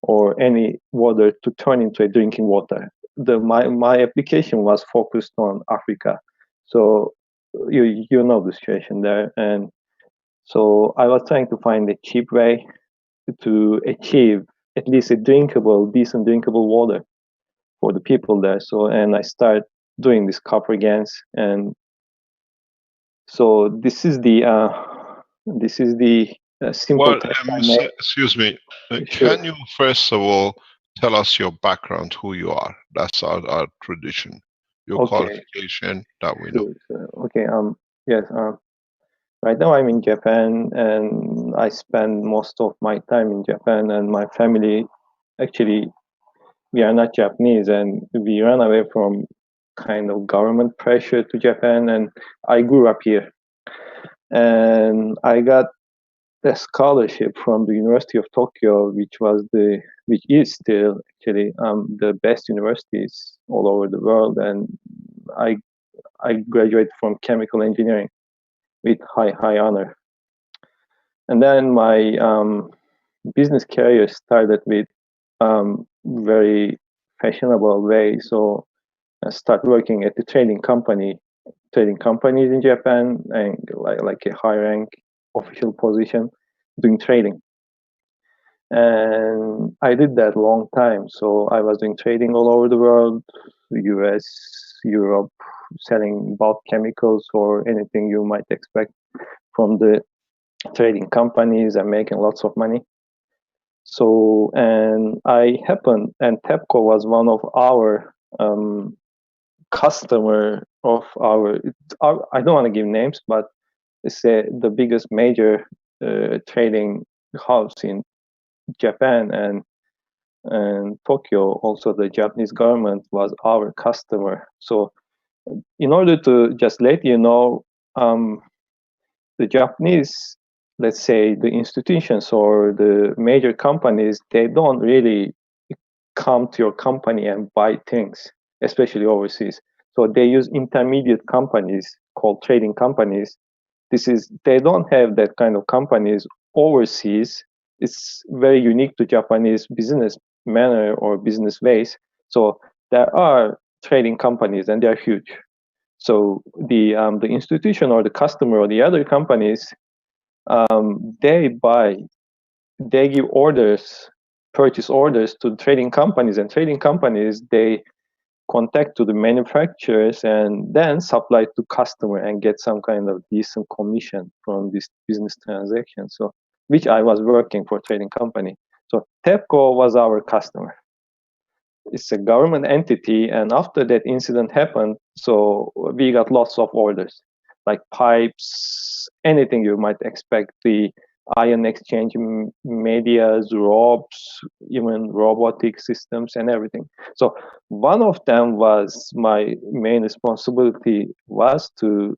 or any water, to turn into a drinking water. My application was focused on Africa, so you know the situation there, and so I was trying to find a cheap way to achieve at least a decent drinkable water for the people there. So, and I started doing this copper GANs, and so this is the simple Well, test I made. excuse me. Sure. Can you first of all tell us your background, who you are? That's our tradition. Your Okay. qualification that we know. Sure. Okay. Yes. Right now I'm in Japan, and I spend most of my time in Japan. And my family, actually, we are not Japanese, and we ran away from kind of government pressure to Japan. And I grew up here, and I got a scholarship from the University of Tokyo, which is still actually the best universities all over the world. And I graduated from chemical engineering with high honor. And then my business career started with very fashionable way. So I started working at the trading companies in Japan, and like a high rank official position, doing trading. And I did that long time. So I was doing trading all over the world, US, Europe, selling bulk chemicals or anything you might expect from the trading companies, and making lots of money. So, and TEPCO was one of our customer of I don't want to give names, but it's the biggest major trading house in Japan, and Tokyo. Also, the Japanese government was our customer. So, in order to just let you know, the Japanese, let's say the institutions or the major companies, they don't really come to your company and buy things, especially overseas. So they use intermediate companies called trading companies. They don't have that kind of companies overseas. It's very unique to Japanese business manner or business ways. So there are trading companies, and they're huge. So the institution or the customer or the other companies, they give purchase orders to trading companies, and trading companies, they contact to the manufacturers and then supply to customer and get some kind of decent commission from this business transaction. So, which I was working for trading company. So TEPCO was our customer. It's a government entity, and after that incident happened, so we got lots of orders, like pipes, anything you might expect, the ion exchange medias, ropes, even robotic systems and everything. So one of them was, my main responsibility was to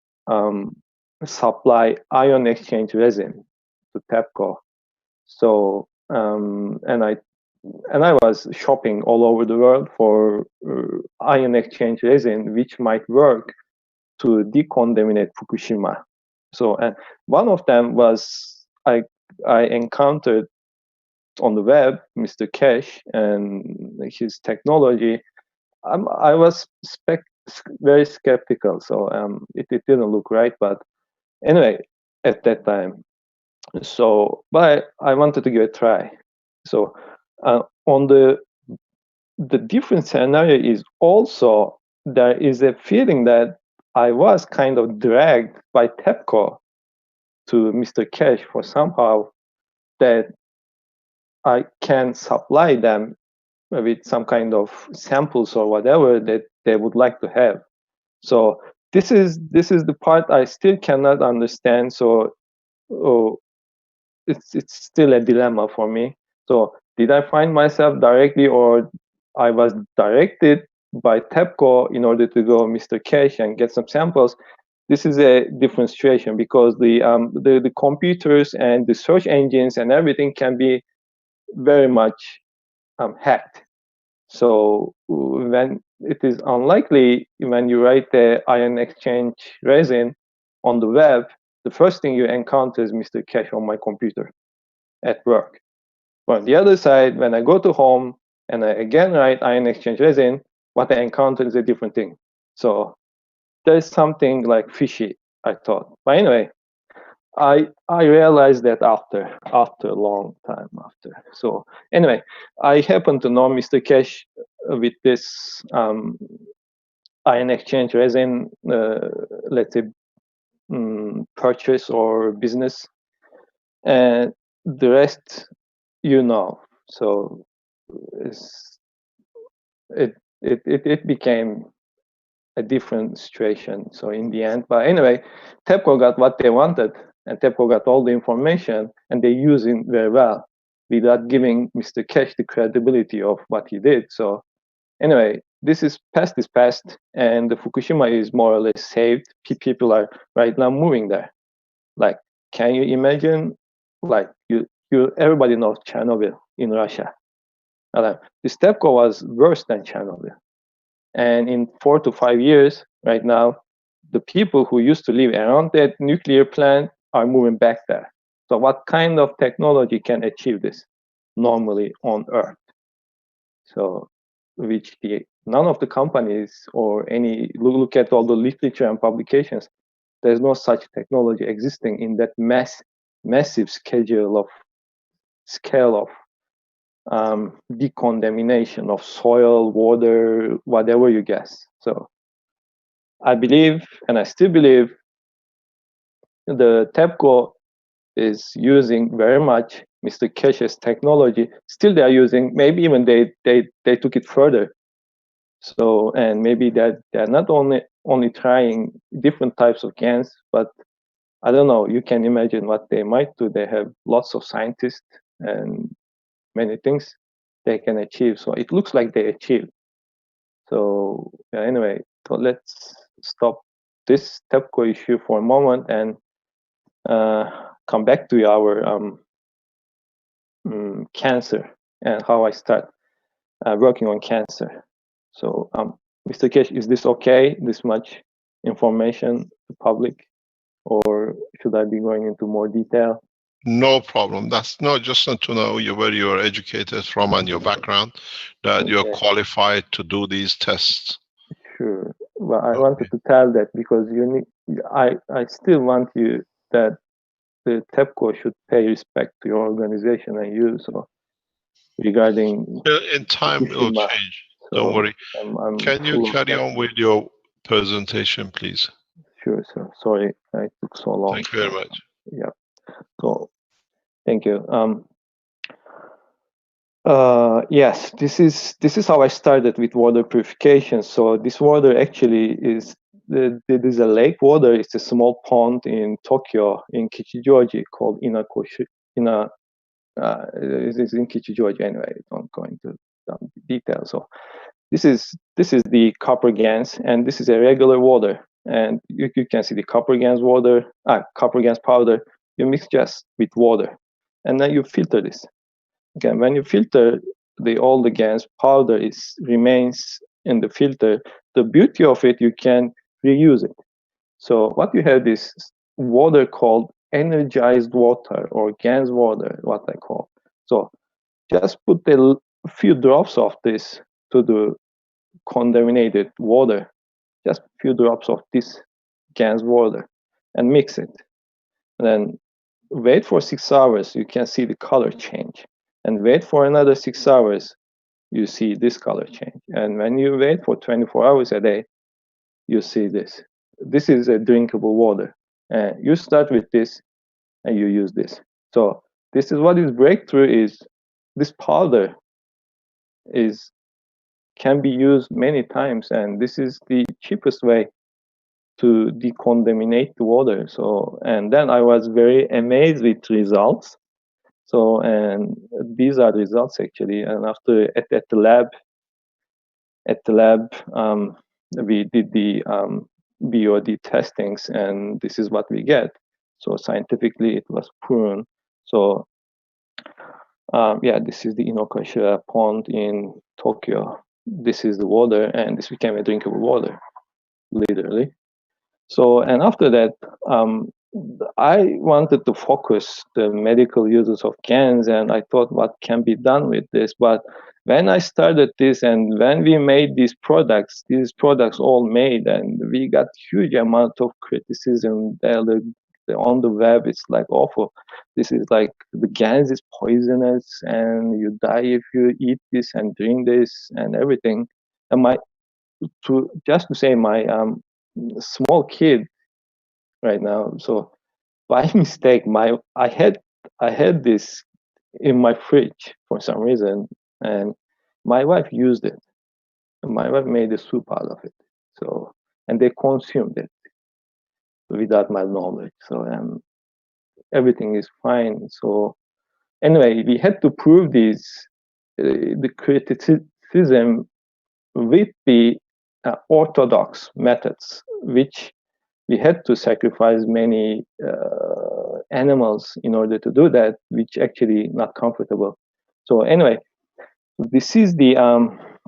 supply ion exchange resin to TEPCO. So and I was shopping all over the world for ion exchange resin, which might work to decontaminate Fukushima. So, and one of them was I encountered on the web, Mr. Cash and his technology. I was very skeptical, so it didn't look right. But anyway, at that time, so but I wanted to give it a try. So on the different scenario is also, there is a feeling that I was kind of dragged by TEPCO to Mr. Cash for somehow that I can supply them with some kind of samples or whatever that they would like to have. So this is the part I still cannot understand. So it's still a dilemma for me. So did I find myself directly, or I was directed by TEPCO in order to go Mr. Cash and get some samples? This is a different situation, because the computers and the search engines and everything can be very much hacked. So when it is unlikely, when you write the ion exchange resin on the web, the first thing you encounter is Mr. Cash on my computer at work. But on the other side, when I go to home and I again write ion exchange resin, what I encounter is a different thing. So there's something like fishy, I thought. But anyway, I realized that after a long time after. So anyway, I happen to know Mr. Cash with this ion exchange resin, let's say, purchase or business, and the rest, you know. So it became a different situation. So in the end, but anyway, TEPCO got what they wanted, and TEPCO got all the information, and they use it very well without giving Mr. Cash the credibility of what he did. So anyway, this is past, and the Fukushima is more or less saved. People are right now moving there. Like, can you imagine? Like, everybody knows Chernobyl in Russia. This TEPCO was worse than Chernobyl. And in 4 to 5 years, right now, the people who used to live around that nuclear plant are moving back there. So what kind of technology can achieve this normally on Earth? So none of the companies or any, look at all the literature and publications, there's no such technology existing in that massive scale of decontamination of soil, water, whatever you guess. So I believe, and I still believe, the TEPCO is using very much Mr. Cash's technology. Still they are using, maybe even they took it further. So, and maybe that they're not only trying different types of GANs, but I don't know, you can imagine what they might do. They have lots of scientists and many things they can achieve. So it looks like they achieved. So anyway, so let's stop this TEPCO issue for a moment and come back to our cancer and how I start working on cancer. So Mr. Cash, is this okay, this much information to public, or should I be going into more detail? No problem. That's not just to know where you're educated from and your background, that you're qualified to do these tests. Sure. Well, I wanted to tell that because I still want you that the TEPCO should pay respect to your organization and you. So regarding in time, it will change. So don't worry. Can you carry on with your presentation, please? Sure, sir. Sorry, I took so long. Thank you very much. Yeah. So, thank you. Yes, this is how I started with water purification. So this water actually is it is a lake water. It's a small pond in Tokyo, in Kichijoji, called It is in Kichijoji anyway. Don't go into detail. So this is the copper GANs, and this is a regular water. And you can see the copper GANs powder. You mix just with water, and then you filter this. Again, when you filter, all the GANs powder remains in the filter. The beauty of it, you can reuse it. So what you have is water called energized water, or GANs water, what I call. So just put a few drops of this to the contaminated water, just a few drops of this GANs water, and mix it. And then wait for 6 hours, you can see the color change. And wait for another 6 hours, you see this color change. And when you wait for 24 hours a day, you see this. This is a drinkable water. And you start with this, and you use this. So this is what is breakthrough is. This powder can be used many times, and this is the cheapest way to decontaminate the water. So, and then I was very amazed with results. So, and these are the results actually. And after at the lab, we did the BOD testings, and this is what we get. So scientifically, it was proven. So, yeah, this is the Inokashira pond in Tokyo. This is the water, and this became a drinkable water, literally. So, and after that, I wanted to focus the medical uses of GANs, and I thought what can be done with this. But when I started this, and when we made these products all made, and we got huge amount of criticism. On the web, it's like awful. This is like the GANs is poisonous, and you die if you eat this and drink this and everything. And my small kid right now, so by mistake, I had this in my fridge for some reason, and my wife used it. My wife made a soup out of it. So, and they consumed it without my knowledge. So, everything is fine. So, anyway, we had to prove this, the criticism with the orthodox methods, which we had to sacrifice many animals in order to do that, which actually not comfortable. So anyway, this is the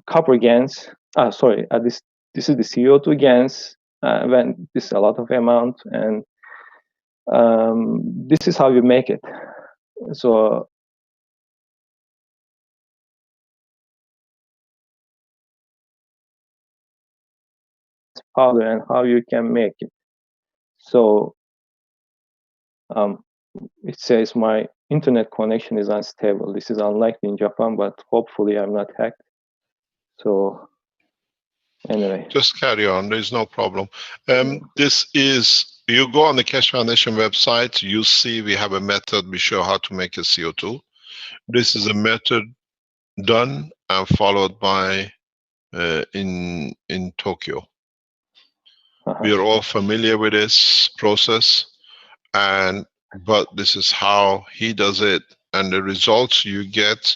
copper GANs. This is the CO2 GANs. When this is a lot of amount, and this is how you make it. So powder and how you can make it. So it says my internet connection is unstable. This is unlikely in Japan, but hopefully I'm not hacked. So anyway. Just carry on, there's no problem. This is, you go on the Keshe Foundation website, you see we have a method, we show how to make a CO2. This is a method done and followed by in Tokyo. We are all familiar with this process, but this is how he does it, and the results you get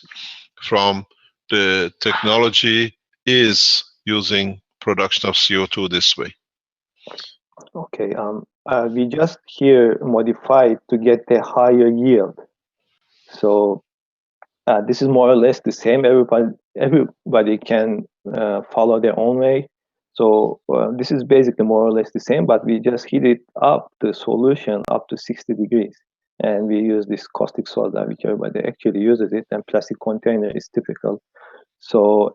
from the technology is using production of CO2 this way. Okay, we just here modified to get a higher yield. So this is more or less the same. Everybody can follow their own way. So this is basically more or less the same, but we just heat it up, the solution up to 60 degrees. And we use this caustic soda, which everybody actually uses it, and plastic container is typical. So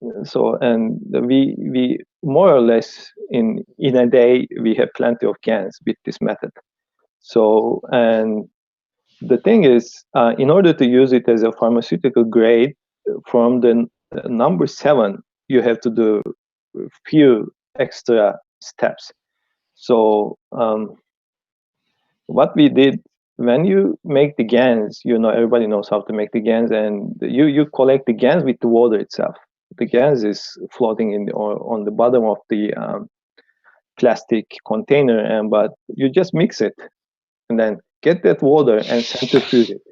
we more or less in a day we have plenty of GANs with this method. So, and the thing is, in order to use it as a pharmaceutical grade, from the number 7, you have to do a few extra steps. So what we did, when you make the GANs, everybody knows how to make the GANs, and you collect the GANs with the water itself. The GANs is floating on the bottom of the plastic container, but you just mix it, and then get that water and centrifuge it.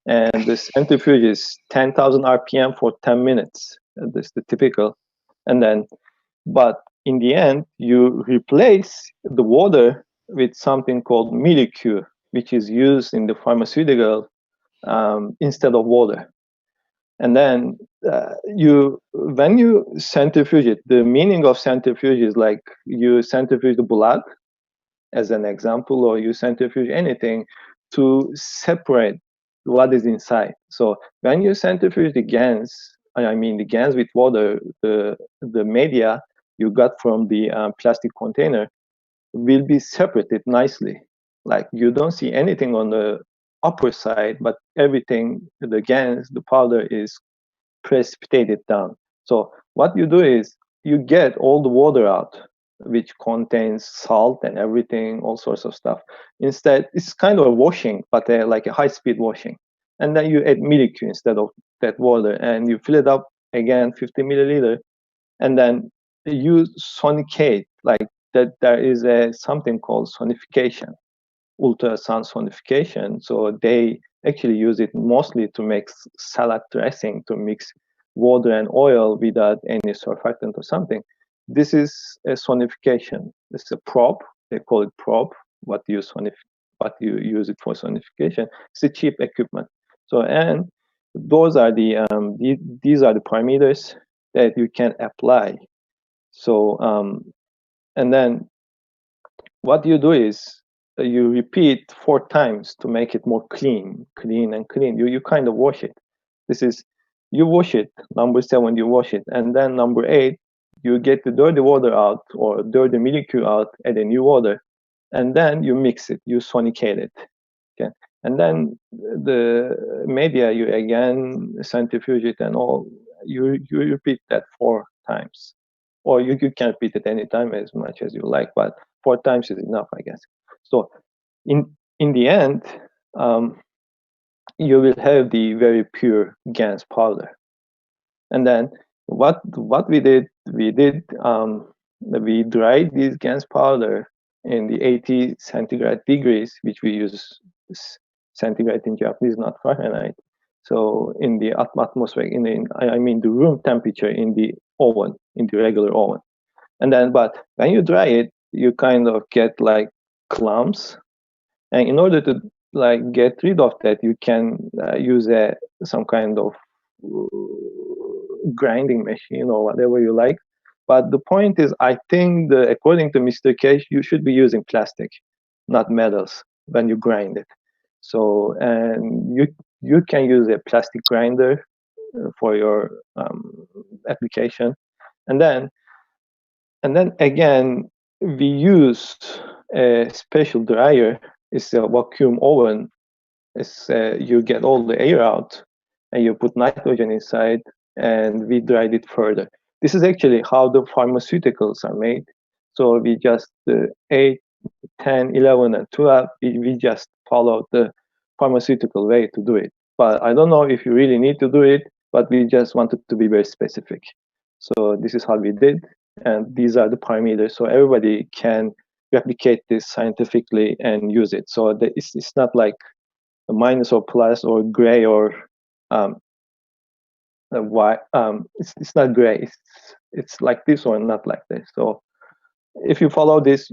And the centrifuge is 10,000 RPM for 10 minutes. That's the typical. And then, but in the end, you replace the water with something called molecule, which is used in the pharmaceutical instead of water. And then when you centrifuge it, the meaning of centrifuge is like you centrifuge the blood, as an example, or you centrifuge anything to separate what is inside. So when you centrifuge the GANs, the GANs with water, the media you got from the plastic container will be separated nicely. Like you don't see anything on the upper side, but everything, the GANs, the powder is precipitated down. So what you do is you get all the water out, which contains salt and everything, all sorts of stuff. Instead, it's kind of a washing, but like a high-speed washing. And then you add molecule instead of that water, and you fill it up again, 50 milliliter, and then you sonicate, like that. There is something called sonification, ultrasound sonification. So they actually use it mostly to make salad dressing, to mix water and oil without any surfactant or something. This is a sonification. It's a probe. They call it probe. What you use it for sonification. It's a cheap equipment. So, and those are these are the parameters that you can apply. So and then what you do is you repeat 4 times to make it more clean. You kind of wash it. This is, you wash it. Number 7, you wash it, and then number 8, you get the dirty water out or dirty molecule out, add a new water, and then you mix it. You sonicate it. Okay, and then the media, you again centrifuge it and all. You repeat that 4 times, or you can repeat it anytime as much as you like, but 4 times is enough, I guess. So in the end, you will have the very pure GANS powder. And then what we did, we dried this GANS powder in the 80 centigrade degrees, which we use centigrade in Japanese, not Fahrenheit. So in the atmosphere, I mean the room temperature in the oven, in the regular oven. And then, but when you dry it, you kind of get like clumps. And in order to like get rid of that, you can use some kind of grinding machine or whatever you like. But the point is, I think according to Mr. Cash, you should be using plastic, not metals, when you grind it. So, and you can use a plastic grinder for your application. And then again, we used a special dryer. It's a vacuum oven. You get all the air out and you put nitrogen inside, and we dried it further. This is actually how the pharmaceuticals are made. So we just 8, 10, 11, and 12, we just followed the pharmaceutical way to do it. But I don't know if you really need to do it, but we just wanted to be very specific. So this is how we did, and these are the parameters. So everybody can replicate this scientifically and use it. So it's not like a minus or plus or gray or white. It's not gray. It's like this or not like this. So if you follow this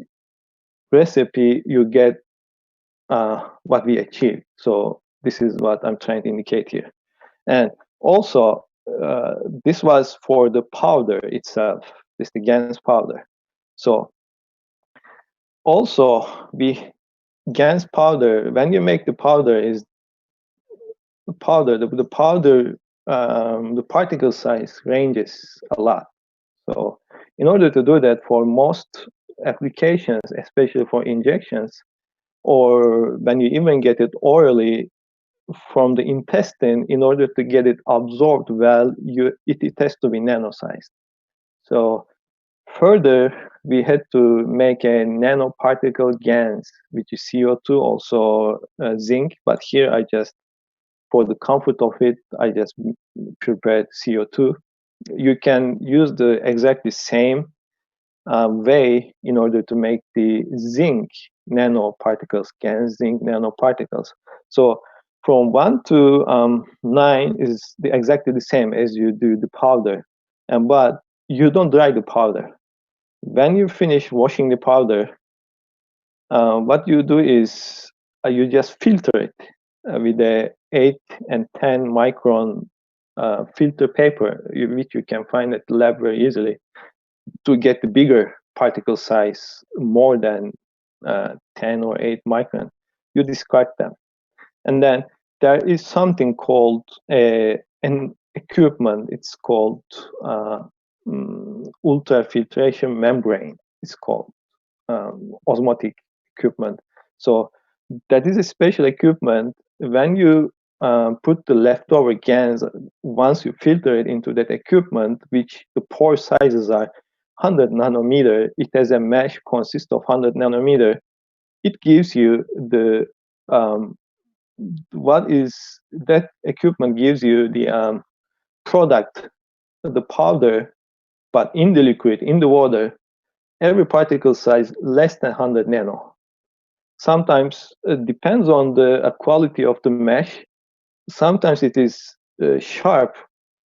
recipe, you get what we achieved. So this is what I'm trying to indicate here. And also, this was for the powder itself. This is the GANS powder. So also, GANS powder, when you make the powder, the particle size ranges a lot. So in order to do that, for most applications, especially for injections, or when you even get it orally from the intestine, in order to get it absorbed well, it has to be nano-sized. So further, we had to make a nanoparticle GANS, which is CO2, also zinc. But here I just, for the comfort of it, I just prepared CO2. You can use the exactly same way in order to make the zinc nanoparticles, GANS zinc nanoparticles. So from 1 to 9 is exactly the same as you do the powder, but you don't dry the powder. When you finish washing the powder, what you do is you just filter it with a 8 and 10 micron filter paper, which you can find at the lab very easily, to get the bigger particle size, more than 10 or 8 micron. You discard them. And then there is something called an equipment. It's called ultrafiltration membrane. It's called osmotic equipment. So that is a special equipment. When you put the leftover GANS, once you filter it into that equipment, which the pore sizes are 100 nanometer, it has a mesh consists of 100 nanometer. It gives you the what is that equipment gives you the product, the powder, but in the liquid, in the water, every particle size less than 100 nano. Sometimes it depends on the quality of the mesh. Sometimes it is sharp,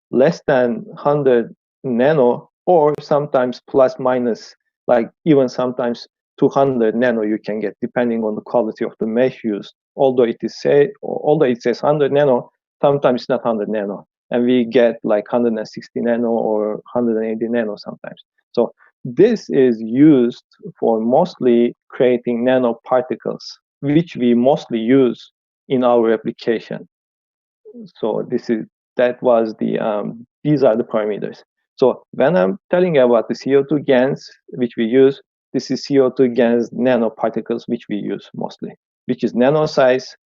less than 100 nano, or sometimes plus minus, like even sometimes 200 nano you can get, depending on the quality of the mesh used. Although it says 100 nano, sometimes it's not 100 nano, and we get like 160 nano or 180 nano sometimes. So this is used for mostly creating nanoparticles, which we mostly use in our application. So these are the parameters. So when I'm telling about the CO2 GaNs which we use, this is CO2 GaNs nanoparticles which we use mostly, which is nano size,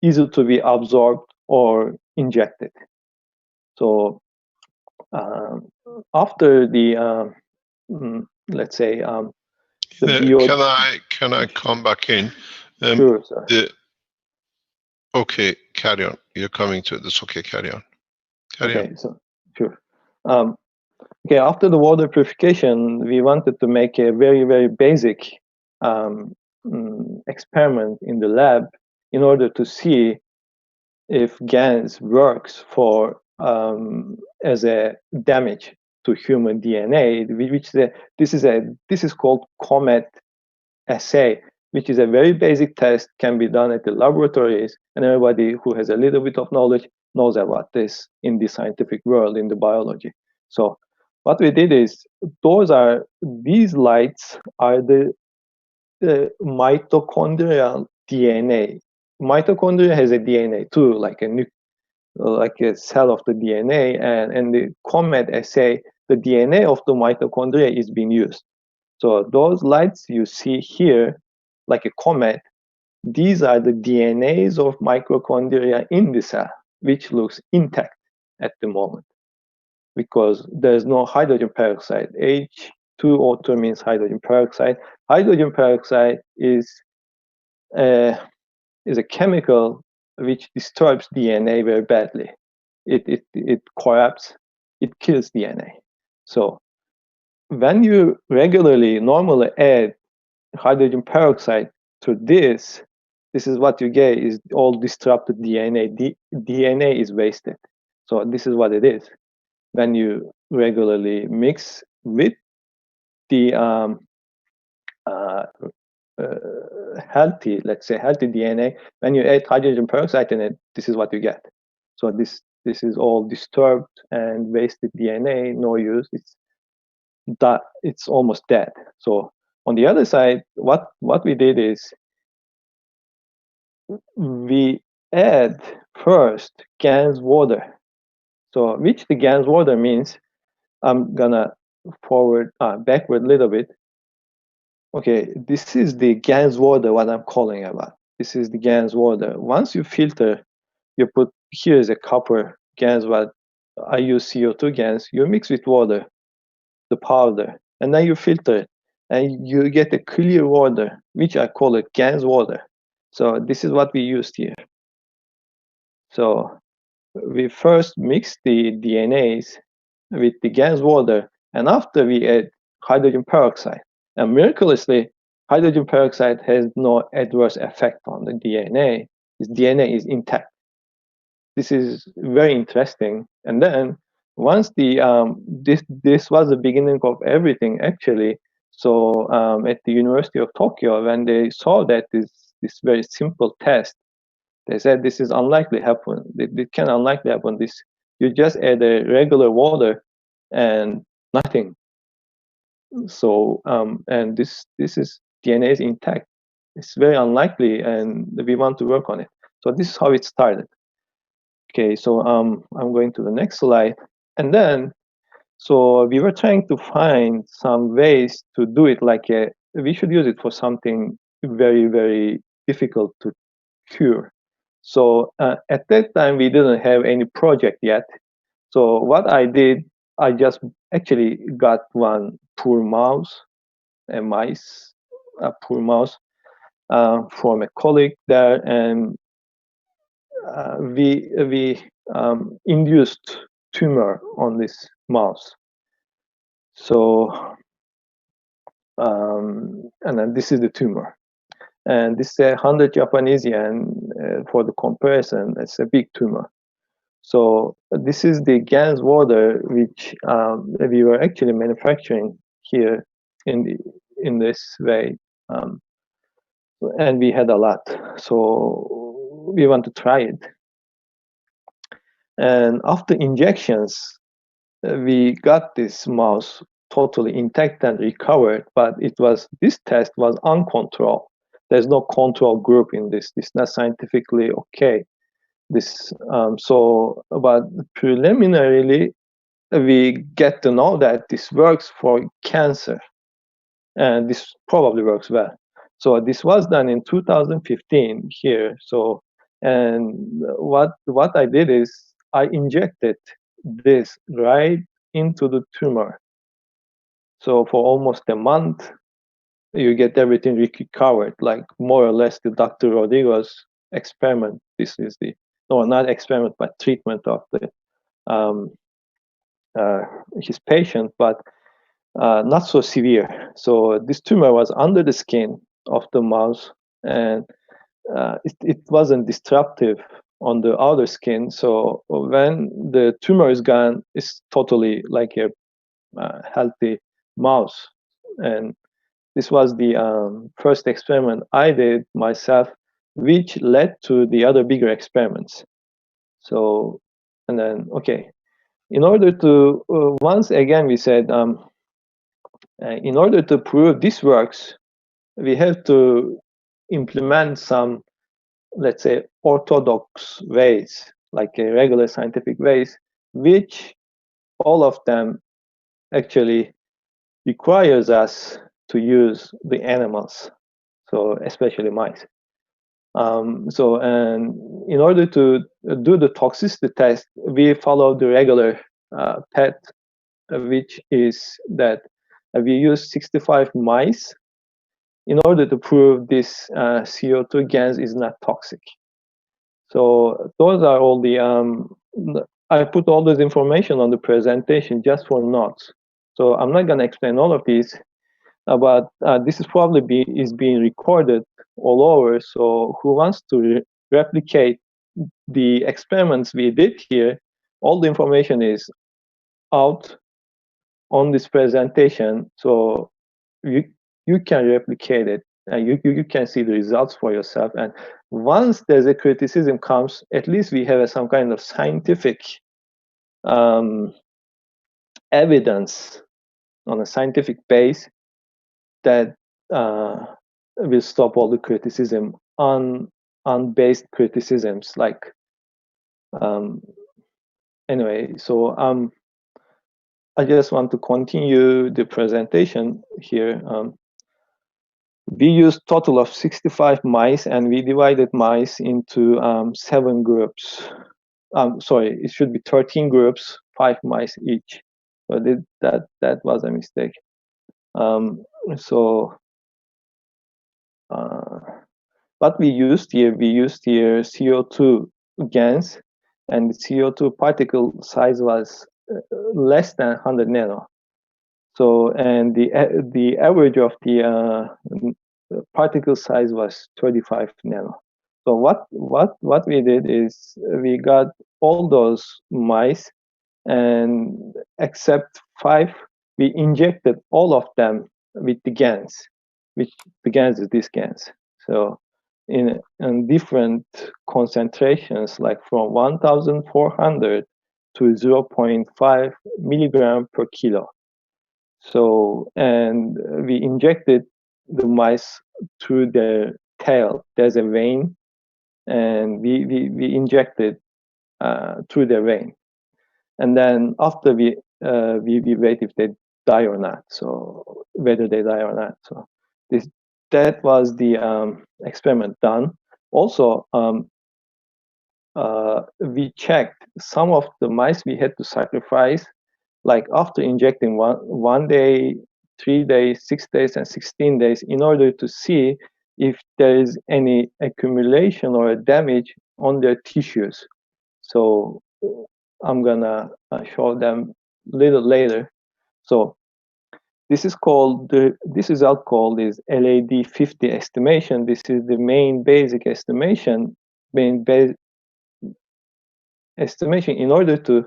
easy to be absorbed or injected. So after the let's say can I come back in? Sure, sir. Okay, carry on. You're coming to this. Okay, carry on. Carry on. So sure. Okay, after the water purification, we wanted to make a very, very basic experiment in the lab in order to see if GaNs works for as a damage to human DNA, which this is called COMET assay, which is a very basic test, can be done at the laboratories, and everybody who has a little bit of knowledge knows about this in the scientific world, in the biology. So what we did is, these lights are the mitochondrial DNA. Mitochondria has a DNA too, like a cell of the DNA, and the COMET assay, the DNA of the mitochondria is being used. So those lights you see here, like a comet, these are the DNAs of mitochondria in the cell, which looks intact at the moment, because there's no hydrogen peroxide. H2O2 means hydrogen peroxide. Hydrogen peroxide is a chemical which disturbs DNA very badly. It corrupts, it kills DNA. So when you normally add hydrogen peroxide to this is what you get, is all disrupted DNA. DNA is wasted. So this is what it is. When you regularly mix with the healthy DNA, when you add hydrogen peroxide in it, this is what you get. So this is all disturbed and wasted DNA, no use. It's almost dead. So on the other side, what we did is we add first GaNs water. So which the GaNs water means, I'm gonna backward a little bit. Okay, this is the GaNs water, what I'm calling about. This is the GaNs water. Once you filter, you put, here is a copper GaNs, what I use CO2 GaNs, you mix with water, the powder, and then you filter it, and you get a clear water, which I call it GaNs water. So this is what we used here. So we first mix the DNAs with the GaNs water, and after we add hydrogen peroxide. And miraculously, hydrogen peroxide has no adverse effect on the DNA. Its DNA is intact. This is very interesting. And then once this was the beginning of everything, actually. So at the University of Tokyo, when they saw that this very simple test, they said this is unlikely happen. It can unlikely happen. You just add a regular water and nothing. So and this is DNA is intact. It's very unlikely, and we want to work on it. So this is how it started. Okay, so I'm going to the next slide, and then so we were trying to find some ways to do it. We should use it for something very, very difficult to cure. So at that time we didn't have any project yet. So what I did, I just actually got one poor mouse, a poor mouse from a colleague there, and we induced tumor on this mouse. So and then this is the tumor, and this is 100 Japanese yen. For the comparison, it's a big tumor. So this is the GaNs water, which we were actually manufacturing here in this way, and we had a lot. So we want to try it. And after injections, we got this mouse totally intact and recovered, but this test was uncontrolled. There's no control group in this. This is not scientifically okay. But preliminarily, we get to know that this works for cancer, and this probably works well. So this was done in 2015 here. So, and what I did is I injected this right into the tumor. So for almost a month, you get everything recovered, like more or less the Dr. Rodrigo's experiment. This is not experiment, but treatment of his patient, but not so severe. So this tumor was under the skin of the mouse, and it wasn't disruptive on the outer skin. So when the tumor is gone, it's totally like a healthy mouse. And this was the first experiment I did myself, which led to the other bigger experiments. So, and then, okay, in order to, once again, we said, in order to prove this works, we have to implement some, let's say, orthodox ways, like a regular scientific ways, which all of them actually requires us to use the animals, so especially mice. And in order to do the toxicity test, we follow the regular path, which is that we use 65 mice in order to prove this CO2 gas is not toxic. So those are all the, I put all this information on the presentation just for notes. So I'm not going to explain all of these, but this is probably being recorded all over. So who wants to replicate the experiments we did here, all the information is out on this presentation. So you can replicate it, and you can see the results for yourself. And once there's a criticism comes, at least we have some kind of scientific evidence on a scientific base that will stop all the criticism, unbased criticisms. Like, anyway, so I just want to continue the presentation here. We used total of 65 mice, and we divided mice into 7 groups. Sorry, it should be 13 groups, 5 mice each. So that was a mistake. What we used here CO2 GANs, and the CO2 particle size was less than 100 nano. So, and the average of the particle size was 35 nano. So what we did is we got all those mice, and except 5, we injected all of them with the GANs, which the GANs is this GANs. So in different concentrations, like from 1,400 to 0.5 milligram per kilo. So, and we injected the mice through their tail. There's a vein, and we injected through their vein. And then after we wait if they die or not. So whether they die or not. So that was the experiment done. Also, we checked some of the mice we had to sacrifice, like after injecting one day, 3 days, 6 days, and 16 days, in order to see if there is any accumulation or damage on their tissues. So I'm gonna show them a little later. So this is called this result called is LAD50 estimation. This is the main basic estimation, estimation in order to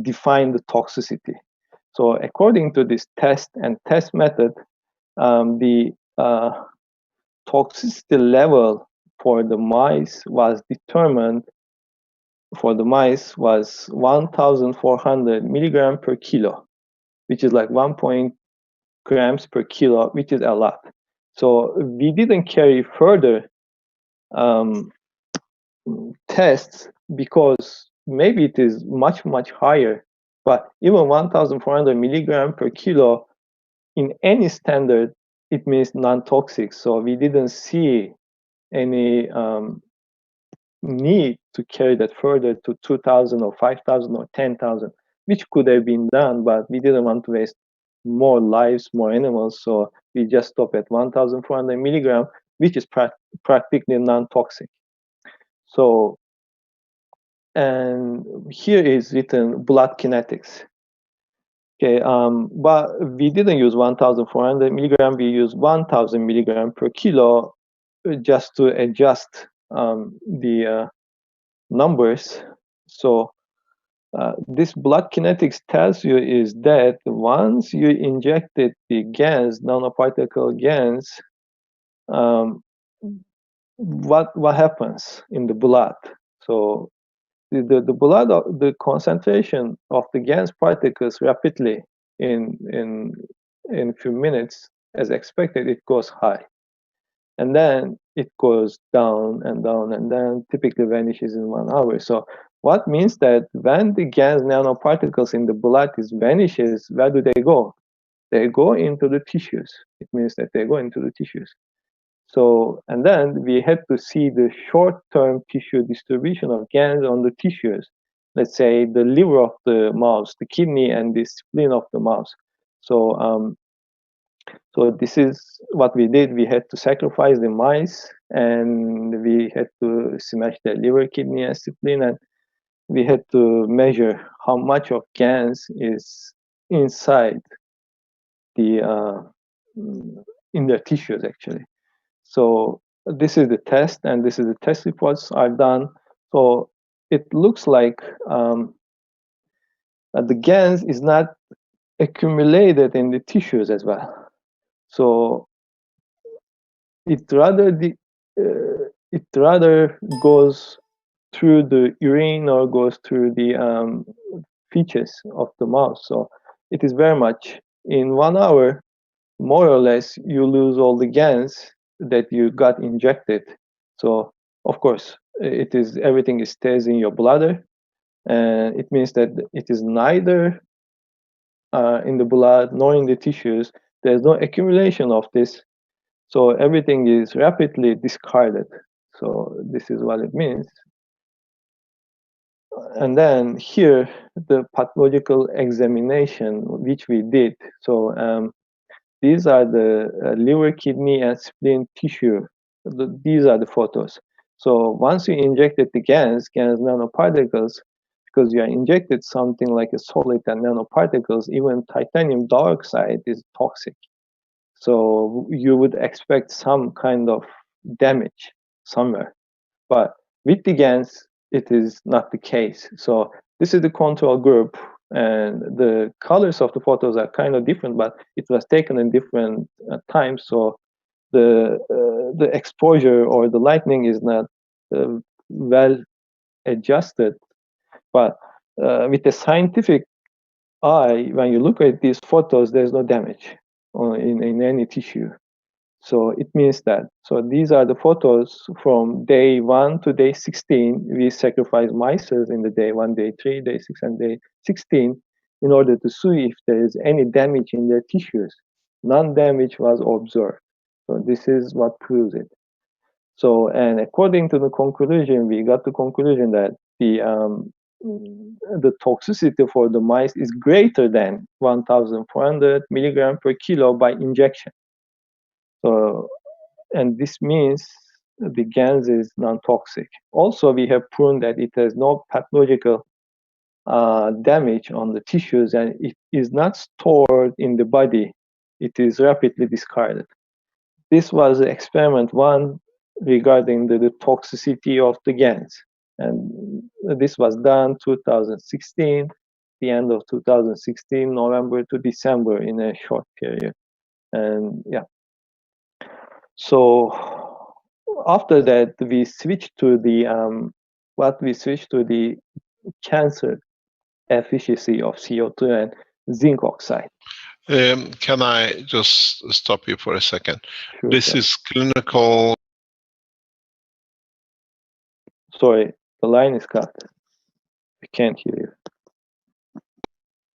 define the toxicity. So according to this test and test method, the toxicity level for the mice was determined. For the mice was 1,400 milligram per kilo. which is like 1 grams per kilo, which is a lot. So we didn't carry further tests because maybe it is much higher, but even 1,400 milligram per kilo in any standard, it means non-toxic. So we didn't see any need to carry that further to 2,000 or 5,000 or 10,000, which could have been done, but we didn't want to waste more lives, more animals, so we just stopped at 1,400 milligram, which is practically non-toxic. So, and here is written blood kinetics. Okay, but we didn't use 1,400 milligram, we used 1,000 milligram per kilo just to adjust the numbers. So this blood kinetics tells you is that once you injected the GANs, nanoparticle GANs, what happens in the blood? So the blood, the concentration of the GANs particles rapidly in a few minutes, as expected, it goes high. And then it goes down and down and then typically vanishes in 1 hour. So what means that when the GANs nanoparticles in the blood vanishes, where do they go? They go into the tissues. It means that they go into the tissues. So, and then we had to see the short-term tissue distribution of GANs on the tissues. Let's say the liver of the mouse, the kidney and the spleen of the mouse. So, so this is what we did. We had to sacrifice the mice and we had to smash the liver, kidney, and spleen, and we had to measure how much of GANs is inside the in their tissues actually. So this is the test, and this is the test reports I've done. So it looks like the GANs is not accumulated in the tissues as well. So it rather goes through the urine or goes through the feces of the mouse. So it is very much in 1 hour, more or less, you lose all the GANs that you got injected. So of course, everything stays in your bladder, and it means that it is neither in the blood nor in the tissues. There's no accumulation of this. So everything is rapidly discarded. So this is what it means. And then here, the pathological examination, which we did. So these are the liver, kidney, and spleen tissue. These are the photos. So once you injected the GANs nanoparticles, because you are injected something like a solid and nanoparticles, even titanium dioxide is toxic. So you would expect some kind of damage somewhere. But with the GANs, it is not the case. So this is the control group, and the colors of the photos are kind of different, but it was taken in different times. So the exposure or the lighting is not well adjusted. But with the scientific eye, when you look at these photos, there's no damage in any tissue. So it means that. So these are the photos from day 1 to day 16. We sacrifice mice in the day 1, day 3, day 6, and day 16 in order to see if there is any damage in their tissues. Non-damage was observed. So this is what proves it. So, and according to the conclusion, we got the conclusion that the toxicity for the mice is greater than 1,400 milligram per kilo by injection. So, and this means the GANs is non-toxic. Also, we have proven that it has no pathological damage on the tissues, and it is not stored in the body. It is rapidly discarded. This was experiment 1 regarding the toxicity of the GANs. And this was done 2016, the end of 2016, November to December, in a short period. And yeah. So after that, we switched to the cancer efficacy of CO2, and zinc oxide. Can I just stop you for a second? Sure, This sir. is clinical. Sorry, the line is cut. I can't hear you.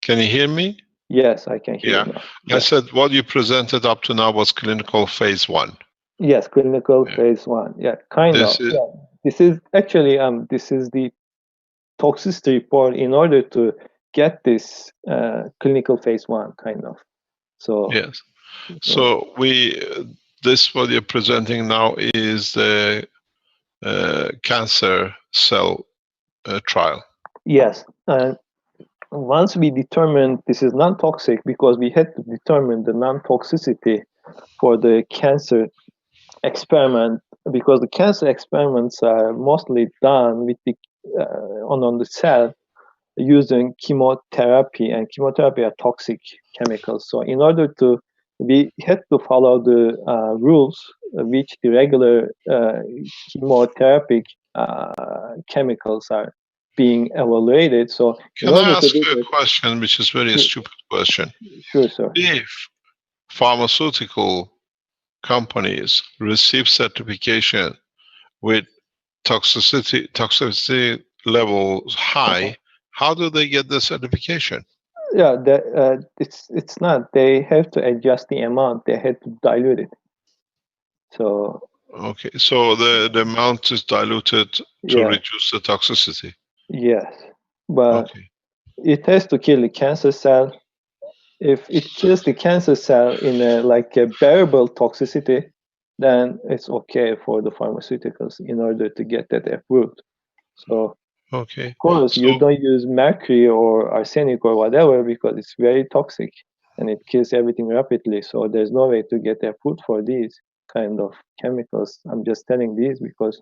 Can you hear me? Yes, I can hear Yeah. you now. I said what you presented up to now was clinical phase 1. Yes, clinical Yeah. phase 1. Yeah, kind This of. is- Yeah. This is actually this is the toxicity report in order to get this clinical phase 1 kind of. So Yes. So this what you're presenting now is the cancer cell trial. yes, and once we determined this is non-toxic, because we had to determine the non-toxicity for the cancer experiment, because the cancer experiments are mostly done with the on the cell using chemotherapy, and chemotherapy are toxic chemicals. So in order to, we had to follow the rules which the regular chemotherapeutic chemicals are being evaluated. So Can I ask you a question, which is very stupid question? Sure, sir. If pharmaceutical companies receive certification with toxicity levels high, how do they get the certification? Yeah, it's not. They have to adjust the amount. They had to dilute it. So okay, so the amount is diluted to reduce the toxicity. Yes, but okay. It has to kill the cancer cell. If it kills the cancer cell in a bearable toxicity, then it's okay for the pharmaceuticals in order to get that approved. So okay, of course you don't use mercury or arsenic or whatever because it's very toxic and it kills everything rapidly. So there's no way to get approved for these kind of chemicals. I'm just telling these because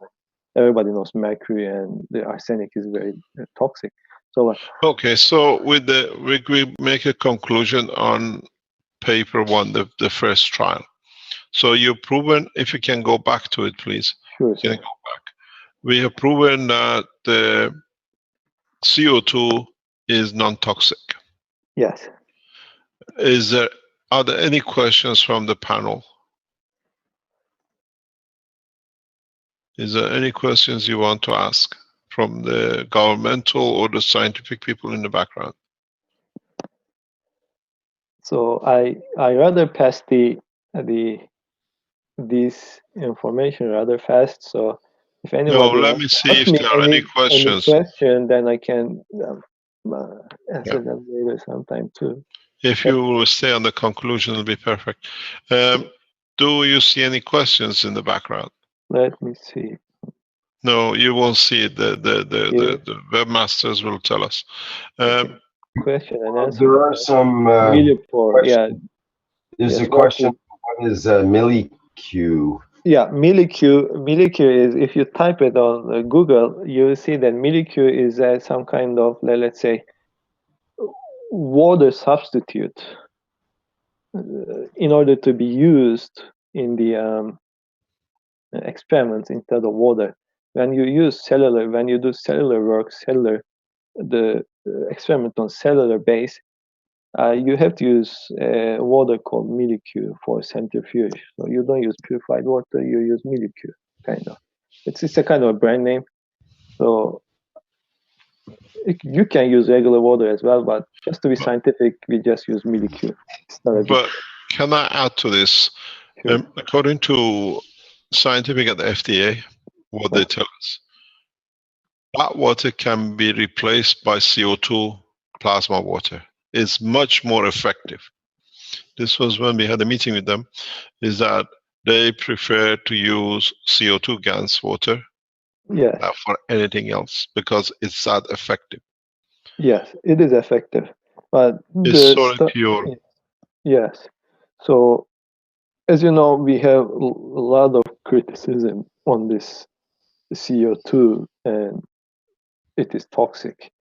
everybody knows mercury and the arsenic is very toxic. So okay, so with we make a conclusion on paper 1, the first trial. So you've proven, if you can go back to it, please. Sure, can you go back? We have proven that the CO2 is non-toxic. Yes. Are there any questions from the panel? Is there any questions you want to ask from the governmental or the scientific people in the background? So I rather pass this information rather fast. So if anybody let me see if there are any questions. Any question, then I can answer them later sometime too. If you will stay on the conclusion, it'll be perfect. Do you see any questions in the background? Let me see. No, you won't see it. The webmasters will tell us. Question and answer. There are some questions. There's a question. What is milliQ? Yeah, milliQ is, if you type it on Google, you'll see that milliQ is some kind of, let's say, water substitute in order to be used in the experiments instead of water. When you do cellular work, the experiment on cellular base, you have to use water called milliQ for centrifuge. So you don't use purified water, you use milliQ, kind of. It's a kind of a brand name. So you can use regular water as well, but just to be scientific, we just use milliQ. But can I add to this? Sure. According to scientific at the FDA, what they tell us, that water can be replaced by CO2 plasma water. It's much more effective. This was when we had a meeting with them, is that they prefer to use CO2 gas water for anything else because it's that effective. Yes, it is effective, but it's so pure. Yes. So, as you know, we have a lot of criticism on this CO2, and it is toxic.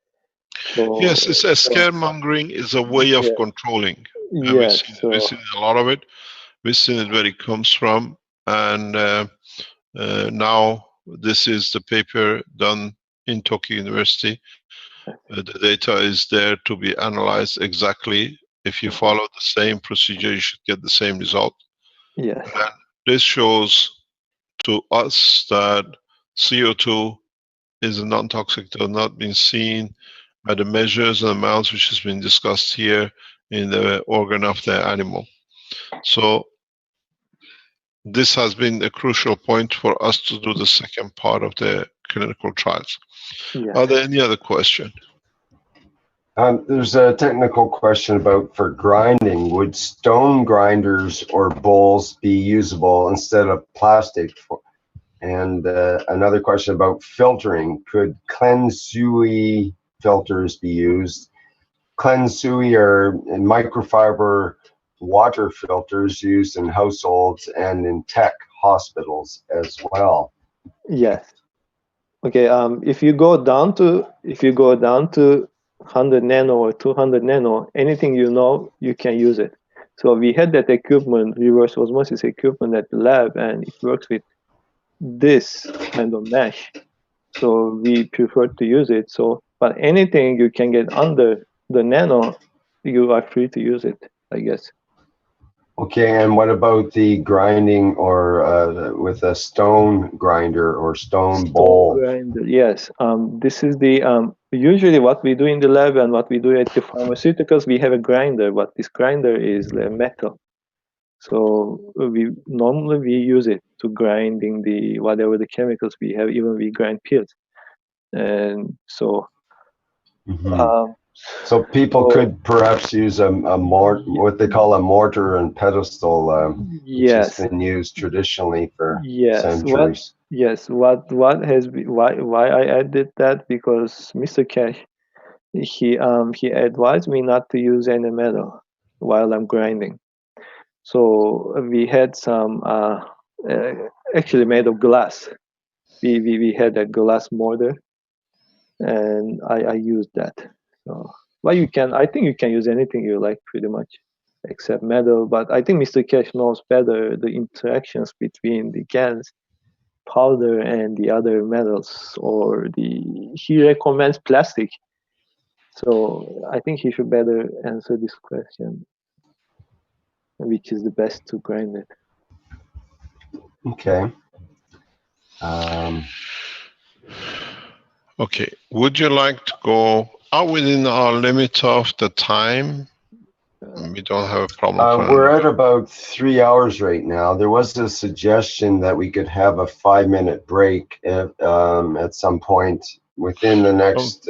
So, yes, it's a scaremongering is a way of controlling. Yes, we've seen a lot of it. We've seen it where it comes from, and now this is the paper done in Tokyo University, The data is there to be analyzed exactly. If you follow the same procedure, you should get the same result. Yes. And this shows to us that CO2 is a non-toxic that has not been seen by the measures and amounts which has been discussed here in the organ of the animal. So this has been a crucial point for us to do the second part of the clinical trials. Yes. Are there any other questions? There's a technical question about for grinding. Would stone grinders or bowls be usable instead of plastic? And another question about filtering. Could Cleansui filters be used? Cleansui are microfiber water filters used in households and in tech hospitals as well. Yes. Okay. If you go down to 100 nano or 200 nano, anything you can use it. So we had that equipment, reverse osmosis equipment at the lab, and it works with this kind of mesh. So we prefer to use it. So, but anything you can get under the nano, you are free to use it, I guess. Okay, and what about the grinding or with a stone grinder or stone bowl? Grinder, yes. This is the usually what we do in the lab and what we do at the pharmaceuticals. We have a grinder, but this grinder is metal. So we normally use it to grinding the whatever the chemicals we have. Even we grind pills, and so. So people could perhaps use a what they call a mortar and pestle, which has been used traditionally for centuries. What has been, why I added that, because Mr. Cash, he advised me not to use any metal while I'm grinding. So we had some actually made of glass. We had a glass mortar, and I used that. So, well, I think you can use anything you like pretty much, except metal. But I think Mr. Cash knows better the interactions between the GANs powder and the other metals, or he recommends plastic. So I think he should better answer this question, which is the best to grind it. Okay. Okay, would you like to go out within our limit of the time? We don't have a problem. We're at about 3 hours right now. There was a suggestion that we could have a 5-minute break at some point within the next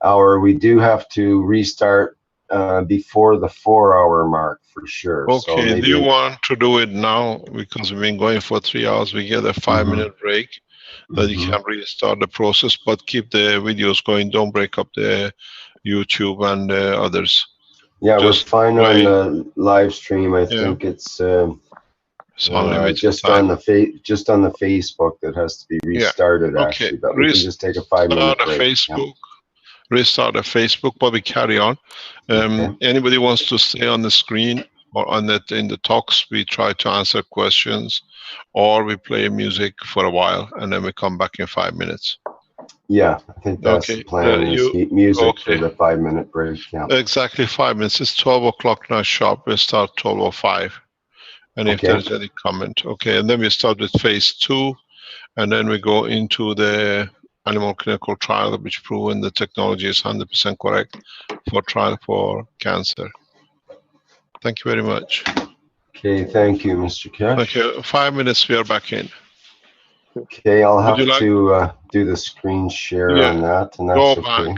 hour. We do have to restart before the 4-hour mark for sure. Okay, so maybe... do you want to do it now? Because we've been going for 3 hours. We get a 5-minute break. That you can restart the process, but keep the videos going. Don't break up the YouTube and others. Yeah, we're fine on the live stream. I think it's just on the Facebook that has to be restarted. Actually, but we can just take a 5-minute break. Restart the Facebook, but we carry on. Anybody wants to stay on the screen or on that in the talks, we try to answer questions, or we play music for a while and then we come back in 5 minutes. Yeah, I think that's the plan. Music for the 5-minute break. Yeah. Exactly 5 minutes. It's 12 o'clock now sharp. We'll start 12:05. And if there's any comment, and then we start with phase 2, and then we go into the animal clinical trial, which proven the technology is 100% correct for trial for cancer. Thank you very much. Okay, thank you, Mr. Cash. Okay, 5 minutes, we are back in. Okay, I'll have to do the screen share on that, and that's okay.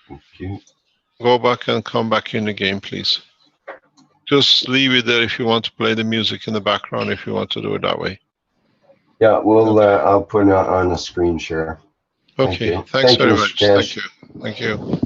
Thank you. Go back and come back in the game, please. Just leave it there if you want to play the music in the background, if you want to do it that way. Yeah, we'll. I'll put it on the screen share. Okay, thanks very much. Thank you. Thank you.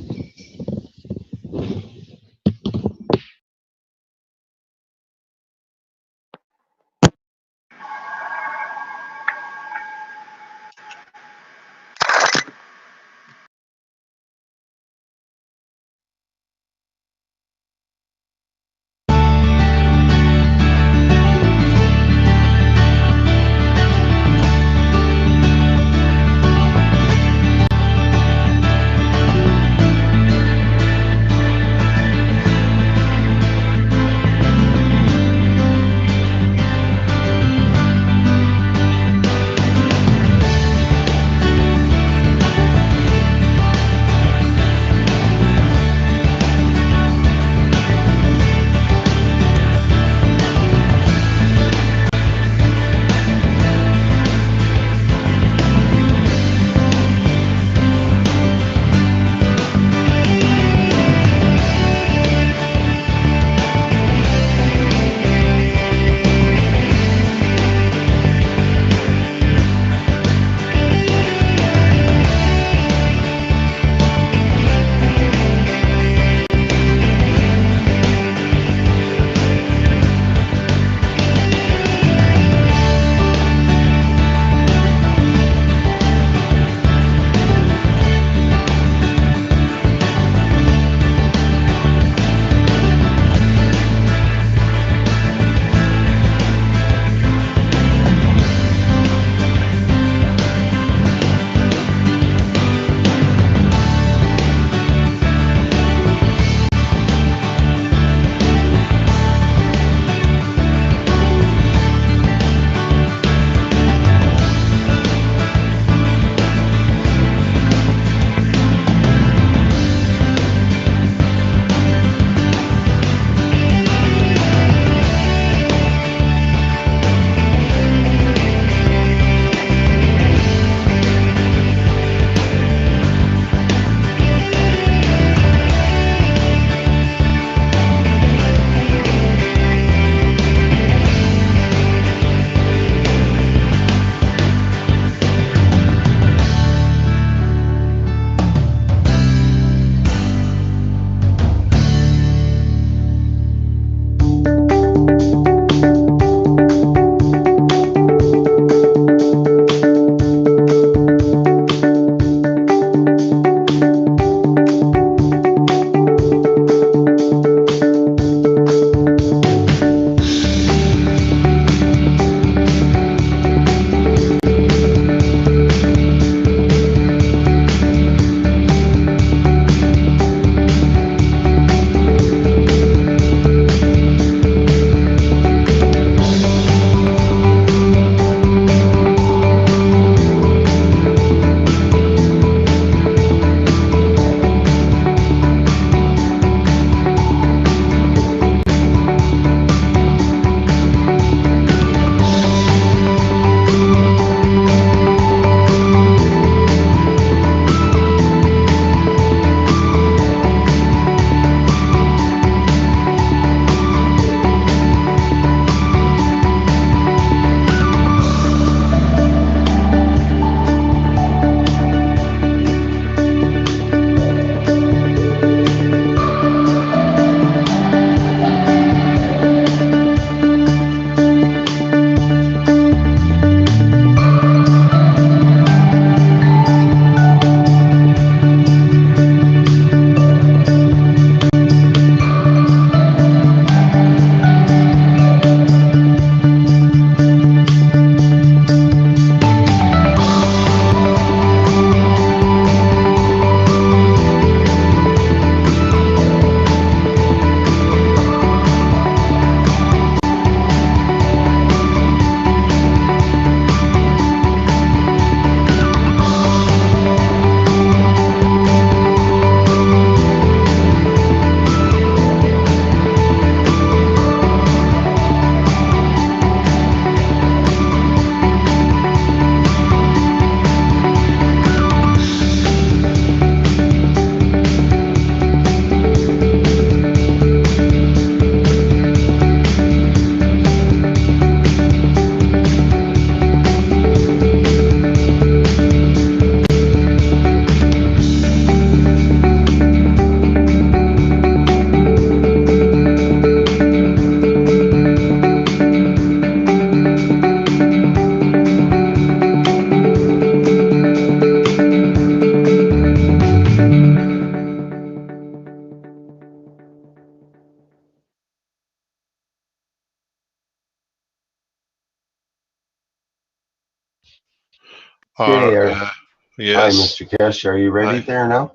Okay, hi, yes. Mr. Kesh. Are you ready there now?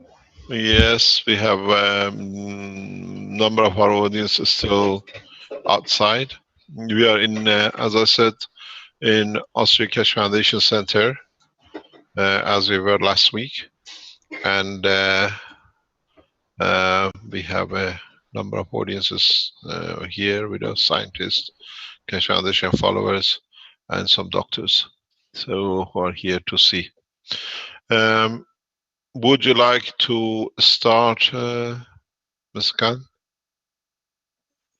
Yes, we have number of our audience is still outside. We are in, as I said, in Austria Cash Foundation Center, as we were last week, and we have a number of audiences here with us, scientists, Cash Foundation followers, and some doctors, so who are here to see. Would you like to start, Ms. Khan?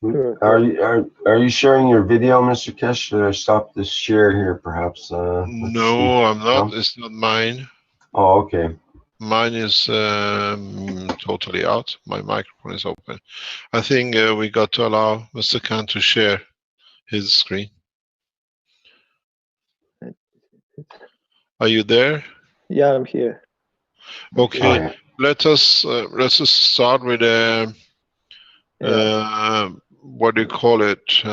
Sure. Are you sharing your video, Mr. Kesh? Should I stop this share here, perhaps? No, I'm not. No? It's not mine. Oh, okay. Mine is totally out. My microphone is open. I think we got to allow Mr. Khan to share his screen. Are you there? Yeah, I'm here. Okay. Right. Let us start with what do you call it?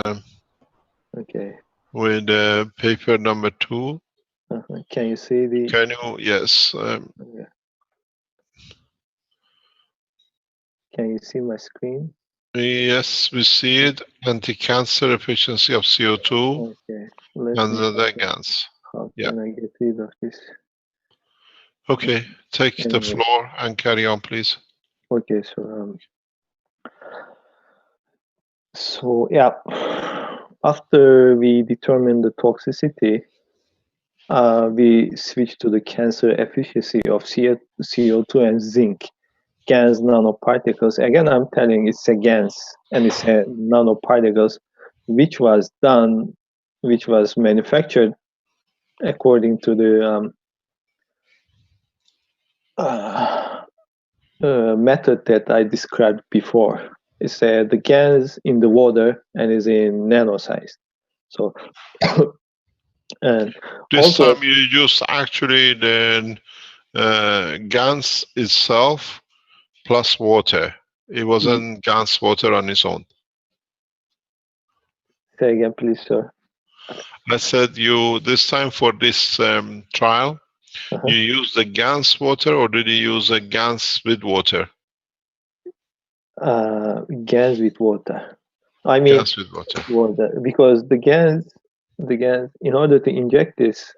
Okay. With paper number 2. Can you see the? Can you? Yes. Yeah. Can you see my screen? Yes, we see it. Anti-cancer efficiency of CO2 okay. and the GANs. How can I get rid of this? Okay, take the floor and carry on, please. Okay, so yeah, after we determine the toxicity, we switch to the cancer efficacy of CO2 and zinc. GANs nanoparticles. Again, I'm telling it's a GANs and it's a nanoparticles, which was manufactured according to the method that I described before. It's the GANs in the water and is in nano size. So, and this also, time you use actually the GANs itself plus water. It wasn't GANs water on its own. Say again, please, sir. I said you this time for this trial, you use the GANs water, or did you use a GANs with water? GANs with water. I mean, GANs with water. Because the GANs, in order to inject this,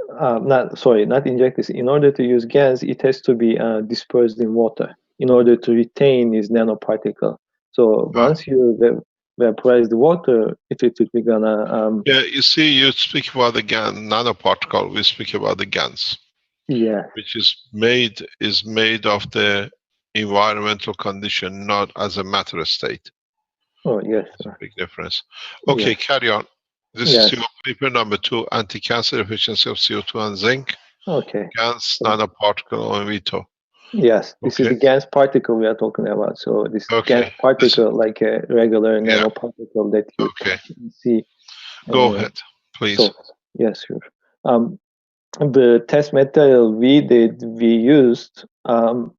not inject this. In order to use GANs, it has to be dispersed in water in order to retain its nanoparticle. So once you vaporize the water, it will be gonna. Yeah, you see, you speak about the GAN nanoparticle. We speak about the GANs. Yeah. Which is made of the environmental condition, not as a matter state. Oh yes. It's a big difference. Okay, yeah. Carry on. This is your paper number 2, anti-cancer efficiency of CO2 and zinc. Okay. GANs nanoparticle in vitro. Yes, this is the GANs particle we are talking about. So this GANs particle, like a regular nanoparticle that you can see. Go ahead, please. So, yes, sure. The test material we used on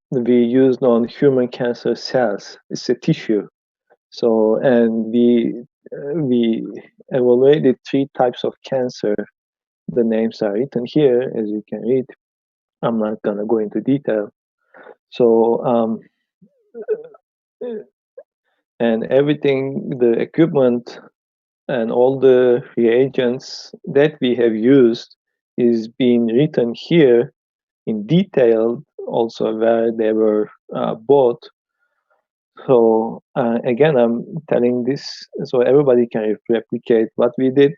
human cancer cells. It's a tissue. So, and we evaluated 3 types of cancer. The names are written here, as you can read. I'm not gonna go into detail. So, and everything, the equipment and all the reagents that we have used is being written here in detail, also where they were bought. So again, I'm telling this so everybody can replicate what we did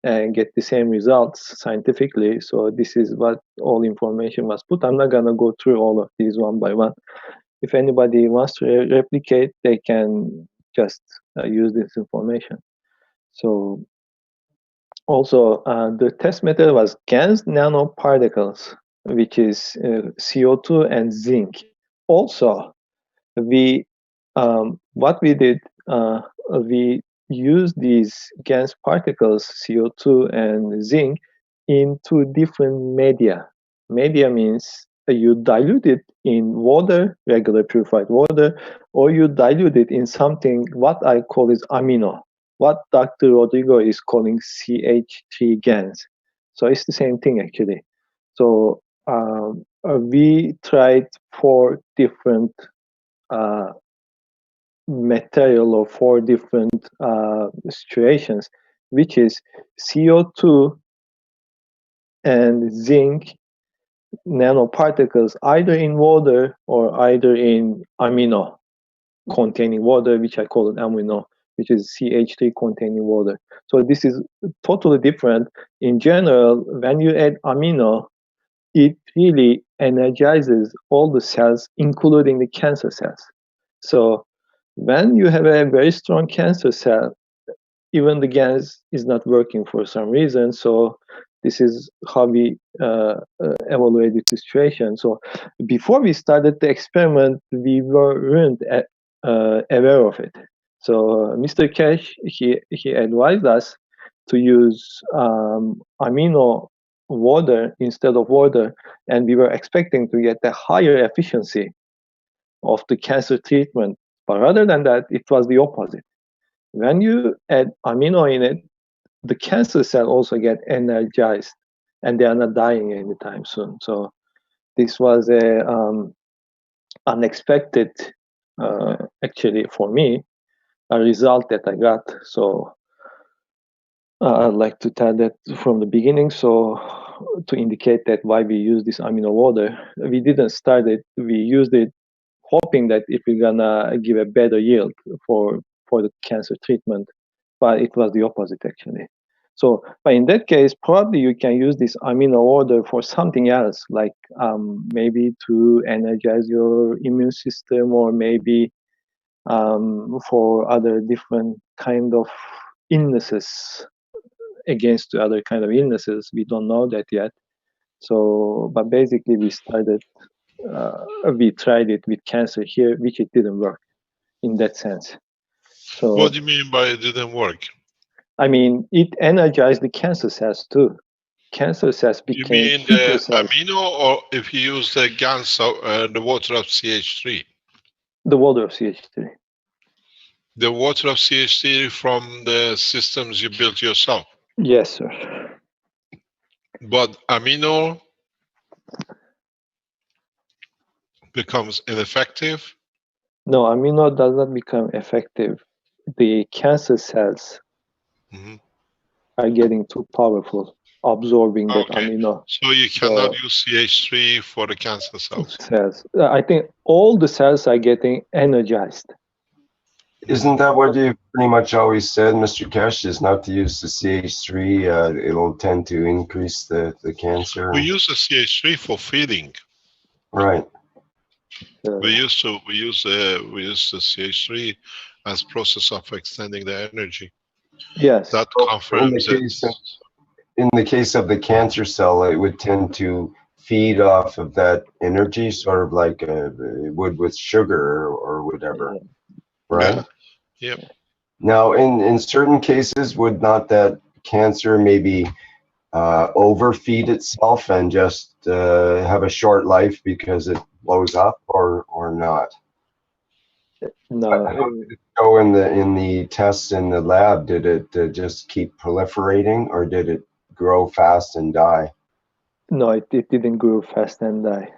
and get the same results scientifically. So this is what all information was put. I'm not gonna go through all of these one by one. If anybody wants to replicate, they can just use this information. So also the test method was GANs nanoparticles, which is CO2 and zinc. Also, what we did, we used these GANs particles, CO2 and zinc, in 2 different media. Media means you dilute it in water, regular purified water, or you dilute it in something, what I call is amino, what Dr. Rodrigo is calling CH3 GANs. So it's the same thing actually. So we tried 4 different material or 4 different situations, which is CO2 and zinc nanoparticles, either in water or either in amino containing water, which I call it amino, which is CH3 containing water. So this is totally different. In general, when you add amino, it really energizes all the cells, including the cancer cells. So when you have a very strong cancer cell, even the GANs is not working for some reason. So this is how we evaluated the situation. So before we started the experiment, we weren't aware of it. So Mr. Cash, he advised us to use amino water instead of water, and we were expecting to get a higher efficiency of the cancer treatment. But rather than that, it was the opposite. When you add amino in it, the cancer cell also get energized, and they are not dying anytime soon. So this was a unexpected, actually for me, a result that I got. So I'd like to tell that from the beginning. So to indicate that why we use this amino water, we didn't start it. We used it hoping that it will gonna give a better yield for the cancer treatment, but it was the opposite actually. So, but in that case, probably you can use this amino water for something else, like maybe to energize your immune system, or maybe for other different kind of illnesses, against other kind of illnesses. We don't know that yet. So, but basically we started, we tried it with cancer here, which it didn't work in that sense. So what do you mean by it didn't work? I mean, it energized the cancer cells too. Cancer cells became. You mean the amino, or if you use the GANs, the water of CH3? The water of CH3. The water of CH3 from the systems you built yourself? Yes, sir. But amino becomes ineffective? No, amino does not become effective. The cancer cells are getting too powerful, absorbing that amino. So you cannot use CH3 for the cancer cells? I think all the cells are getting energized. Isn't that what you pretty much always said, Mr. Kesh, is not to use the CH3? It'll tend to increase the cancer. We use the CH3 for feeding. Right. We use the CH3 as process of extending the energy. Yes. That confirms it. In the case of the cancer cell, it would tend to feed off of that energy, sort of like it would with sugar or whatever. Right? Yep. Now, in certain cases, would not that cancer maybe overfeed itself and just have a short life because it blows up, or not? No. How did it go in the tests in the lab? Did it just keep proliferating, or did it grow fast and die? No, it didn't grow fast and die.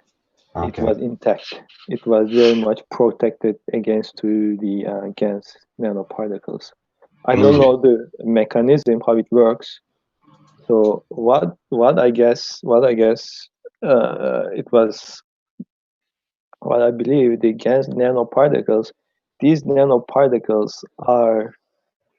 Okay. It was intact. It was very much protected against the GANs nanoparticles. I don't know the mechanism, how it works. So what I guess it was, what I believe, the GANs nanoparticles. These nanoparticles are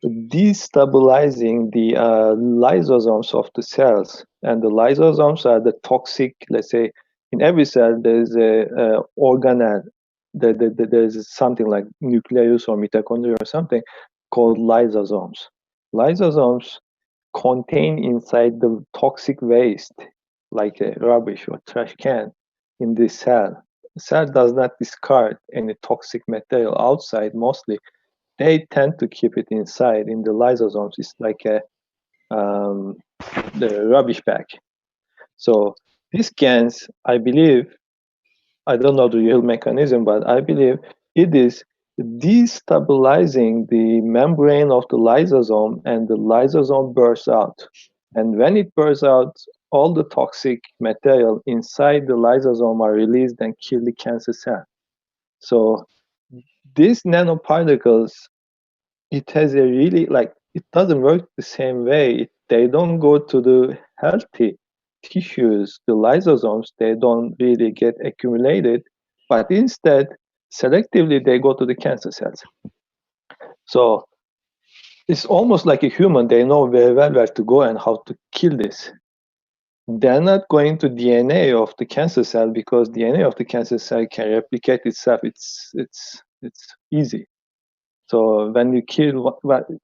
destabilizing the lysosomes of the cells, and the lysosomes are the toxic. Let's say in every cell there is a organelle. There is something like nucleus or mitochondria or something called lysosomes. Lysosomes contain inside the toxic waste, like a rubbish or trash can, in the cell. The cell does not discard any toxic material outside mostly. They tend to keep it inside in the lysosomes. It's like the rubbish bag. So these GANs, I believe, I don't know the real mechanism, but I believe it is destabilizing the membrane of the lysosome, and the lysosome bursts out. And when it bursts out, all the toxic material inside the lysosome are released and kill the cancer cell. So these nanoparticles, it has a really, like, it doesn't work the same way. They don't go to the healthy tissues, the lysosomes, they don't really get accumulated, but instead, selectively, they go to the cancer cells. So it's almost like a human. They know very well where to go and how to kill this. They're not going to DNA of the cancer cell because DNA of the cancer cell can replicate itself. It's easy. So when you kill,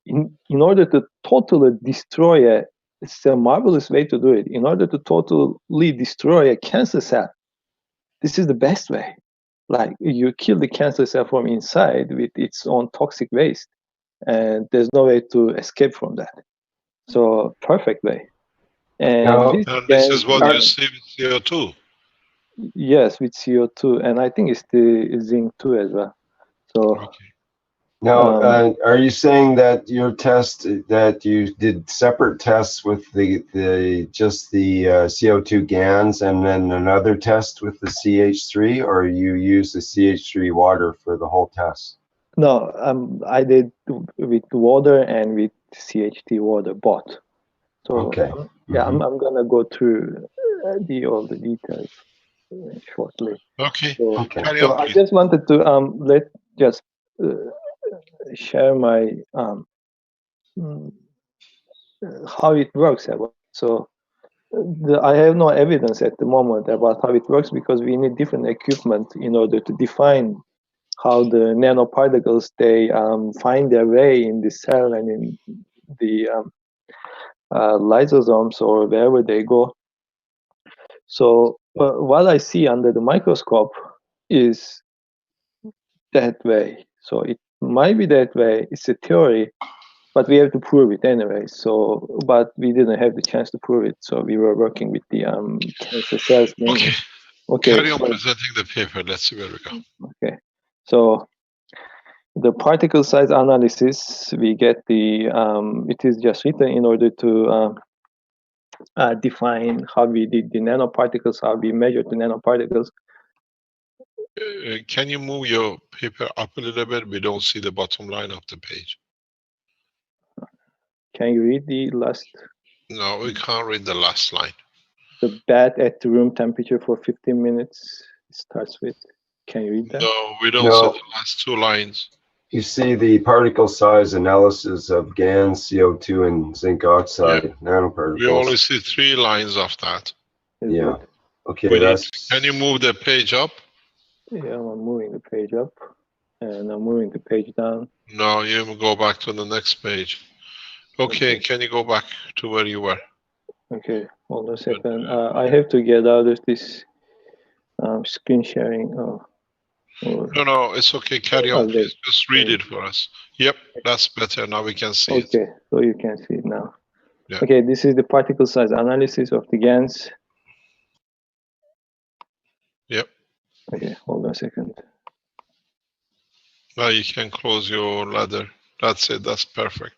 in order to totally destroy it's a marvelous way to do it. In order to totally destroy a cancer cell, this is the best way. Like, you kill the cancer cell from inside with its own toxic waste, and there's no way to escape from that. So perfect way. And Now, this is what you see with CO2. Yes, with CO2, and I think it's the zinc too as well. So. Okay. Now, are you saying that your test, that you did separate tests with the just the CO2 GANs and then another test with the CH3, or you use the CH3 water for the whole test? No, I did with water and with CHT water, both. So okay. Yeah, I'm gonna go through all the details shortly. Okay. So, Okay. so I just wanted to share my how it works. So I have no evidence at the moment about how it works because we need different equipment in order to define how the nanoparticles they find their way in the cell and in the lysosomes or wherever they go. So what I see under the microscope is that way. So it might be that way. It's a theory, but we have to prove it anyway. So, but we didn't have the chance to prove it. So we were working with the cancer cells. Okay. Okay. Carry on presenting the paper. Let's see where we go. Okay. So the particle size analysis, we get the, it is just written in order to define how we did the nanoparticles, how we measured the nanoparticles. Can you move your paper up a little bit? We don't see the bottom line of the page. Can you read the last? No, we can't read the last line. The bath at the room temperature for 15 minutes starts with. Can you read that? No, we don't see the last two lines. You see the particle size analysis of GANs, CO2, and zinc oxide nanoparticles. We only see 3 lines of that. Yeah. Okay. Can you move the page up? Yeah, I'm moving the page up, and I'm moving the page down. No, you go back to the next page. Okay, can you go back to where you were? Okay, hold on a second. I have to get out of this screen sharing. No, it's okay. Carry on, please. Just read it for us. Yep, that's better. Now we can see it. Okay, so you can see it now. Yeah. Okay, this is the particle size analysis of the GANs. Yep. Okay, hold on a second. Now you can close your ladder. That's it. That's perfect.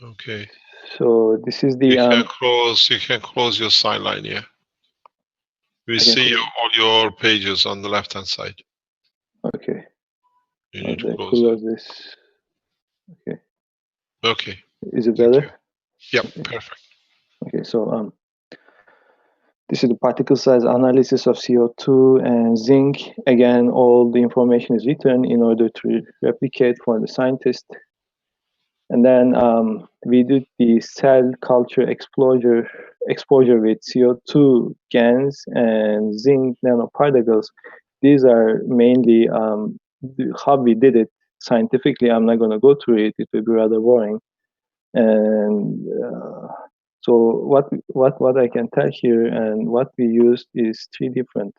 Okay. So this is the. You can close your sideline here. We see all your pages on the left-hand side. Okay. You need to close this. Okay. Okay. Is it better? Yep, perfect. Okay, so this is the particle size analysis of CO2 and zinc. Again, all the information is written in order to replicate for the scientist. And then we did the cell culture exposure with CO2 GANs and zinc nanoparticles. These are mainly how we did it scientifically. I'm not going to go through it. It will be rather boring. And so what I can tell here and what we used is 3 different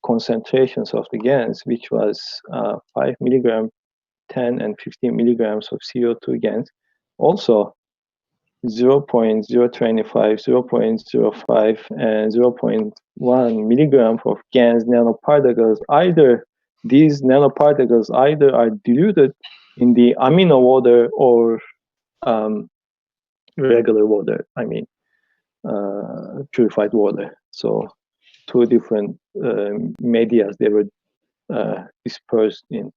concentrations of the GANs, which was 5 milligram, 10 and 15 milligrams of CO2 GANs. Also 0.025, 0.05, and 0.1 milligram of GANs nanoparticles. Either these nanoparticles are diluted in the amino water or regular water. I mean, purified water. So 2 different medias they were dispersed in.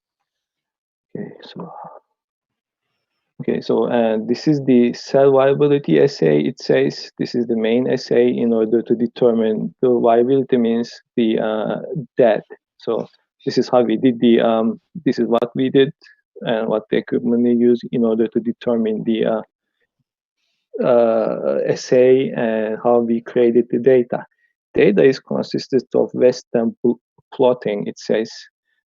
Okay, so this is the cell viability assay. It says this is the main assay in order to determine the viability, means the death. So this is how we did the this is what we did and what the equipment we use in order to determine the assay and how we created the data. Data is consisted of Western plotting. It says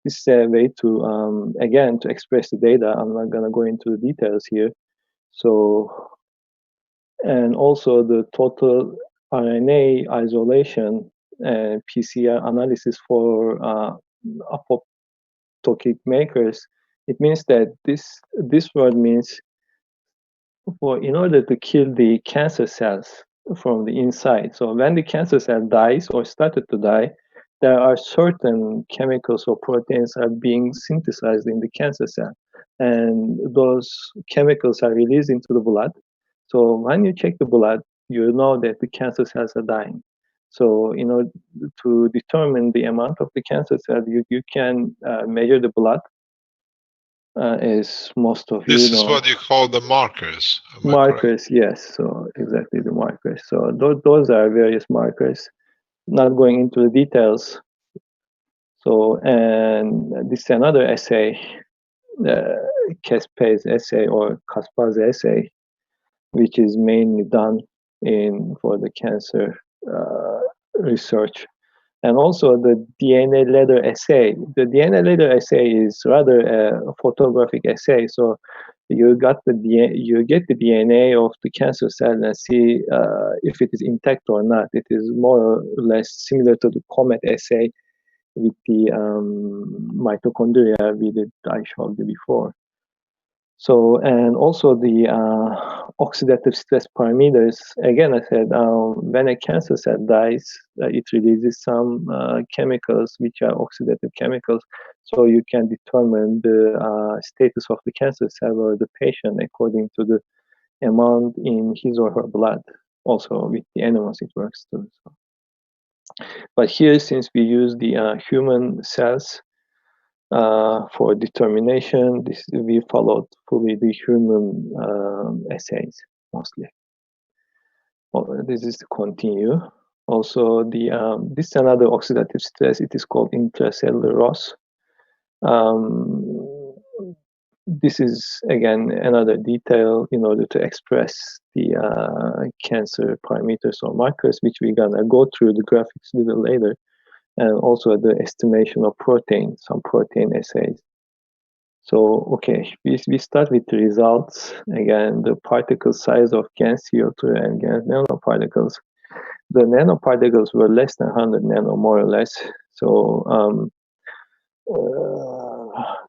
this is a way to again to express the data. I'm not gonna go into the details here. So, and also the total RNA isolation and PCR analysis for apoptotic markers. It means that this word means in order to kill the cancer cells from the inside. So when the cancer cell dies or started to die, there are certain chemicals or proteins are being synthesized in the cancer cell, and those chemicals are released into the blood. So when you check the blood, you know that the cancer cells are dying. So in order to determine the amount of the cancer cell, you can measure the blood. As most of this you know, is what you call the markers. Markers, yes. So exactly the markers. So those are various markers. Not going into the details. So, and this is another assay, Caspase assay or Caspase assay, which is mainly done for the cancer research. And also the DNA letter assay. The DNA letter assay is rather a photographic assay. So you get the DNA of the cancer cell and see if it is intact or not. It is more or less similar to the COMET assay with the mitochondria I showed you before. So, and also the oxidative stress parameters. Again, I said when a cancer cell dies, it releases some chemicals which are oxidative chemicals. So you can determine the status of the cancer cell or the patient according to the amount in his or her blood. Also with the animals it works too. So. But here, since we use the human cells, for determination, we followed fully the human assays mostly. This is to continue. Also, this is another oxidative stress. It is called intracellular ROS. This is again another detail in order to express the cancer parameters or markers, which we're gonna go through the graphics a little later. And also the estimation of protein, some protein assays. So, okay, we start with the results. Again, the particle size of GaN CO2 and GaN nanoparticles. The nanoparticles were less than 100 nano, more or less. So,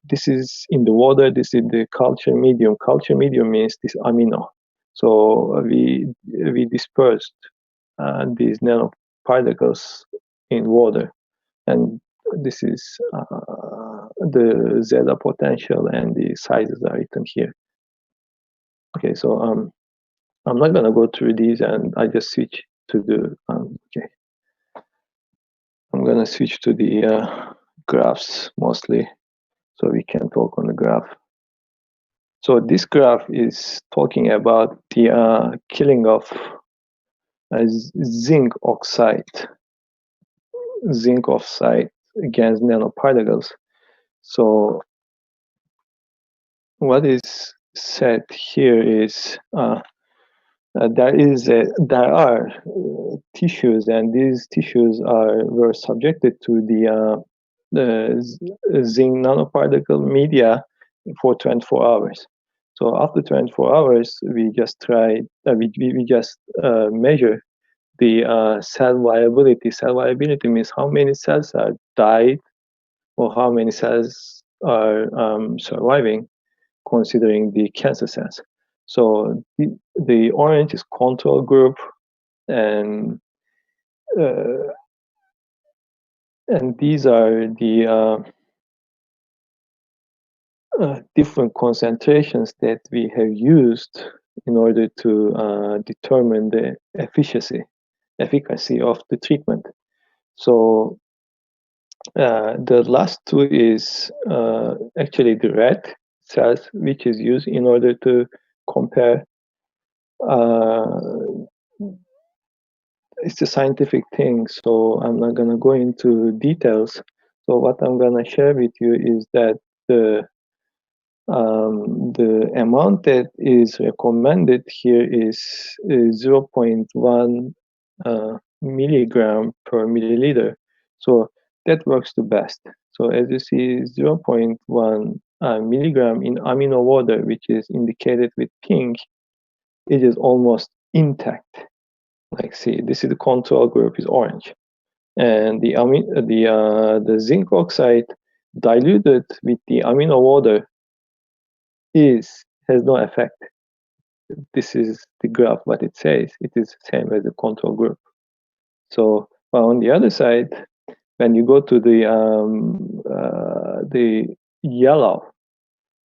this is in the water, this is the culture medium. Culture medium means this amino. So we dispersed these nanoparticles in water. And this is the zeta potential, and the sizes are written here. Okay, so I'm not gonna go through these, and I just switch to the okay. I'm gonna switch to the graphs mostly, so we can talk on the graph. So this graph is talking about the killing of zinc oxide against nanoparticles. So what is said here is there are tissues, and these tissues were subjected to the zinc nanoparticle media for 24 hours. So after 24 hours, we just measure the cell viability. Cell viability means how many cells are died or how many cells are surviving, considering the cancer cells. So the orange is control group, and these are the different concentrations that we have used in order to determine the efficacy of the treatment. So the last two is actually the red cells, which is used in order to compare. It's a scientific thing, so I'm not going to go into details. So what I'm going to share with you is that the amount that is recommended here is 0.1 milligram per milliliter. So that works the best. So as you see, 0.1 milligram in amino water, which is indicated with pink, it is almost intact. Like, see, this is the control group is orange, and the zinc oxide diluted with the amino water has no effect. This is the graph. What it says, it is the same as the control group. So on the other side, when you go to the yellow,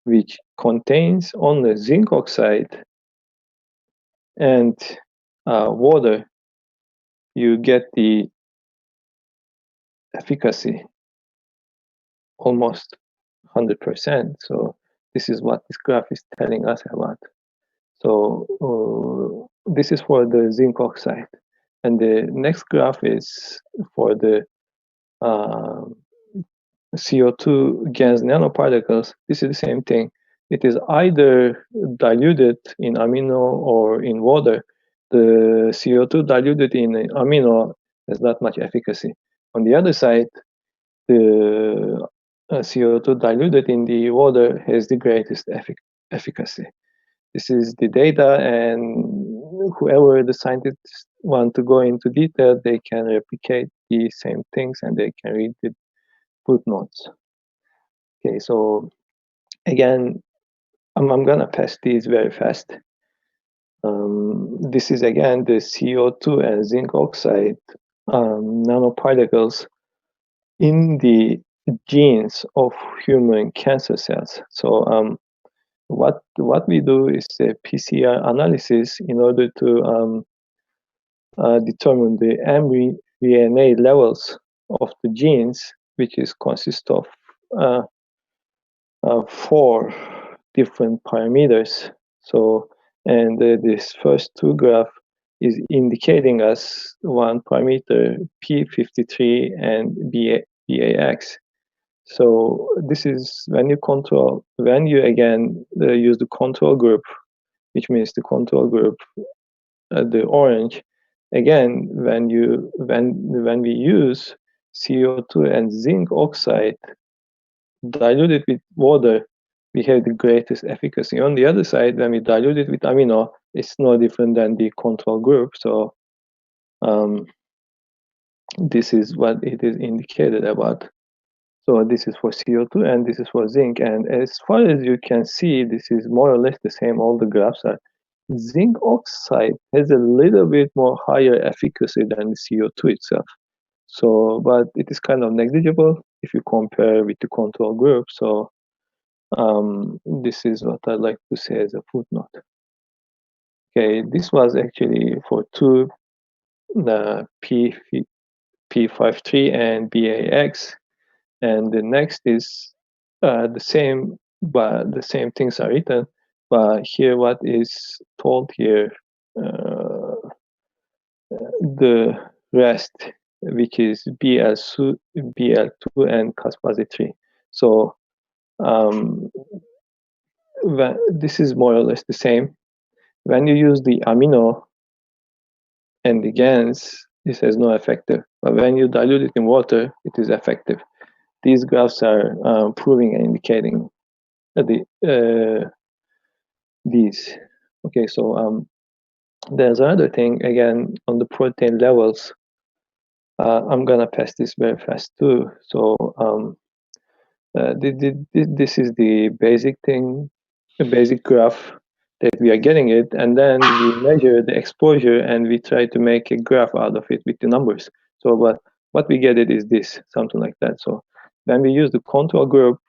which contains only zinc oxide and water, you get the efficacy almost 100%. So this is what this graph is telling us about. So this is for the zinc oxide, and the next graph is for the CO2 gas nanoparticles. This is the same thing. It is either diluted in amino or in water. The CO2 diluted in amino has not much efficacy. On the other side, the CO2 diluted in the water has the greatest efficacy. This is the data, and whoever the scientists want to go into detail, they can replicate the same things and they can read the footnotes. Okay, so again, I'm gonna pass these very fast. This is again the CO2 and zinc oxide nanoparticles in the genes of human cancer cells. So what we do is a PCR analysis in order to determine the mRNA levels of the genes, which is consist of 4 different parameters. So, and this first 2 graph is indicating us one parameter P53 and BAX. So this is when you again use the control group, which means the control group, the orange. Again, when we use CO2 and zinc oxide diluted with water, we have the greatest efficacy. On the other side, when we dilute it with amino, it's no different than the control group. So this is what it is indicated about. So this is for CO2 and this is for zinc. And as far as you can see, this is more or less the same. All the graphs are. Zinc oxide has a little bit more higher efficacy than the CO2 itself. So, but it is kind of negligible if you compare with the control group. So this is what I'd like to say as a footnote. Okay, this was actually for 2 P53 and BAX. And the next is the same, but the same things are written. But here, what is told here, the rest, which is BL2 and caspase-3. So this is more or less the same. When you use the amino and the GANs, this has no effect. But when you dilute it in water, it is effective. These graphs are proving and indicating these. Okay, so there's another thing again on the protein levels. I'm gonna pass this very fast too. So this is the basic thing, the basic graph that we are getting it, and then we measure the exposure and we try to make a graph out of it with the numbers. So what we get it is this, something like that. So when we use the control group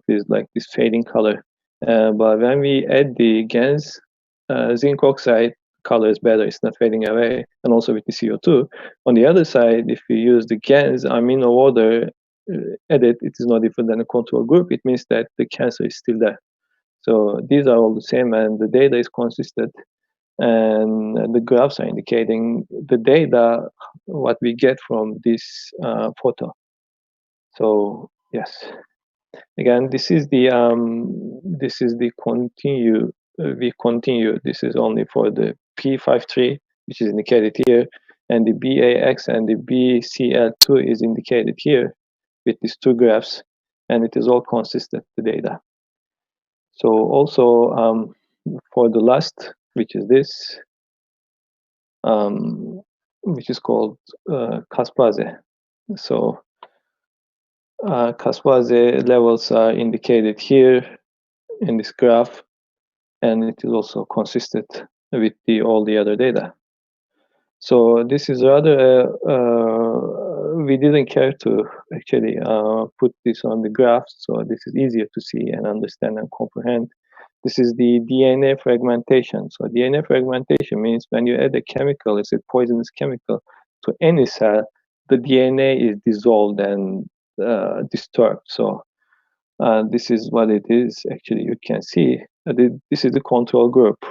is like this fading color. But when we add the GANs zinc oxide, color is better, it's not fading away, and also with the CO2. On the other side, if you use the GANS amino order edit, it is no different than a control group. It means that the cancer is still there. So these are all the same, and the data is consistent, and the graphs are indicating the data, what we get from this photo. So yes, again, this is the continue. We continue. This is only for the P53, which is indicated here, and the BAX and the BCL2 is indicated here with these two graphs, and it is all consistent, the data. So also for the last, which is this, which is called caspase. So caspase levels are indicated here in this graph, and it is also consistent with all the other data. So this is rather, we didn't care to actually put this on the graph, so this is easier to see and understand and comprehend. This is the DNA fragmentation. So DNA fragmentation means when you add a chemical, it's a poisonous chemical, to any cell, the DNA is dissolved and disturbed. So this is what it is. Actually, you can see this is the control group.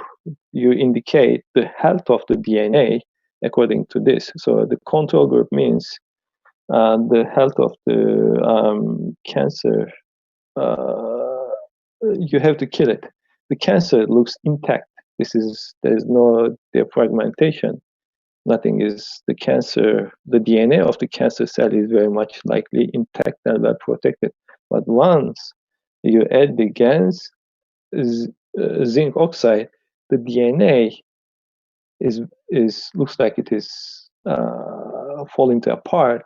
You indicate the health of the DNA according to this. So the control group means the health of the cancer. You have to kill it. The cancer looks intact. There is no defragmentation. Nothing is the cancer. The DNA of the cancer cell is very much likely intact and well protected. But once you add the GANS zinc oxide, the DNA looks like it is falling apart,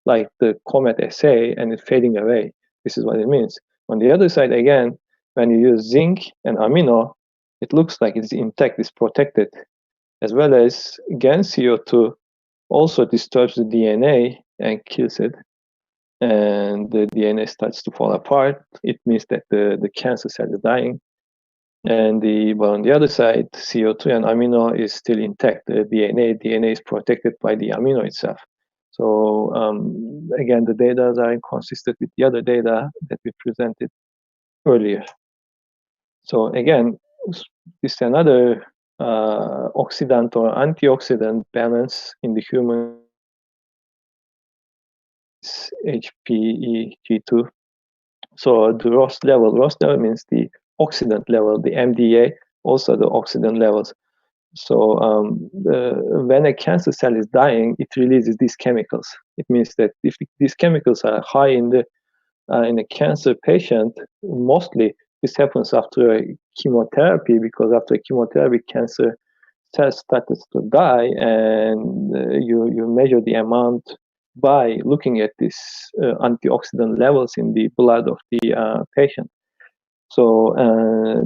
like the comet SA, and it's fading away. This is what it means. On the other side, again, when you use zinc and amino, it looks like it's intact, it's protected, as well as GAN CO2 also disturbs the DNA and kills it, and the DNA starts to fall apart. It means that the cancer cell is dying. But on the other side, CO2 and amino is still intact. The DNA is protected by the amino itself. So again, the data are inconsistent with the other data that we presented earlier. So again, this is another oxidant or antioxidant balance in the human HPEG2. So the ROS level means the oxidant level, the MDA, also the oxidant levels. So when a cancer cell is dying, it releases these chemicals. It means that if these chemicals are high in a cancer patient, mostly this happens after a chemotherapy, because after chemotherapy, cancer cells started to die, and you measure the amount by looking at these antioxidant levels in the blood of the patient. So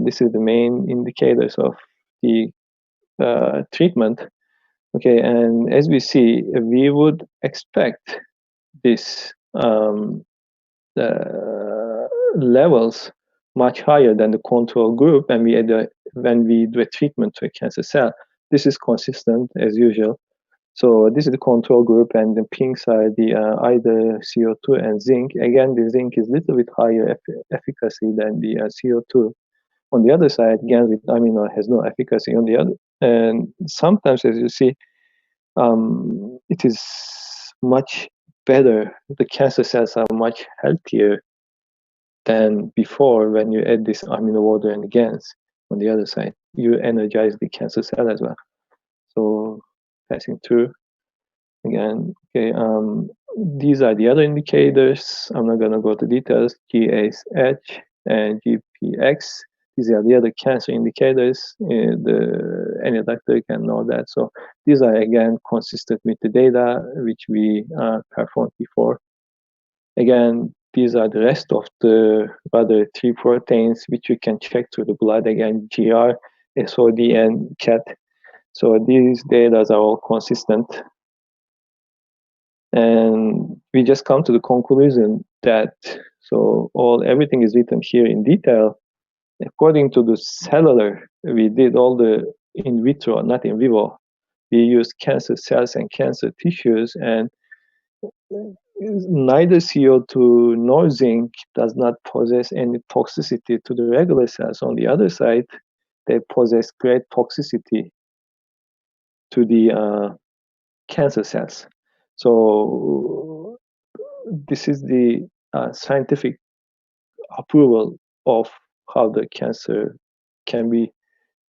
this is the main indicators of the treatment. Okay, and as we see, we would expect this levels much higher than the control group when we do a treatment to a cancer cell. This is consistent as usual. So this is the control group, and the pinks are the either CO2 and zinc. Again, the zinc is a little bit higher efficacy than the CO2. On the other side, GAN with amino has no efficacy on the other. And sometimes, as you see, it is much better. The cancer cells are much healthier than before when you add this amino order and GANs. On the other side, you energize the cancer cell as well. So passing through again. Okay, these are the other indicators. I'm not going to go to details. GAH and GPX. These are the other cancer indicators. Any doctor can know that. So these are again consistent with the data which we performed before. Again, these are the rest of the other 3 proteins which you can check through the blood. Again, GR, SOD, and CAT. So these data are all consistent. And we just come to the conclusion that everything is written here in detail, According to the cellular, we did all the in vitro, not in vivo. We used cancer cells and cancer tissues, and neither CO2 nor zinc does not possess any toxicity to the regular cells. On the other side, they possess great toxicity to the cancer cells. So this is the scientific approval of how the cancer can be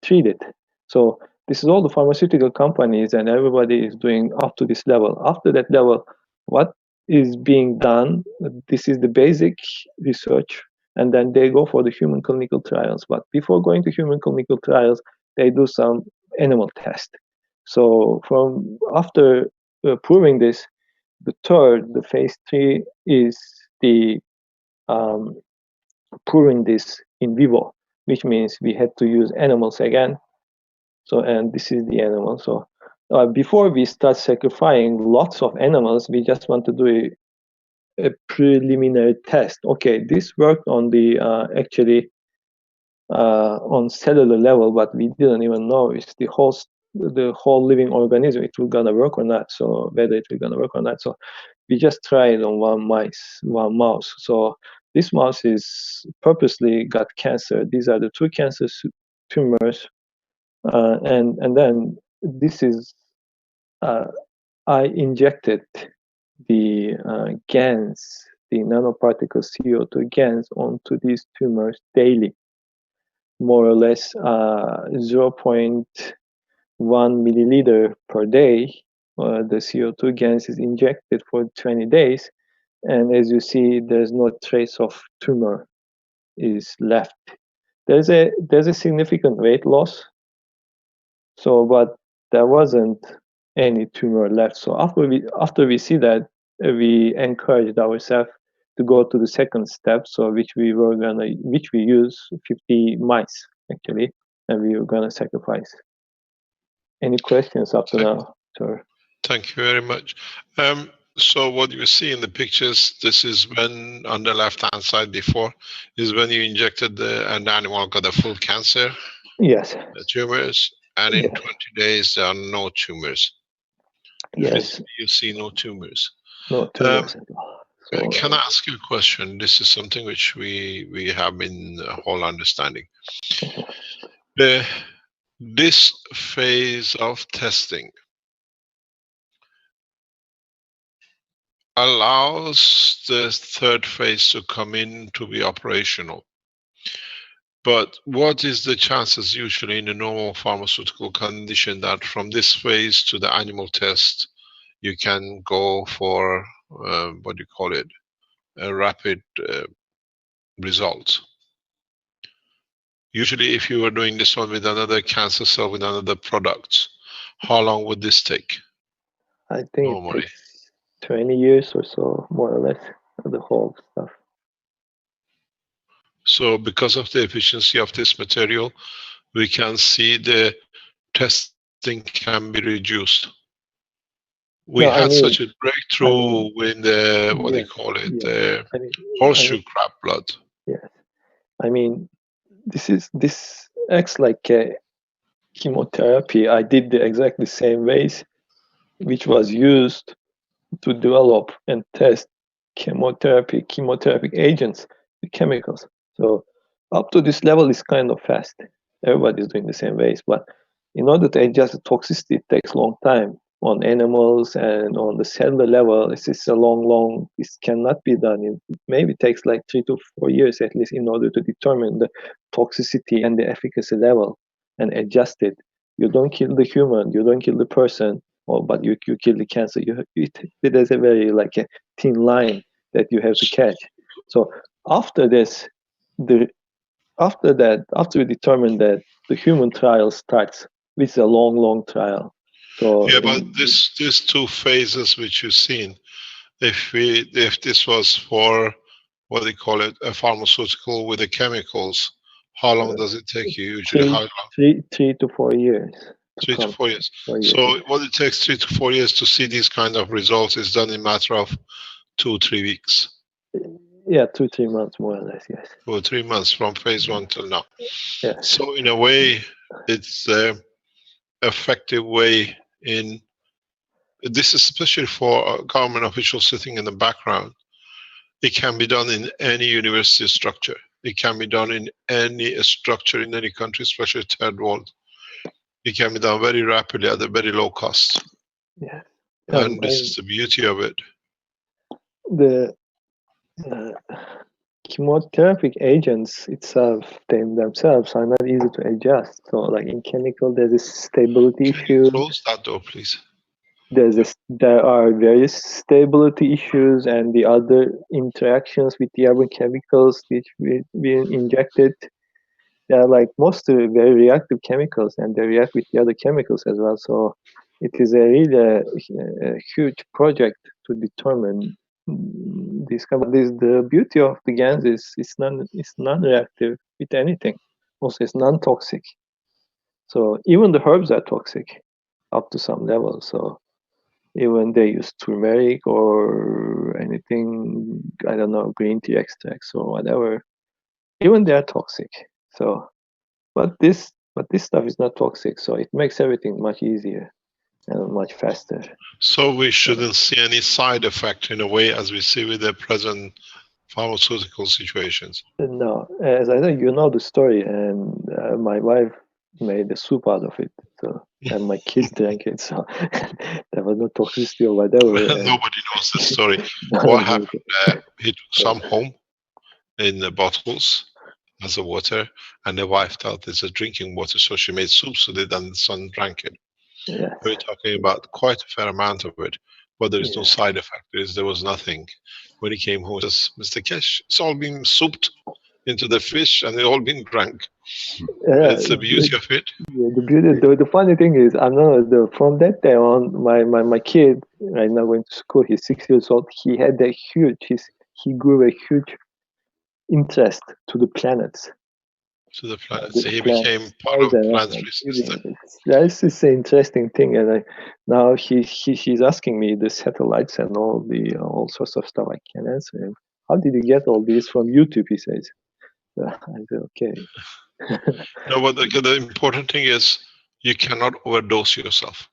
treated. So this is all the pharmaceutical companies and everybody is doing up to this level. After that level, what is being done? This is the basic research, and then they go for the human clinical trials. But before going to human clinical trials, they do some animal test. So from after proving this, the phase 3 is the proving this in vivo, which means we had to use animals again. So, and this is the animal. So before we start sacrificing lots of animals, we just want to do a preliminary test. Okay, this worked on the actually on cellular level, but we didn't even know if the whole living organism, it will gonna work or not. So whether it will gonna work or not. So we just tried on one mouse. So this mouse is purposely got cancer. These are the two cancer tumors, and then this is I injected the GANs, the nanoparticle CO2 GANs onto these tumors daily, more or less 0.1 milliliter per day. The CO2 GANs is injected for 20 days, and as you see, there's no trace of tumor is left. There's a significant weight loss. So, but there wasn't any tumor left. So after we see that, we encouraged ourselves to go to the second step. So which we use 50 mice actually, and we were gonna sacrifice. Any questions up to now, sir? Thank you very much. So what you see in the pictures, this is when on the left-hand side before, is when you injected an animal got a full cancer. Yes. The tumors, and in 20 days there are no tumors. Yes. Physically, you see no tumors. No tumors at all. So, can I ask you a question? This is something which we have in whole understanding. This phase of testing allows the third phase to come in to be operational. But what is the chances usually in a normal pharmaceutical condition that from this phase to the animal test, you can go for, what do you call it, a rapid result? Usually if you were doing this one with another cancer cell, with another product, how long would this take? I think normally? It takes 20 years or so, more or less, the whole stuff. So because of the efficiency of this material, we can see the testing can be reduced. We had such a breakthrough with the, what do you call it, the horseshoe crab blood. Yes. I mean, this acts like a chemotherapy. I did the exactly same ways, which was used to develop and test chemotherapeutic agents, the chemicals. So up to this level is kind of fast. Everybody's doing the same ways, but in order to adjust the toxicity, it takes a long time on animals and on the cellular level. This is a long, this cannot be done. It maybe takes like 3 to 4 years at least in order to determine the toxicity and the efficacy level and adjust it. You don't kill the human, you don't kill the person, but you kill the cancer. It is a very like a thin line that you have to catch. So after this, after we determine that, the human trial starts, which is a long trial. So yeah, but these two phases which you've seen, if this was for, what do you call it, a pharmaceutical with the chemicals, how long does it take you usually? How long? 3 to 4 years. 3 to 4 years. So what it takes 3 to 4 years to see these kind of results is done in a matter of 2 or 3 weeks. Yeah, 2-3 months more or less. Yes. For 3 months from phase 1 till now. Yes. So in a way, it's an effective way in. This is especially for government officials sitting in the background. It can be done in any university structure. It can be done in any structure in any country, especially third world. It can be done very rapidly at a very low cost. Yeah. And this is the beauty of it. The chemotherapeutic agents itself, themselves are not easy to adjust. So, like in chemical, there's a stability issue. Close that door, please. There are various stability issues, and the other interactions with the other chemicals which we injected. They are like mostly very reactive chemicals, and they react with the other chemicals as well. So it is a really huge project to determine this. The beauty of the GANs is it's non-reactive with anything. Also, it's non-toxic. So even the herbs are toxic up to some level. So even they use turmeric or anything, I don't know, green tea extracts or whatever, even they are toxic. So, but this stuff is not toxic, so it makes everything much easier and much faster. So we shouldn't see any side effect in a way as we see with the present pharmaceutical situations. No, as I said, you know the story, and my wife made a soup out of it, so and my kids drank it, so there was no toxicity or whatever. Nobody knows the story. What happened? He took some home in the bottles as a water, and the wife thought it's a drinking water, so she made soups with it, and the son drank it. Yes. We're talking about quite a fair amount of it, but there is no side effect. There was nothing. When he came home, he says, Mr. Kesh, it's all been souped into the fish, and it all been drank. It's the beauty of it. Yeah, the funny thing is, I know from that day on, my kid right now going to school, he's 6 years old. He had he grew a huge interest to the planets. To the planets, so he became part of the planetary system. That's just an interesting thing, and now he's asking me the satellites and all sorts of stuff. I can't answer him. How did you get all this from YouTube? He says. I said, okay. No, but the important thing is you cannot overdose yourself.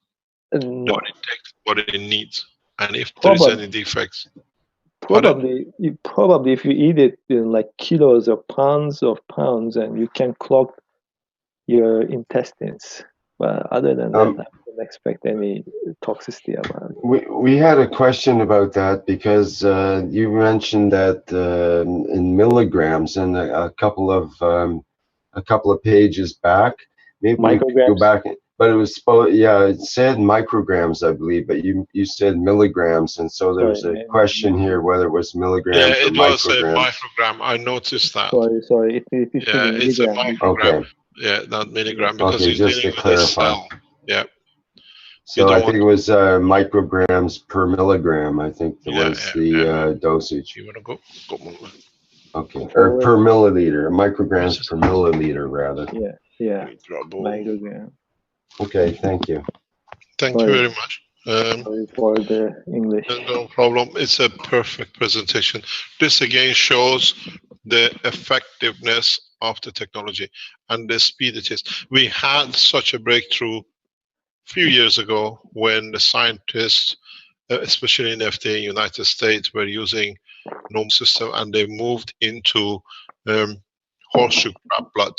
No. What it takes, what it needs, and if there is any defects. Probably if you eat it in like kilos or pounds, and you can clog your intestines. But other than that, I don't expect any toxicity about it. We had a question about that because you mentioned that in milligrams and a couple of pages back. Maybe we could go back, but it was it said micrograms, I believe, but you said milligrams, and so there's a question here whether it was milligrams or micrograms. Yeah, it was a microgram. I noticed that. Sorry. It's a microgram. Okay. Yeah, not milligram, because okay, just to clarify. Yeah. So I think it was micrograms per milligram. I think was the dosage. You want to go? Okay, or per milliliter, micrograms per milliliter, rather. Yeah. Microgram. Okay, thank you. Thank you very much. Sorry for the English. No problem. It's a perfect presentation. This again shows the effectiveness of the technology and the speed it is. We had such a breakthrough a few years ago when the scientists, especially in FDA United States, were using normal system, and they moved into horseshoe crab blood.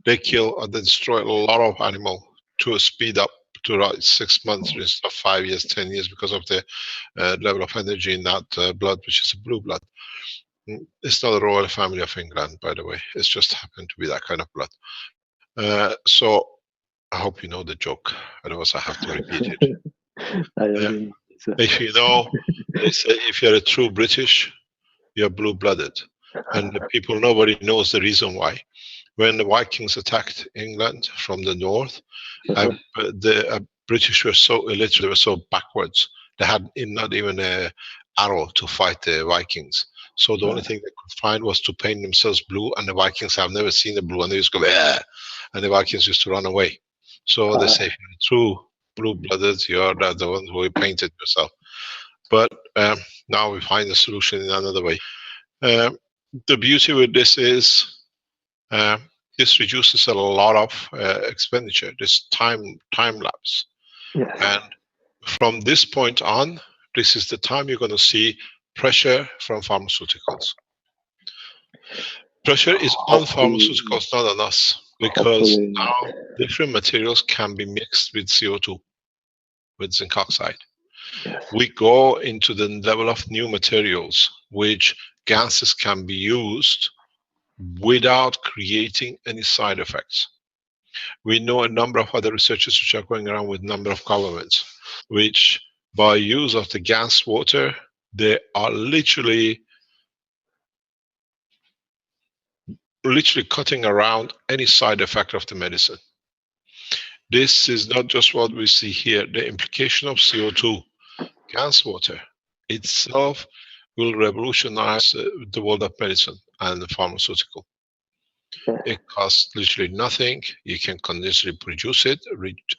They kill and destroy a lot of animal to speed up to 6 months instead of 5 years, 10 years, because of the level of energy in that blood, which is a blue blood. It's not the royal family of England, by the way. It's just happened to be that kind of blood. So I hope you know the joke. Otherwise, I have to repeat it. If you know, they say if you're a true British, you're blue-blooded. And the people, nobody knows the reason why. When the Vikings attacked England from the north, the British were so illiterate, they were so backwards. They had not even an arrow to fight the Vikings. So the only thing they could find was to paint themselves blue, and the Vikings have never seen the blue, and they used to go, and the Vikings used to run away. So they say, if you're true blue-blooded, you're the one who painted yourself. But now we find a solution in another way. The beauty with this is this reduces a lot of expenditure, this time lapse. Yes. And from this point on, this is the time you're going to see pressure from pharmaceuticals. Pressure is on pharmaceuticals, not on us, because now different materials can be mixed with CO2, with zinc oxide. Yes. We go into the level of new materials, which gases can be used without creating any side effects. We know a number of other researchers which are going around with a number of governments, which by use of the gas water, they are literally cutting around any side effect of the medicine. This is not just what we see here. The implication of CO2, gas water itself will revolutionize the world of medicine and the pharmaceutical. It costs literally nothing. You can continuously produce it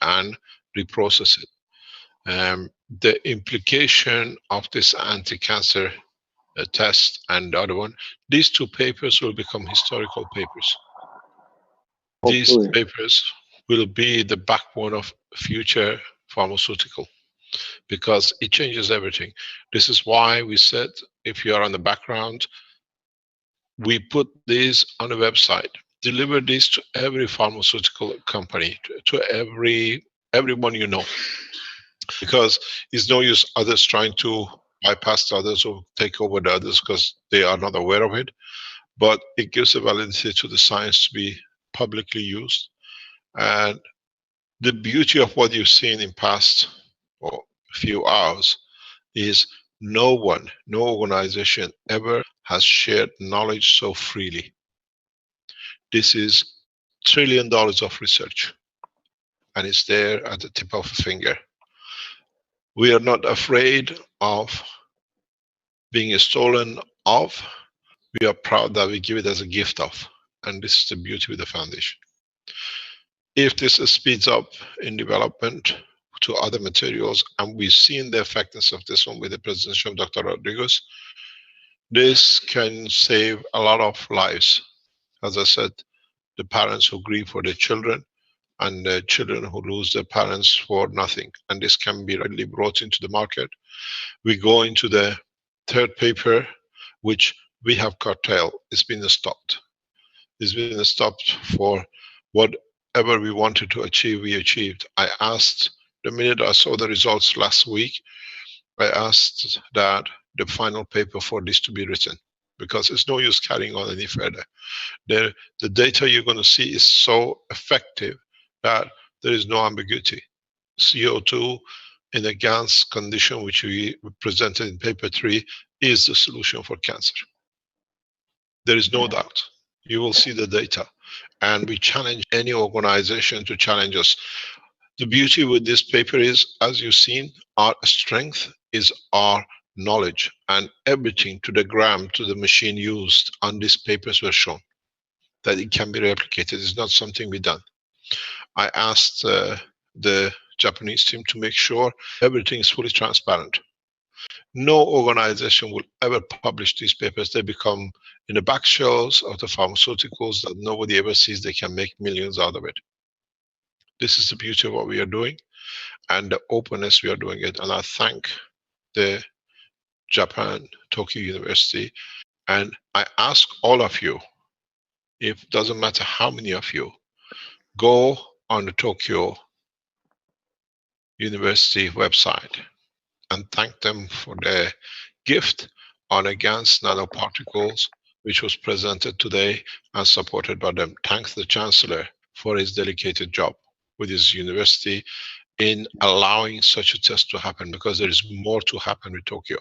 and reprocess it. The implication of this anti-cancer test and the other one, these two papers will become historical papers. These papers will be the backbone of future pharmaceutical, because it changes everything. This is why we said, if you are on the background, we put these on a website, deliver these to every pharmaceutical company, to everyone you know, because it's no use others trying to bypass the others or take over the others because they are not aware of it. But it gives a validity to the science to be publicly used. And the beauty of what you've seen in past few hours is no one, no organization ever has shared knowledge so freely. This is $1 trillion of research, and it's there at the tip of a finger. We are not afraid of being stolen of. We are proud that we give it as a gift of, and this is the beauty with the foundation. If this speeds up in development to other materials, and we've seen the effectiveness of this one with the presentation of Dr. Rodriguez, this can save a lot of lives. As I said, the parents who grieve for their children, and the children who lose their parents for nothing. And this can be readily brought into the market. We go into the third paper, which we have curtailed. It's been stopped. It's been stopped for whatever we wanted to achieve, we achieved. I asked, the minute I saw the results last week, I asked that the final paper for this to be written, because it's no use carrying on any further. The data you're going to see is so effective that there is no ambiguity. CO2 in a gas condition, which we presented in paper 3, is the solution for cancer. There is no doubt. You will see the data. And we challenge any organization to challenge us. The beauty with this paper is, as you've seen, our strength is our knowledge, and everything to the gram, to the machine used on these papers were shown. That it can be replicated. It's not something we've done. I asked the Japanese team to make sure everything is fully transparent. No organization will ever publish these papers. They become in the back shelves of the pharmaceuticals that nobody ever sees. They can make millions out of it. This is the beauty of what we are doing and the openness we are doing it. And I thank the Japan Tokyo University. And I ask all of you, if doesn't matter how many of you, go on the Tokyo University website and thank them for their gift on against nanoparticles, which was presented today and supported by them. Thank the Chancellor for his dedicated job with his university in allowing such a test to happen, because there is more to happen with Tokyo.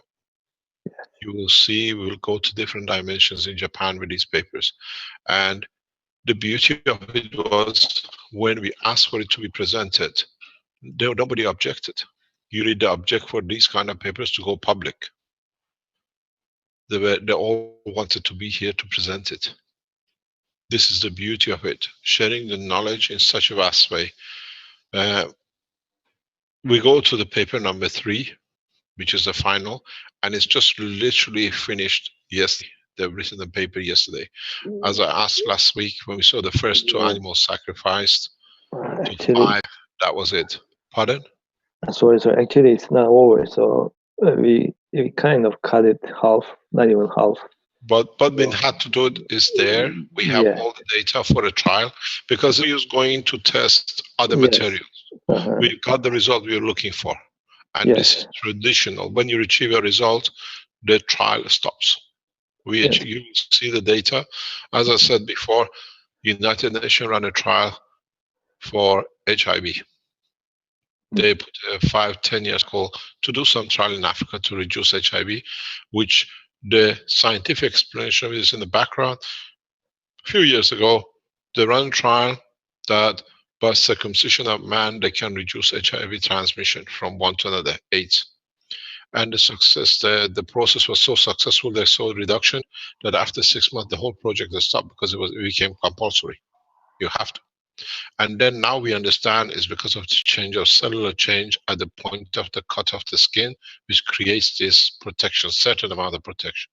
You will see, we will go to different dimensions in Japan with these papers. And the beauty of it was, when we asked for it to be presented, nobody objected. You read the object for these kind of papers to go public. They all wanted to be here to present it. This is the beauty of it, sharing the knowledge in such a vast way. We go to the paper number 3, which is the final, and it's just literally finished yesterday. They've written a paper yesterday. As I asked last week, when we saw the first 2 animals sacrificed to Actually, 5, that was it. Pardon? sorry, actually it's not over. So we kind of cut it half, not even half. But we had to do it is there. We have all the data for a trial because we was going to test other materials. We got the result we were looking for. And this is traditional. When you achieve a result, the trial stops. You see the data. As I said before, United Nations ran a trial for HIV. They put a 5-10 years goal to do some trial in Africa to reduce HIV, which the scientific explanation is in the background. A few years ago, they ran a trial that by circumcision of man, they can reduce HIV transmission from one to another, AIDS. And the success, the process was so successful, they saw a reduction that after 6 months, the whole project was stopped because it became compulsory. You have to. And then now we understand is because of the change of cellular change at the point of the cut of the skin, which creates this protection, certain amount of protection.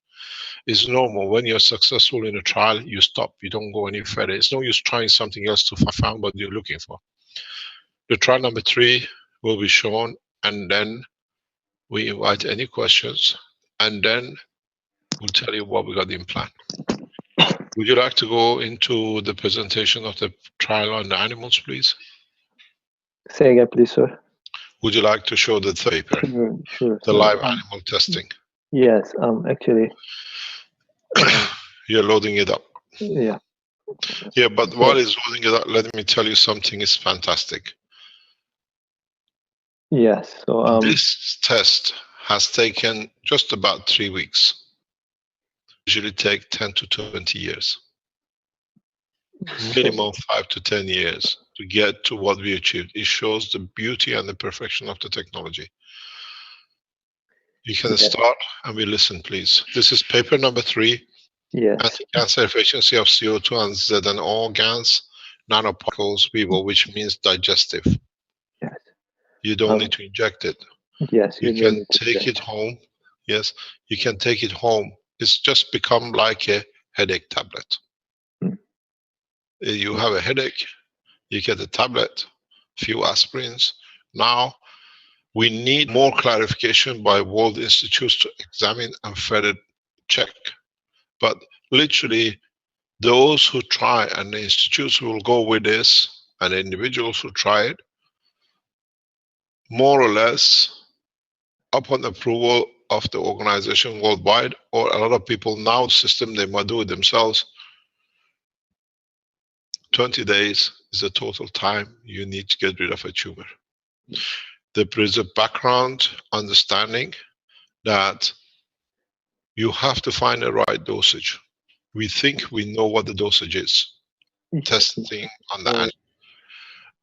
It's normal. When you're successful in a trial, you stop. You don't go any further. It's no use trying something else to find what you're looking for. The trial number 3 will be shown, and then we invite any questions, and then we'll tell you what we got in plan. Would you like to go into the presentation of the trial on the animals, please? Say again, please, sir. Would you like to show the paper? Sure. The live animal testing. Yes, actually. You're loading it up. Yeah. Yeah, but while it's loading it up, let me tell you something is fantastic. Yes. So this test has taken just about 3 weeks. Usually take 10 to 20 years. Minimum 5 to 10 years to get to what we achieved. It shows the beauty and the perfection of the technology. You can start and we listen, please. This is paper number 3. Yes. Anti-cancer efficiency of CO2 and ZNO GANs, nanoparticles, vivo, which means digestive. Yes. You don't need to inject it. Yes. You can take it home. Yes, you can take it home. It's just become like a headache tablet. You have a headache, you get a tablet, few aspirins. Now, we need more clarification by world institutes to examine and further check. But literally, those who try and the institutes will go with this, and the individuals who try it, more or less, upon approval of the organization worldwide, or a lot of people now, system, they might do it themselves. 20 days is the total time you need to get rid of a tumor. There is a background understanding that you have to find the right dosage. We think we know what the dosage is. Testing on that.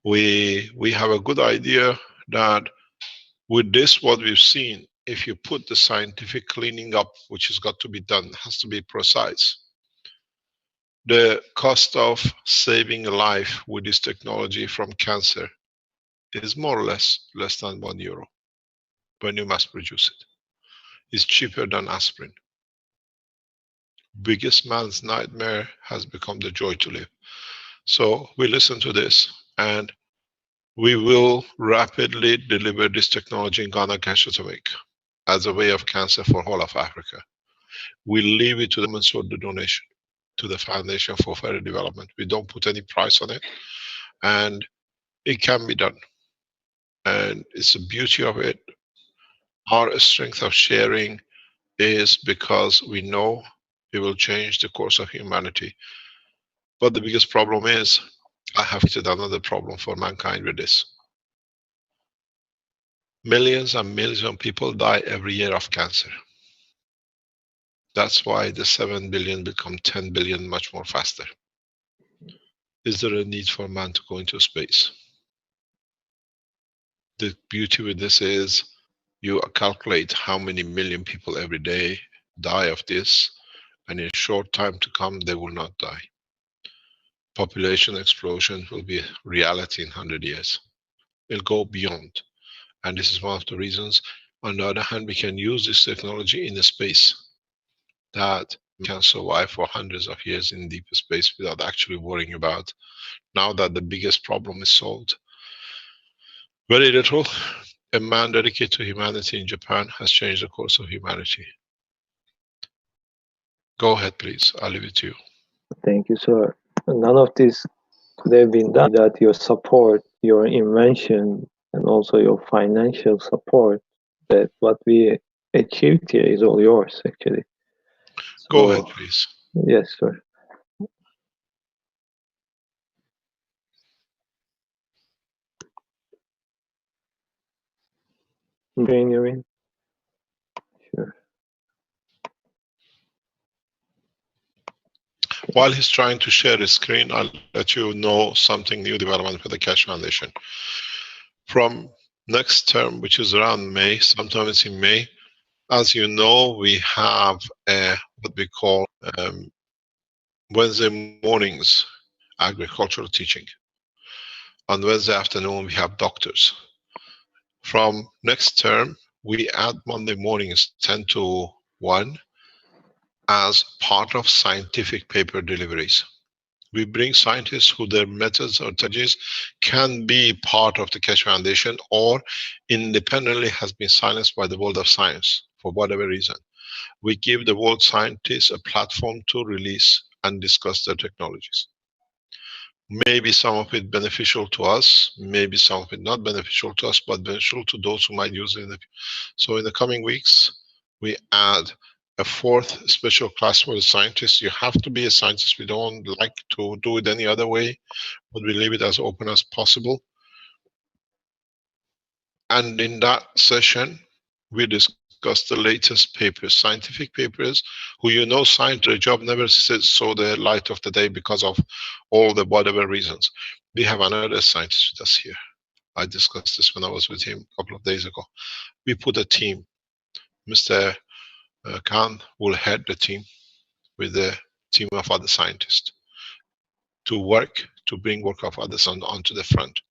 We have a good idea that with this, what we've seen, if you put the scientific cleaning up, which has got to be done, has to be precise. The cost of saving a life with this technology from cancer is more or less than €1 when you mass produce it. It's cheaper than aspirin. Biggest man's nightmare has become the joy to live. So we listen to this, and we will rapidly deliver this technology in Ghana, to make as a way of cancer for whole of Africa. We leave it to them and sort the donation to the Foundation for Further Development. We don't put any price on it, and it can be done. And it's the beauty of it. Our strength of sharing is because we know it will change the course of humanity. But the biggest problem is, I have created another problem for mankind with this. Millions and millions of people die every year of cancer. That's why the 7 billion become 10 billion much more faster. Is there a need for man to go into space? The beauty with this is you calculate how many million people every day die of this, and in a short time to come, they will not die. Population explosion will be reality in 100 years. It'll go beyond. And this is one of the reasons, on the other hand, we can use this technology in the space that can survive for hundreds of years in deep space without actually worrying about, now that the biggest problem is solved. Very little. A man dedicated to humanity in Japan has changed the course of humanity. Go ahead, please. I'll leave it to you. Thank you, sir. None of this could have been done without your support, your invention, and also your financial support. That what we achieved here is all yours, actually. Go ahead, please. Yes, sir. Benjamin? Sure. While he's trying to share his screen, I'll let you know something new development for the Keshe Foundation. From next term, which is around May, sometime it's in May, as you know, we have what we call Wednesday mornings agricultural teaching. On Wednesday afternoon, we have doctors. From next term, we add Monday mornings 10 to 1 as part of scientific paper deliveries. We bring scientists who their methods or technologies can be part of the Keshe Foundation or independently has been silenced by the world of science for whatever reason. We give the world scientists a platform to release and discuss their technologies. Maybe some of it beneficial to us, maybe some of it not beneficial to us, but beneficial to those who might use it. So in the coming weeks, we add a 4th special class for the scientists. You have to be a scientist. We don't like to do it any other way, but we leave it as open as possible. And in that session, we discuss the latest papers, scientific papers, who science, their job never saw the light of the day because of all the whatever reasons. We have another scientist with us here. I discussed this when I was with him a couple of days ago. We put a team. Mr. Khan will head the team with a team of other scientists to work, to bring work of others onto the front.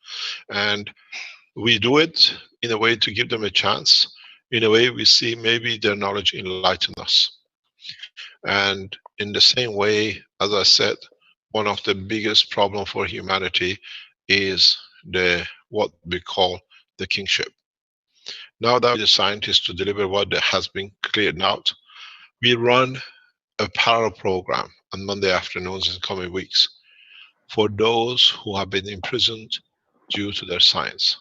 And we do it in a way to give them a chance. In a way, we see maybe their knowledge enlighten us. And in the same way, as I said, one of the biggest problems for humanity is what we call the kingship. Now that the scientists to deliver what has been cleared out, we run a parallel program on Monday afternoons in coming weeks for those who have been imprisoned due to their science.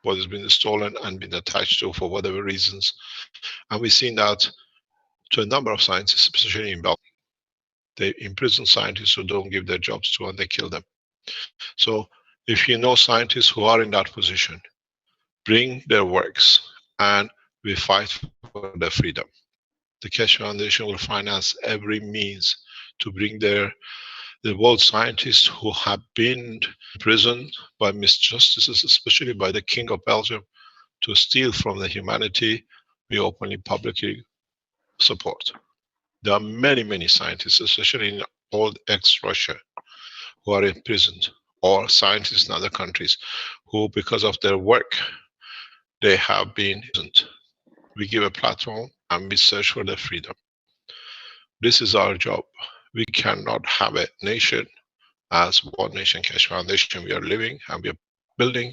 What has been stolen and been attached to for whatever reasons. And we've seen that to a number of scientists, especially in Belgium. They imprison scientists who don't give their jobs to and they kill them. So if you know scientists who are in that position, bring their works and we fight for their freedom. The Keshe Foundation will finance every means to bring the world scientists who have been imprisoned by misjustices, especially by the King of Belgium, to steal from the humanity. We openly, publicly support. There are many, many scientists, especially in old ex-Russia, who are imprisoned, or scientists in other countries, who, because of their work, they have been imprisoned. We give a platform and we search for their freedom. This is our job. We cannot have a nation as One Nation Keshe Foundation. We are living and we are building,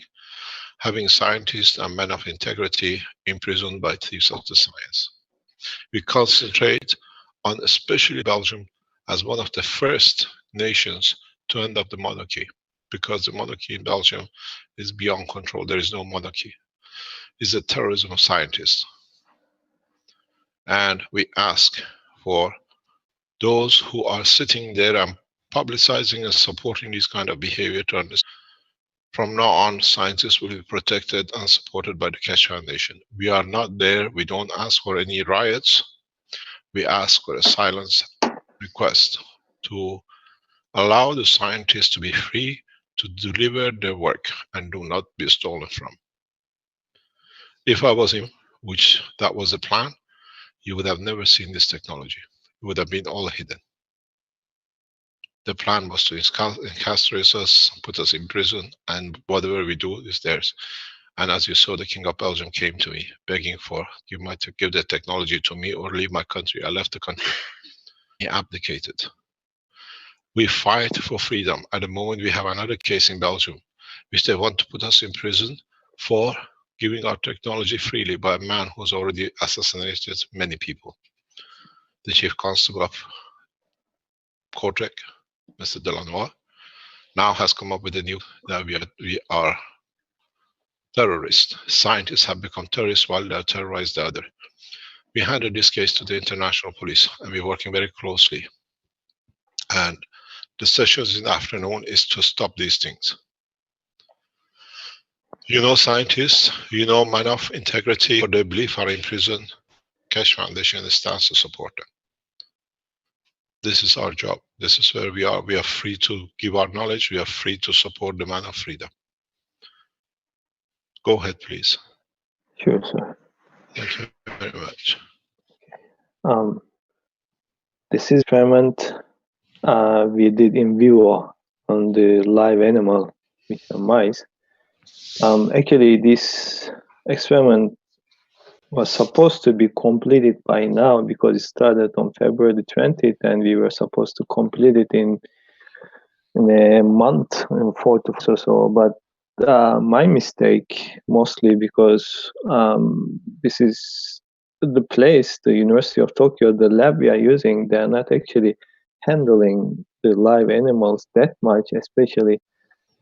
having scientists and men of integrity imprisoned by thieves of the science. We concentrate on especially Belgium as one of the first nations to end up the monarchy, because the monarchy in Belgium is beyond control. There is no monarchy. It's a terrorism of scientists. And we ask for those who are sitting there and publicizing and supporting this kind of behavior to understand. From now on, scientists will be protected and supported by the Keshe Foundation. We are not there. We don't ask for any riots. We ask for a silence request to allow the scientists to be free to deliver their work and do not be stolen from. If I was him, which that was the plan, you would have never seen this technology. It would have been all hidden. The plan was to incarcerate us, put us in prison, and whatever we do is theirs. And as you saw, the King of Belgium came to me begging for, you might give the technology to me or leave my country. I left the country. abdicated. We fight for freedom. At the moment, we have another case in Belgium, which they want to put us in prison for giving our technology freely by a man who's already assassinated many people. The chief constable of Kortrijk, Mr. Delanois, now has come up with a new, that we are terrorists. Scientists have become terrorists while they terrorize the other. We handed this case to the international police, and we're working very closely. And the sessions in the afternoon is to stop these things. You know, scientists, you know, men of integrity, or they believe are in prison. Keshe Foundation stands to support them. This is our job. This is where we are. We are free to give our knowledge. We are free to support the man of freedom. Go ahead, please. Sure, sir. Thank you very much. This experiment we did in vivo on the live animal with the mice. Actually, this experiment was supposed to be completed by now because it started on February the 20th, and we were supposed to complete it in a month, in 4 to 6 or so. But my mistake, mostly because this is the place, the University of Tokyo, the lab we are using, they are not actually handling the live animals that much, especially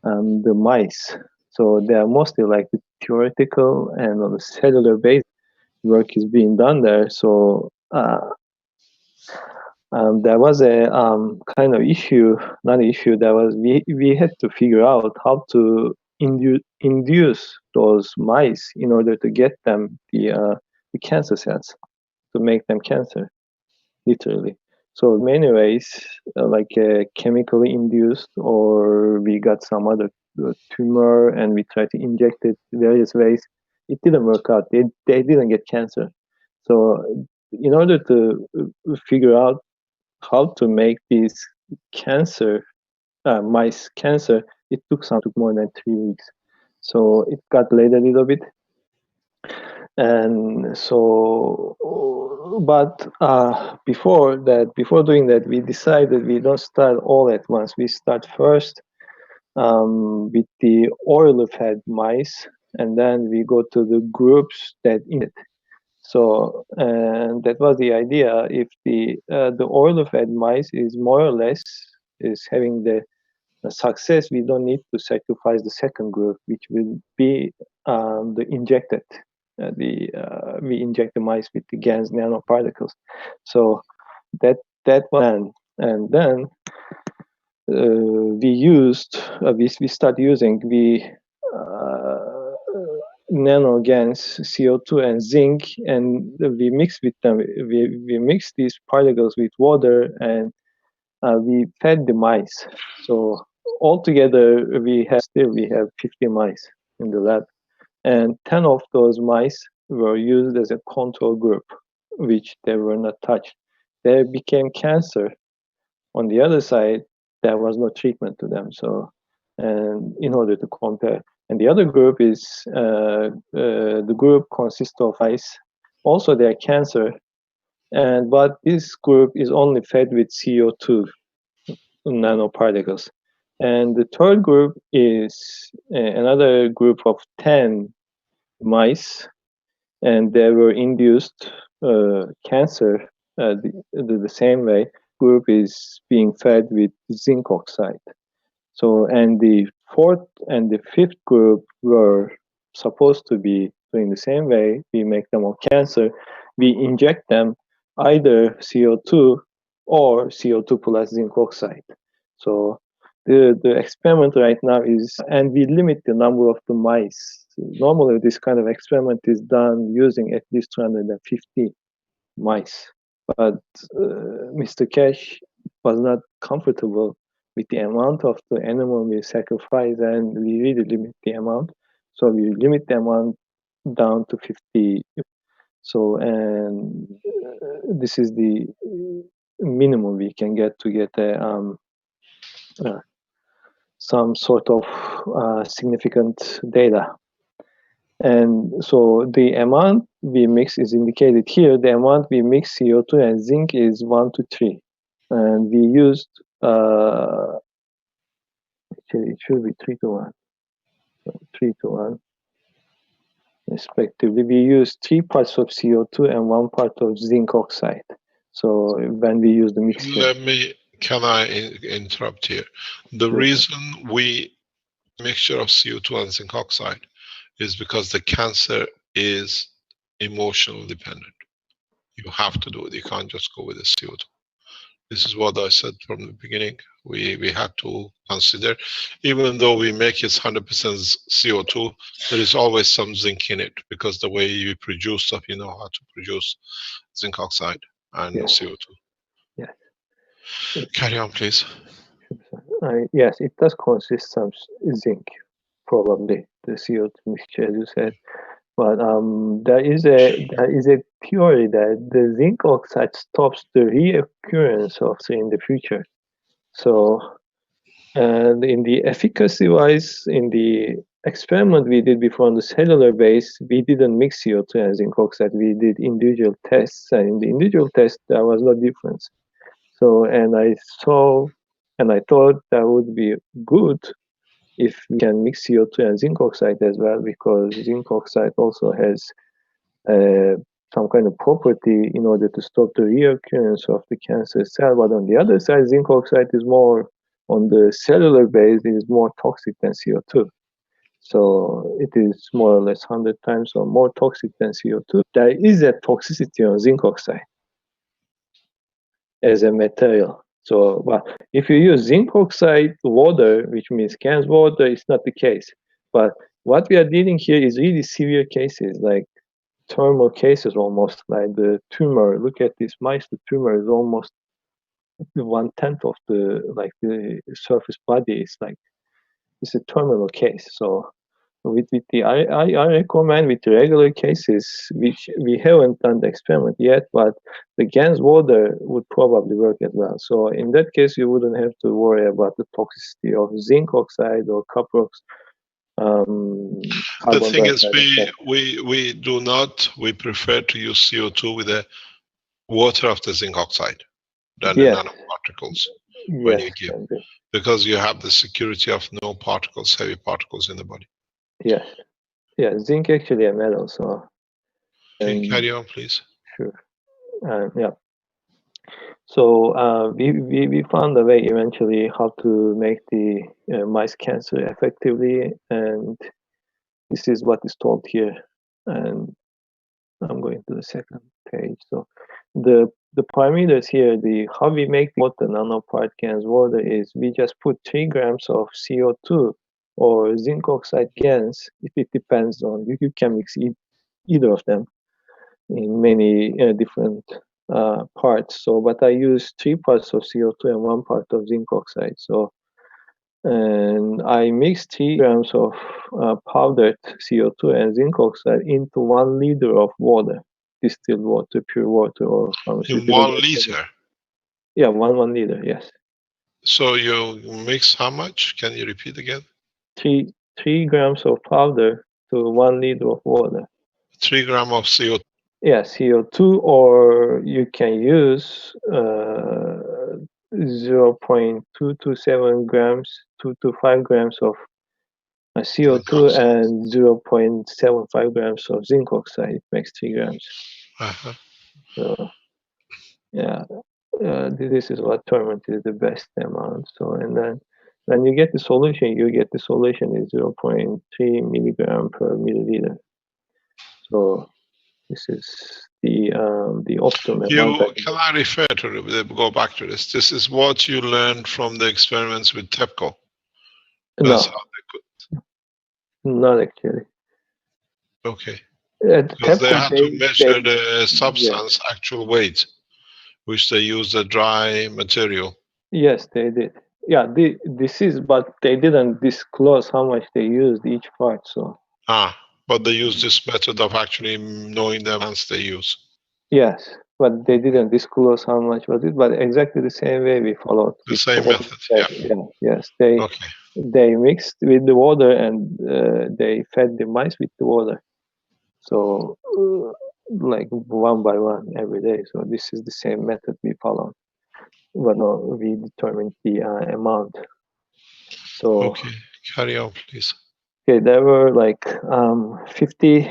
the mice. So they are mostly like the theoretical and on the cellular base work is being done there. So there was a kind of issue, not an issue, there was, we had to figure out how to induce those mice in order to get them the cancer cells, to make them cancer, literally. So in many ways, like chemically induced, or we got some other tumor and we tried to inject it various ways. It didn't work out. They didn't get cancer. So in order to figure out how to make these cancer, mice cancer, it took more than 3 weeks. So it got delayed a little bit. And so, but before doing that, we decided we don't start all at once. We start first with the oil-fed mice, and then we go to the groups that in it. So, and that was the idea. If the oil-fed mice is more or less is having the success, we don't need to sacrifice the second group, which will be the injected. We inject the mice with the GANs nanoparticles. So that one, and then we start using nano GANs, CO2 and zinc, and we mix with them. We mix these particles with water, and we fed the mice. So altogether, we have 50 mice in the lab, and 10 of those mice were used as a control group, which they were not touched. They became cancer. On the other side, there was no treatment to them. So, and in order to compare, and the other group is the group consists of mice. Also, they are cancer, but this group is only fed with CO2 nanoparticles. And the third group is another group of 10 mice, and they were induced cancer the same way. Group is being fed with zinc oxide. So, and the fourth and the fifth group were supposed to be doing the same way. We make them all cancer. We inject them either CO2 or CO2 plus zinc oxide. So the experiment right now is, and we limit the number of the mice. Normally, this kind of experiment is done using at least 250 mice. But Mr. Keshe was not comfortable with the amount of the animal we sacrifice, and we really limit the amount. So we limit the amount down to 50. So, and this is the minimum we can get to get some sort of significant data. And so the amount we mix is indicated here. The amount we mix CO2 and zinc is 1 to 3. and we used actually it should be 3:1, 3:1 respectively. We used 3 parts of CO2 and 1 part of zinc oxide. So when we use the mixture, Can I interrupt here? The reason we mixture of CO2 and zinc oxide is because the cancer is emotional dependent. You have to do it. You can't just go with the CO2. This is what I said from the beginning. We had to consider, even though we make it 100% CO2, there is always some zinc in it, because the way you produce stuff, you know how to produce zinc oxide and CO2. Yes. Carry on, please. Yes, it does consist some zinc, probably the CO2 mixture, as you said. But there is a theory that the zinc oxide stops the reoccurrence of in the future. So, and in the efficacy-wise, in the experiment we did before on the cellular base, we didn't mix CO2 and zinc oxide. We did individual tests, and in the individual test there was no difference. So, and I saw, and I thought that would be good if we can mix CO2 and zinc oxide as well, because zinc oxide also has some kind of property in order to stop the reoccurrence of the cancer cell. But on the other side, zinc oxide is more on the cellular base, it is more toxic than CO2. So it is more or less 100 times or more toxic than CO2. There is a toxicity on zinc oxide as a material. So, but if you use zinc oxide water, which means cans water, it's not the case. But what we are dealing here is really severe cases, like terminal cases almost, like the tumor. Look at this mice, the tumor is almost 1/10 of the surface body. It's like, it's a terminal case. So with the I recommend with the regular cases, which we haven't done the experiment yet, but the GANS water would probably work as well. So in that case, you wouldn't have to worry about the toxicity of zinc oxide or copper oxide. The thing is, we prefer to use CO2 with the water of the zinc oxide than the nanoparticles when you give, because you have the security of no particles, heavy particles in the body. Yes. Yeah, zinc actually a metal, so. Okay, carry on, please. Sure. Yeah. So we found a way eventually how to make the mice cancer effectively, and this is what is told here. And I'm going to the second page. So the parameters here, how we make water nanopart GANS water is we just put 3 grams of CO2 or zinc oxide GANS. It depends on, you can mix either of them in many different parts. So, but I use 3 parts of CO2 and 1 part of zinc oxide. So, and I mix 3 grams of powdered CO2 and zinc oxide into 1 liter of water, distilled water, pure water, or in 1 liter. Yeah, 1 liter. Yes. So you mix how much? Can you repeat again? 3 grams of powder to 1 liter of water. 3 grams of CO2. Yeah, CO2, or you can use 0.227 grams, 2 to 5 grams of CO2 and 0.75 grams of zinc oxide. It makes 3 grams. So, yeah, this is what determines the best amount. So, and then when you get the solution, is 0.3 milligram per milliliter. So this is the optimum. Can I refer to go back to this? This is what you learned from the experiments with TEPCO. That's how they could. Not actually. Okay. Because they had to measure the substance actual weight, which they used a dry material. Yes, they did. Yeah, this is, but they didn't disclose how much they used each part. So. But they use this method of actually knowing the amounts they use. Yes, but they didn't disclose how much was it. But exactly the same way we followed. The same method. Yeah. Yes, they mixed with the water and they fed the mice with the water. So like 1 by 1 every day. So this is the same method we followed. but no, we determined the amount. So okay, carry on, please. okay, there were like 50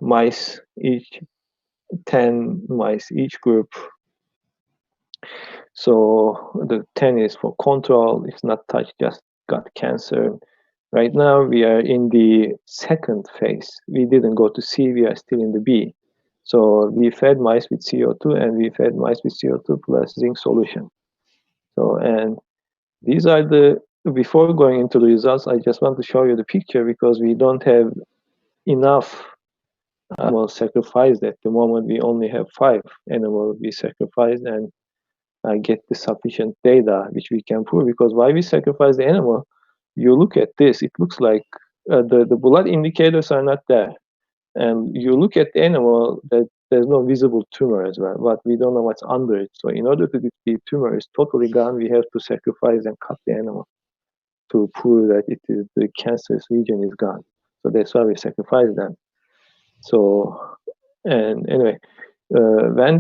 mice each, 10 mice each group. So the 10 is for control, it's not touched, just got cancer. Right now we are in the second phase. We didn't go to C, we are still in the B. So we fed mice with CO2 and we fed mice with CO2 plus zinc solution. So, and these are the, before going into the results, I just want to show you the picture because we don't have enough animals sacrificed at the moment. We only have 5 animals we sacrificed and get the sufficient data which we can prove. Because why we sacrifice the animal, you look at this, it looks like the blood indicators are not there. And you look at the animal, that there's no visible tumor as well, but we don't know what's under it. So in order to the tumor is totally gone, we have to sacrifice and cut the animal to prove that it is the cancerous region is gone. So that's why we sacrifice them. So, and anyway, when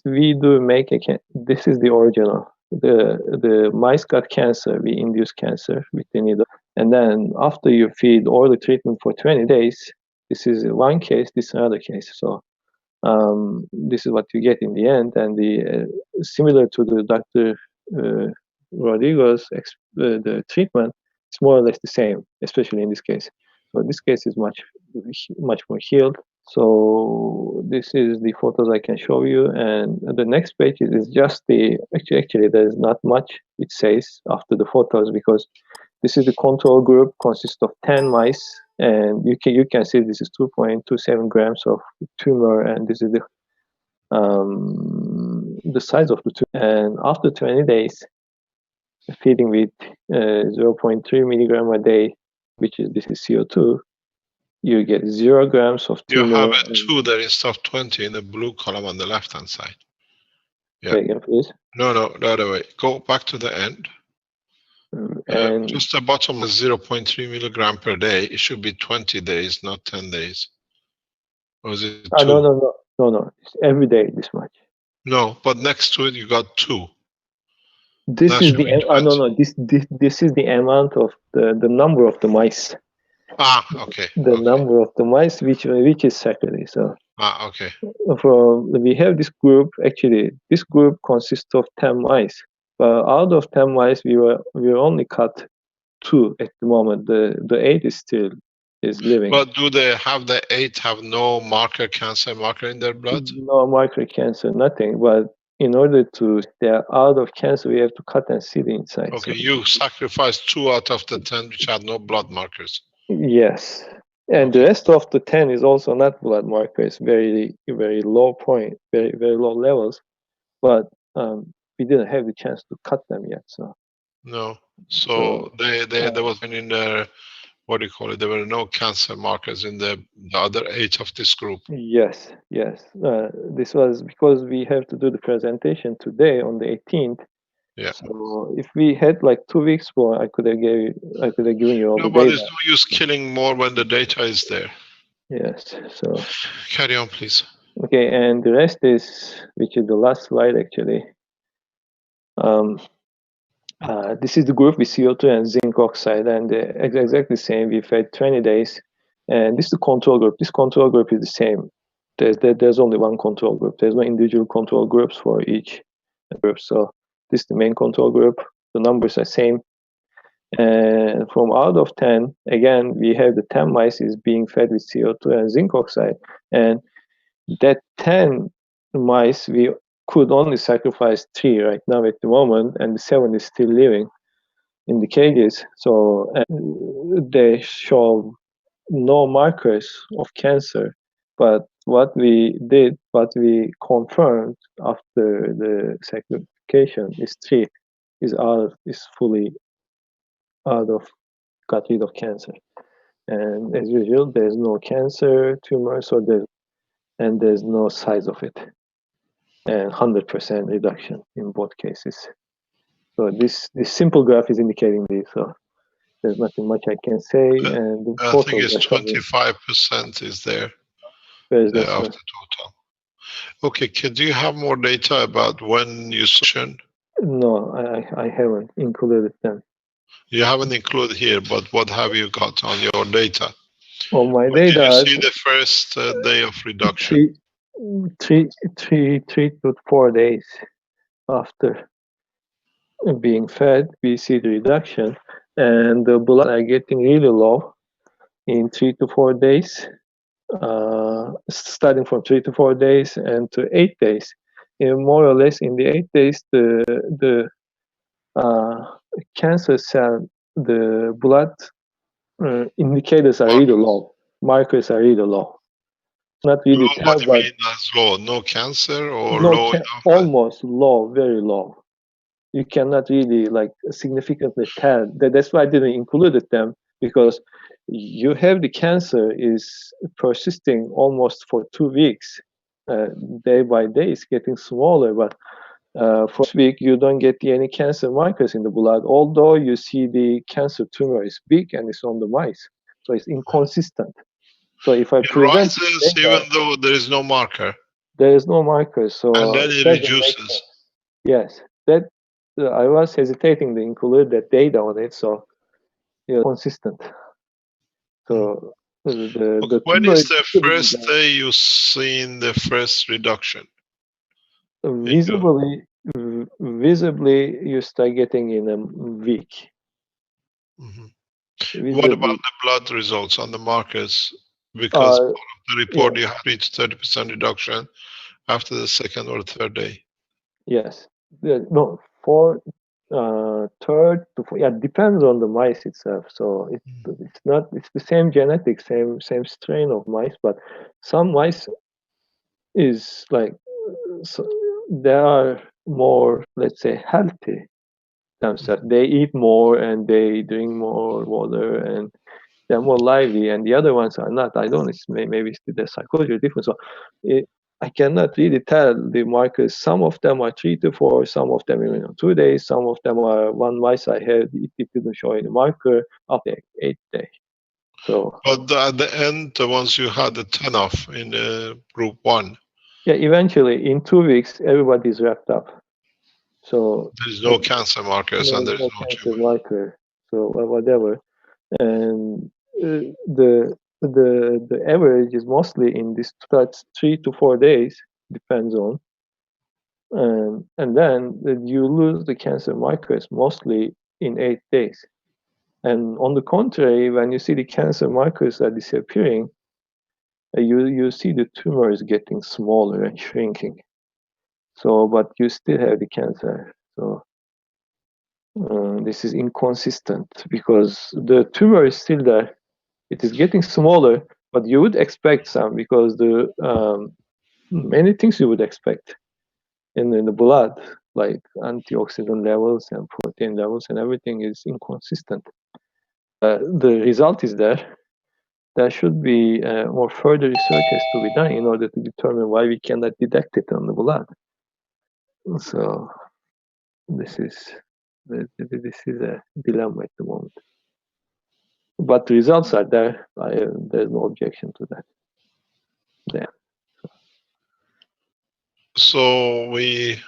we do make this is the original. The mice got cancer. We induce cancer with the needle, and then after you feed all the treatment for 20 days, this is one case. This is another case. So this is what you get in the end, and the similar to the Dr. Rodrigo's the treatment, it's more or less the same, especially in this case. So this case is much more healed. So this is the photos I can show you, and the next page is just the actually there's not much it says after the photos because this is the control group, consists of 10 mice, and you can see this is 2.27 grams of tumor, and this is the size of the tumor. And after 20 days, feeding with 0.3 milligram a day, this is CO2. You get 0 grams of tumor. You have a 2 there instead of 20 in the blue column on the left-hand side. Yeah. Say again, please. No, the other way. Go back to the end. And just the bottom is 0.3 milligram per day. It should be 20 days, not 10 days. Or is it 2? No. It's every day this much. No, but next to it you got 2. This That is should the be 20. This is the amount of the number of the mice. Okay. The number of the mice which is sacred. So okay. We have this group. Actually, this group consists of 10 mice. But out of 10 mice, we only cut 2 at the moment. The 8 is still living. But do they have the 8 have no cancer marker in their blood? No marker cancer, nothing. But in order to stay out of cancer, we have to cut and see the inside. Okay, so you sacrificed 2 out of the 10 which had no blood markers. Yes, and the rest of the 10 is also not blood markers. Very low point, very low levels. But we didn't have the chance to cut them yet. So no. So there was in there. What do you call it? There were no cancer markers in the other 8 of this group. Yes. This was because we have to do the presentation today on the 18th. Yeah. So if we had like 2 weeks more, I could have given you all the data. But there's no use killing more when the data is there. Yes. So carry on, please. Okay, and the rest is, which is the last slide actually. This is the group with CO2 and zinc oxide, and exactly the same. We fed 20 days, and this is the control group. This control group is the same. There's only one control group. There's no individual control groups for each group. So this is the main control group. The numbers are same. And from out of 10, again, we have the 10 mice is being fed with CO2 and zinc oxide. And that 10 mice, we could only sacrifice 3 right now at the moment, and the 7 is still living in the cages. So they show no markers of cancer. But what we confirmed after the sacrification is 3 is fully got rid of cancer. And as usual, there's no cancer tumor, so there's no size of it. And 100% reduction in both cases. So this simple graph is indicating this. So there's nothing much I can say. And I think it's 25% is there. Where is that? Of the total. Okay, do you have more data about when you mentioned? No, I haven't included them. You haven't included here, but what have you got on your data? On my When did you data, see the first day of reduction? three to 4 days after being fed, we see the reduction, and the blood are getting really low in 3 to 4 days, starting from 3 to 4 days and to 8 days. More or less in the 8 days, the cancer cell, the blood indicators are really low. Markers are really low. Not really Low, tell, what do you but mean as low? No cancer or no, low enough? almost low, very low. You cannot really like significantly tell. That's why I didn't include them, because you have the cancer is persisting almost for 2 weeks. Day by day, it's getting smaller, but first week you don't get any cancer markers in the blood, although you see the cancer tumor is big and it's on the mice, so it's inconsistent. So if I It present rises data, even though there is no marker, there is no markers, so and then it doesn't make reduces. sense. Yes, that I was hesitating to include that data on it, so consistent. So the When tumor is the is first day you seen the first reduction? visibly you start getting in a week. What about the blood results on the markers? Because part of the report you have reached 30% reduction after the second or third day. Yes. No, for third to fourth, yeah, depends on the mice itself. So it's not, it's the same genetics, same strain of mice, but some mice is like, so they are more, let's say, healthy themselves. They eat more and they drink more water and they're more lively, and the other ones are not. I don't know, maybe it's the psychology is different. So I cannot really tell the markers. Some of them are 3 to 4, some of them even 2 days, some of them are one mice I had, it didn't show any marker after 8 days. So, but at the end, the ones you had the 10 off in group 1. Yeah, eventually in 2 weeks, everybody's wrapped up. So there's no cancer markers and there's no cancer tumor. marker. So whatever, and the average is mostly in this 3 to 4 days, depends on, and then you lose the cancer markers mostly in 8 days. And on the contrary, when you see the cancer markers are disappearing, you see the tumor is getting smaller and shrinking. So, but you still have the cancer. So this is inconsistent because the tumor is still there. It is getting smaller, but you would expect some, because the many things you would expect in the blood, like antioxidant levels and protein levels and everything, is inconsistent. The result is there. There should be more further research has to be done in order to determine why we cannot detect it on the blood. So this is a dilemma at the moment. But the results are there. There's no objection to that. There. So we,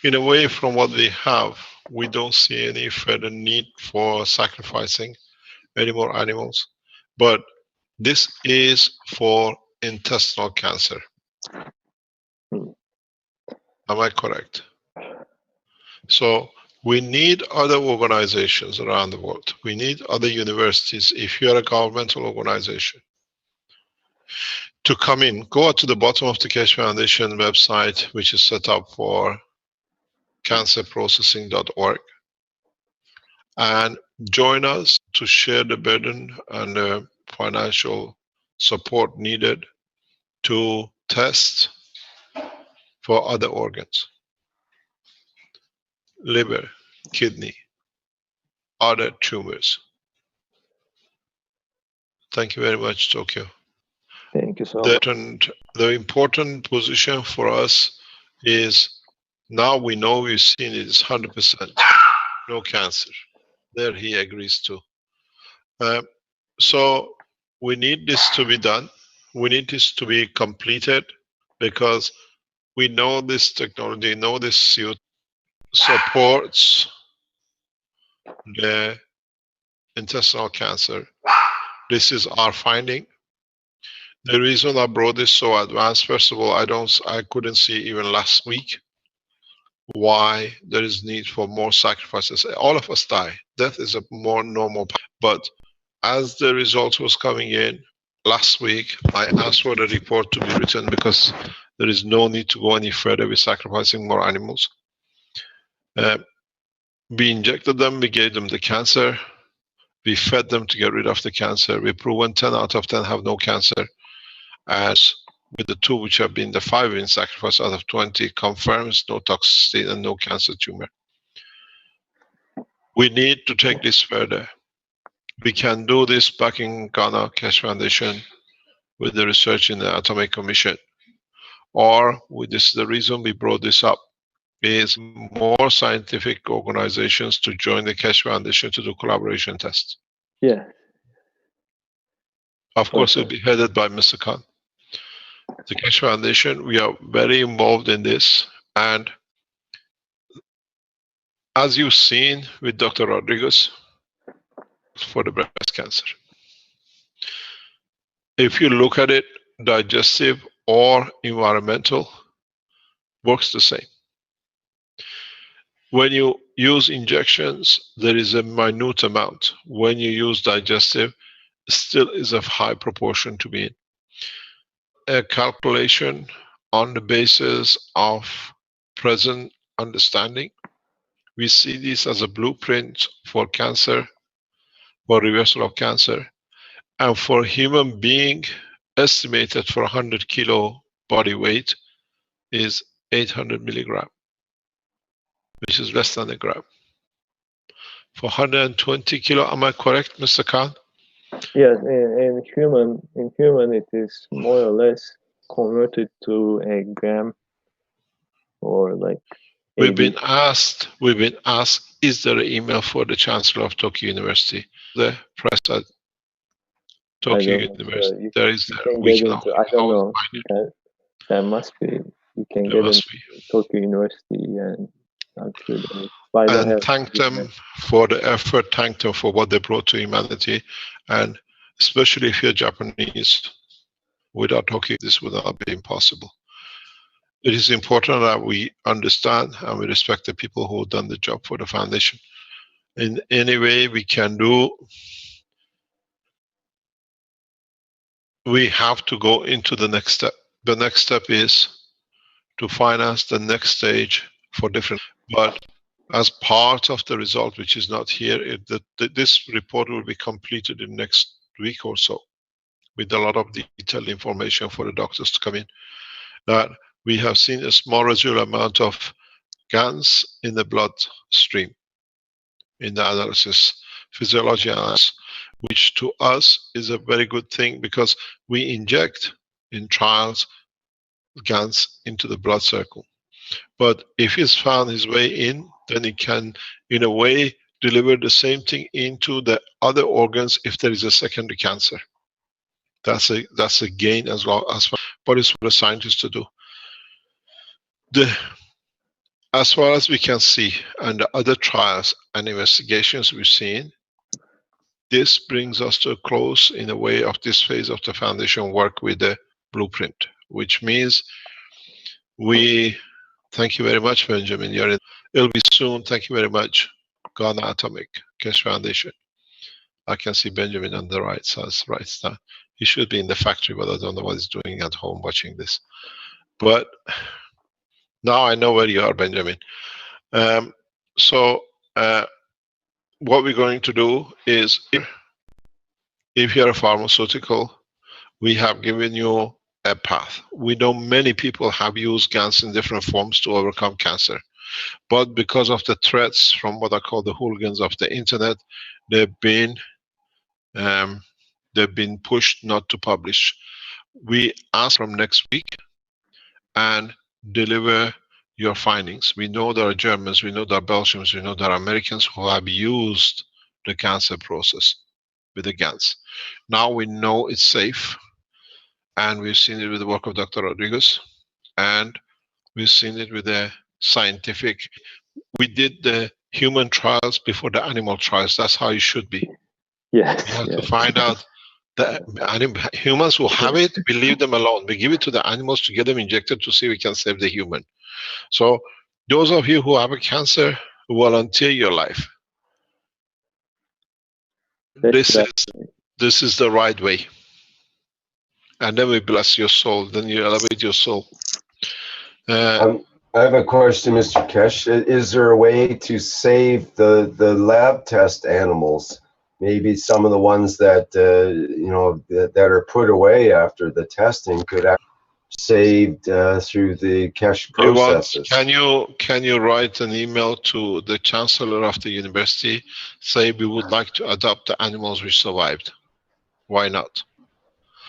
in a way, from what we have, we don't see any further need for sacrificing any more animals. But this is for intestinal cancer. Am I correct? So we need other organizations around the world. We need other universities. If you're a governmental organization, to come in, go out to the bottom of the Keshe Foundation website, which is set up for cancerprocessing.org, and join us to share the burden and the financial support needed to test for other organs, liver, kidney, other tumors. Thank you very much, Tokyo. Thank you so much. The important position for us is, now we know we've seen it is 100%, no cancer. There he agrees to. So we need this to be done. We need this to be completed because we know this technology, know this suit supports the intestinal cancer. This is our finding. The reason I brought this so advanced, first of all, I couldn't see even last week why there is need for more sacrifices. All of us die. Death is a more normal, but as the results was coming in last week, I asked for the report to be written because there is no need to go any further with sacrificing more animals. We injected them, we gave them the cancer, we fed them to get rid of the cancer. We proven 10 out of 10 have no cancer. As with the 2 which have been the 5 in sacrifice out of 20 confirms no toxicity and no cancer tumor. We need to take this further. We can do this back in Ghana Keshe Foundation with the research in the Atomic Commission. Or this is the reason we brought this up, is more scientific organizations to join the Keshe Foundation to do collaboration tests. Yeah. Of course, it'll be headed by Mr. Khan. The Keshe Foundation, we are very involved in this, and as you've seen with Dr. Rodriguez for the breast cancer, if you look at it, digestive or environmental works the same. When you use injections, there is a minute amount. When you use digestive, still is a high proportion to be in. A calculation on the basis of present understanding. We see this as a blueprint for cancer, for reversal of cancer, and for human being estimated for 100 kilo body weight is 800 milligram, which is less than a gram. For 120 kilo, am I correct, Mr. Khan? Yes, in human it is more or less converted to a gram, or like 80. We've been asked, is there an email for the Chancellor of Tokyo University? The press at Tokyo University. There is there. I don't know. That must be. You can get into Tokyo University and thank them for the effort, thank them for what they brought to humanity, and especially if you're Japanese, without Tokyo, this would not be impossible. It is important that we understand and we respect the people who have done the job for the foundation. In any way we can do, we have to go into the next step. The next step is to finance the next stage for different, but as part of the result, which is not here, this report will be completed in next week or so, with a lot of detailed information for the doctors to come in. That we have seen a small residual amount of GANs in the blood stream, in the analysis, physiology analysis, which to us is a very good thing because we inject in trials GANs into the blood circle. But if he's found his way in, then he can, in a way, deliver the same thing into the other organs if there is a secondary cancer. That's a gain as well, but it's for the scientists to do. As far as we can see, and the other trials and investigations we've seen, this brings us to a close, in a way, of this phase of the foundation work with the blueprint, which means we thank you very much, Benjamin. It'll be soon. Thank you very much, Ghana Atomic Keshe Foundation. I can see Benjamin on the right side, right now. He should be in the factory, but I don't know what he's doing at home watching this. But now I know where you are, Benjamin. What we're going to do is, if you're a pharmaceutical, we have given you a path. We know many people have used GANs in different forms to overcome cancer, but because of the threats from what I call the hooligans of the internet, they've been pushed not to publish. We ask from next week and deliver your findings. We know there are Germans, we know there are Belgians, we know there are Americans who have used the cancer process with the GANs. Now we know it's safe, and we've seen it with the work of Dr. Rodriguez. and we've seen it with the scientific. We did the human trials before the animal trials. That's how it should be. Yes. We have to find out the humans who have it, we leave them alone. We give it to the animals to get them injected to see if we can save the human. So those of you who have a cancer, volunteer your life. This is the right way. And then we bless your soul. Then you elevate your soul. I have a question, Mr. Kesh. Is there a way to save the lab test animals? Maybe some of the ones that that are put away after the testing could have saved through the Kesh processes. Can you write an email to the chancellor of the university, say we would like to adopt the animals which survived? Why not?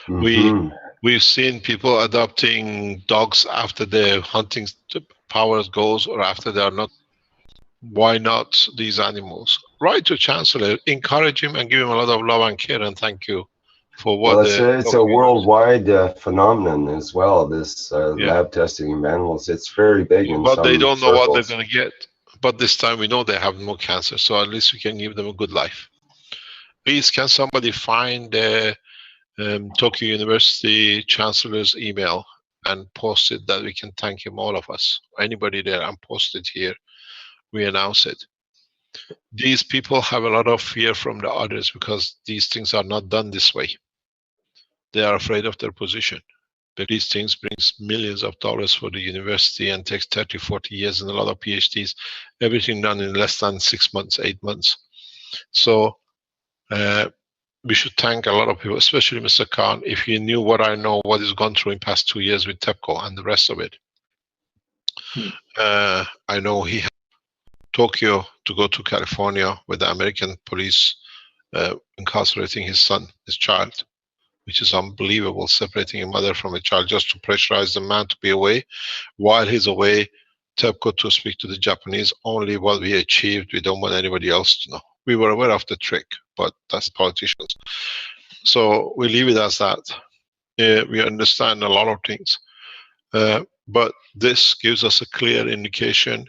We've seen people adopting dogs after their hunting powers goes, or after they are not. Why not these animals? Write to Chancellor, encourage him and give him a lot of love and care and thank you for what. Well, it's a worldwide phenomenon as well, this lab testing of animals. It's very big in but some they don't know what they're circles. going to get. But this time we know they have no cancer, so at least we can give them a good life. Please, can somebody find the Tokyo University Chancellor's email and post it, that we can thank him, all of us, anybody there, and post it here. We announce it. These people have a lot of fear from the others because these things are not done this way. They are afraid of their position. But these things brings millions of dollars for the university and takes 30, 40 years and a lot of PhDs, everything done in less than 6 months, 8 months. So we should thank a lot of people, especially Mr. Khan. If you knew what I know, what he's gone through in past 2 years with TEPCO and the rest of it. I know he had Tokyo to go to California with the American police incarcerating his son, his child, which is unbelievable, separating a mother from a child just to pressurize the man to be away. While he's away, TEPCO to speak to the Japanese, only what we achieved, we don't want anybody else to know. We were aware of the trick, but that's politicians. So we leave it as that. We understand a lot of things. But this gives us a clear indication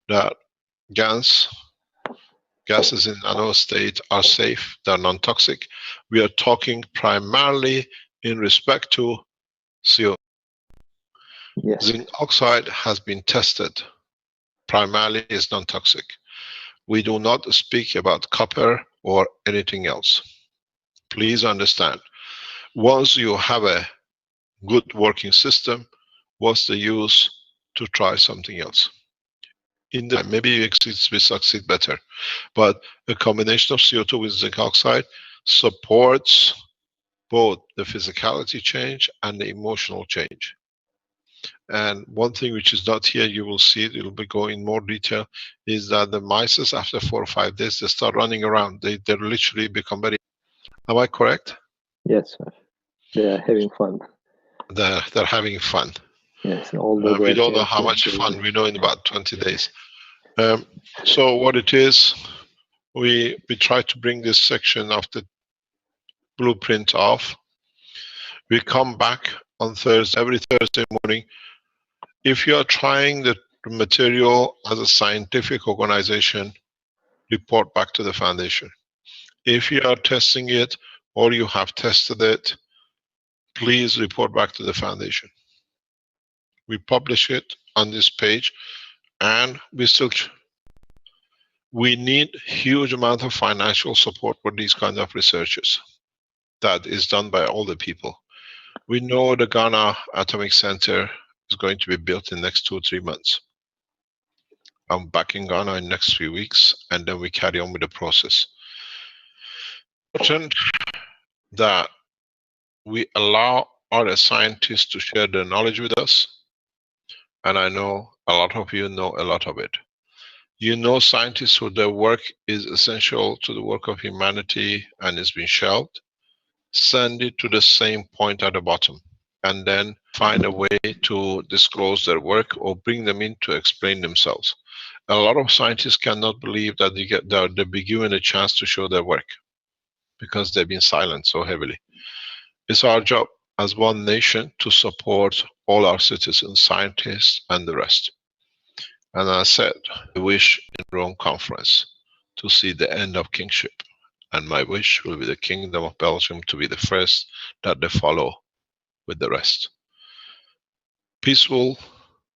that gases in nano state are safe, they're non-toxic. We are talking primarily in respect to CO. Yes. Zinc oxide has been tested, primarily is non-toxic. We do not speak about copper or anything else. Please understand, once you have a good working system, what's the use to try something else? Maybe we succeed better, but a combination of CO2 with zinc oxide supports both the physicality change and the emotional change. And one thing which is not here, you will see it, it'll be going in more detail, is that the mice after 4 or 5 days, they start running around. They literally become very, am I correct? Yes, sir. They are having fun. They're having fun. Yes, we don't know how much fun, we know in about 20 days. So what it is, we try to bring this section of the blueprint off. We come back on Thursday, every Thursday morning. If you are trying the material as a scientific organization, report back to the foundation. If you are testing it or you have tested it, please report back to the foundation. We publish it on this page, and we need huge amount of financial support for these kind of researches. That is done by all the people. We know the Ghana Atomic Center is going to be built in the next 2 or 3 months. I'm back in Ghana in the next few weeks, and then we carry on with the process. Important that we allow other scientists to share their knowledge with us. And I know a lot of you know a lot of it. You know scientists who their work is essential to the work of humanity and is being shelved. Send it to the same point at the bottom, and then find a way to disclose their work or bring them in to explain themselves. A lot of scientists cannot believe that they'll be given a chance to show their work because they've been silent so heavily. It's our job as one nation to support all our citizens, scientists, and the rest. And I said, I wish in Rome conference to see the end of kingship. And my wish will be the Kingdom of Belgium to be the first that they follow with the rest. Peaceful,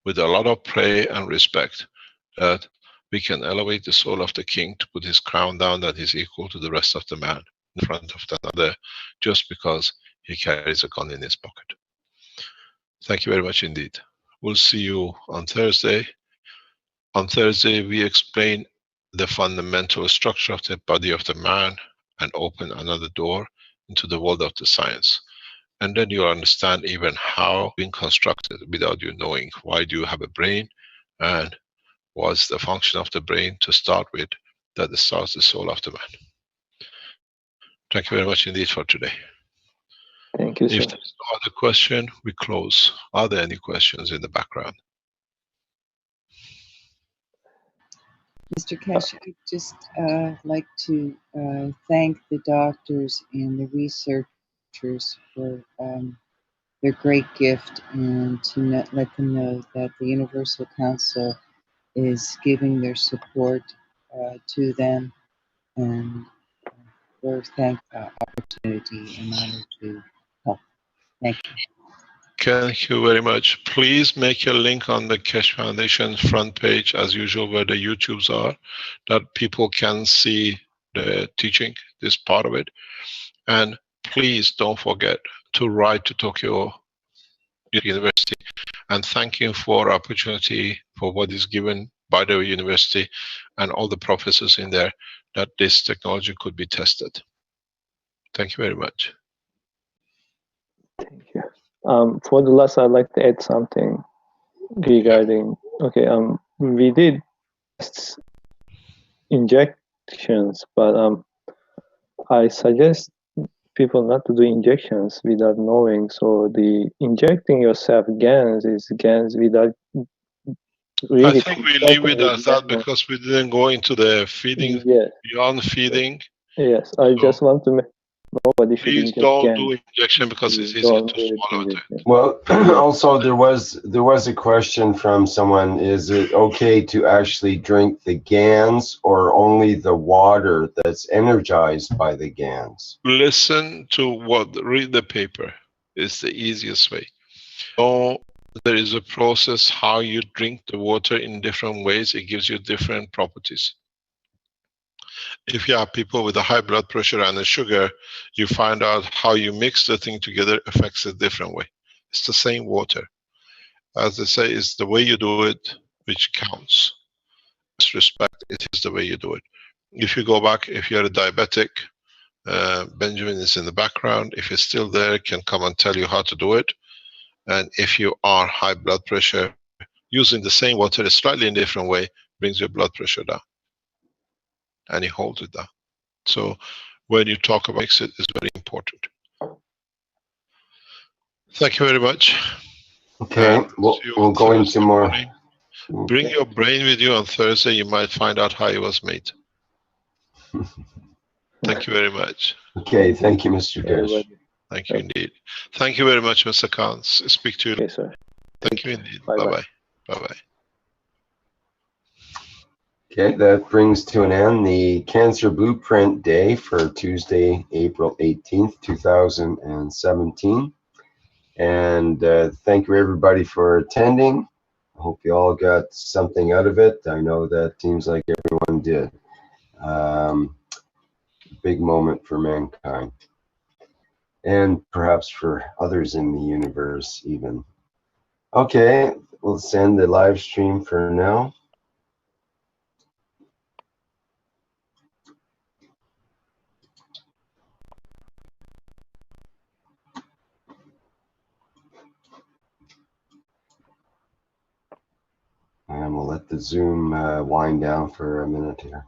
with a lot of prayer and respect, that we can elevate the soul of the king to put his crown down, that is equal to the rest of the man in front of another, just because he carries a gun in his pocket. Thank you very much indeed. We'll see you on Thursday. On Thursday, we explain the fundamental structure of the body of the man and open another door into the world of the science. And then you understand even how being constructed without you knowing. Why do you have a brain? And what's the function of the brain to start with, that starts the soul of the man. Thank you very much indeed for today. Thank you, sir. If there's no other question, we close. Are there any questions in the background? Mr. Keshe, I'd just like to thank the doctors and the researchers for their great gift, and to let them know that the Universal Council is giving their support to them, and we're thankful opportunity and honor to help. Thank you. Thank you very much. Please make a link on the Keshe Foundation front page, as usual, where the YouTubes are, that people can see the teaching, this part of it. And please don't forget to write to Tokyo University and thank you for opportunity for what is given by the university and all the professors in there, that this technology could be tested. Thank you very much. Thank you. For the last, I'd like to add something regarding, okay, we did injections, but I suggest people not to do injections without knowing. So the injecting yourself GANs is GANs without really. I think we leave it as that because we didn't go into the feeding, yes. beyond feeding. Yes, I just want to make nobody should Please inject don't GANs. do injection because it's easier to swallow it. Well, also there was a question from someone: is it okay to actually drink the GANs or only the water that's energized by the GANs? Listen to read the paper. It's the easiest way. So there is a process how you drink the water in different ways. It gives you different properties. If you have people with a high blood pressure and a sugar, you find out how you mix the thing together affects a different way. It's the same water. As they say, it's the way you do it which counts. With respect, it is the way you do it. If you go back, if you're a diabetic, Benjamin is in the background. If he's still there, can come and tell you how to do it. And if you are high blood pressure, using the same water a slightly in a different way brings your blood pressure down. And he holds it down. So when you talk about mix, it is very important. Thank you very much. Okay, we'll go into more. Bring your brain with you on Thursday. You might find out how it was made. Thank you very much. Okay, thank you, Mr. Keshe. Thank you indeed. Thank you very much, Mr. Khan. Speak to you. Okay, sir. Thank you indeed. Bye-bye. Bye-bye. Bye-bye. Okay, that brings to an end the Cancer Blueprint Day for Tuesday, April 18th, 2017. And thank you everybody for attending. I hope you all got something out of it. I know that seems like everyone did. Big moment for mankind. And perhaps for others in the universe even. Okay, we'll send the live stream for now. And we'll let the Zoom wind down for a minute here.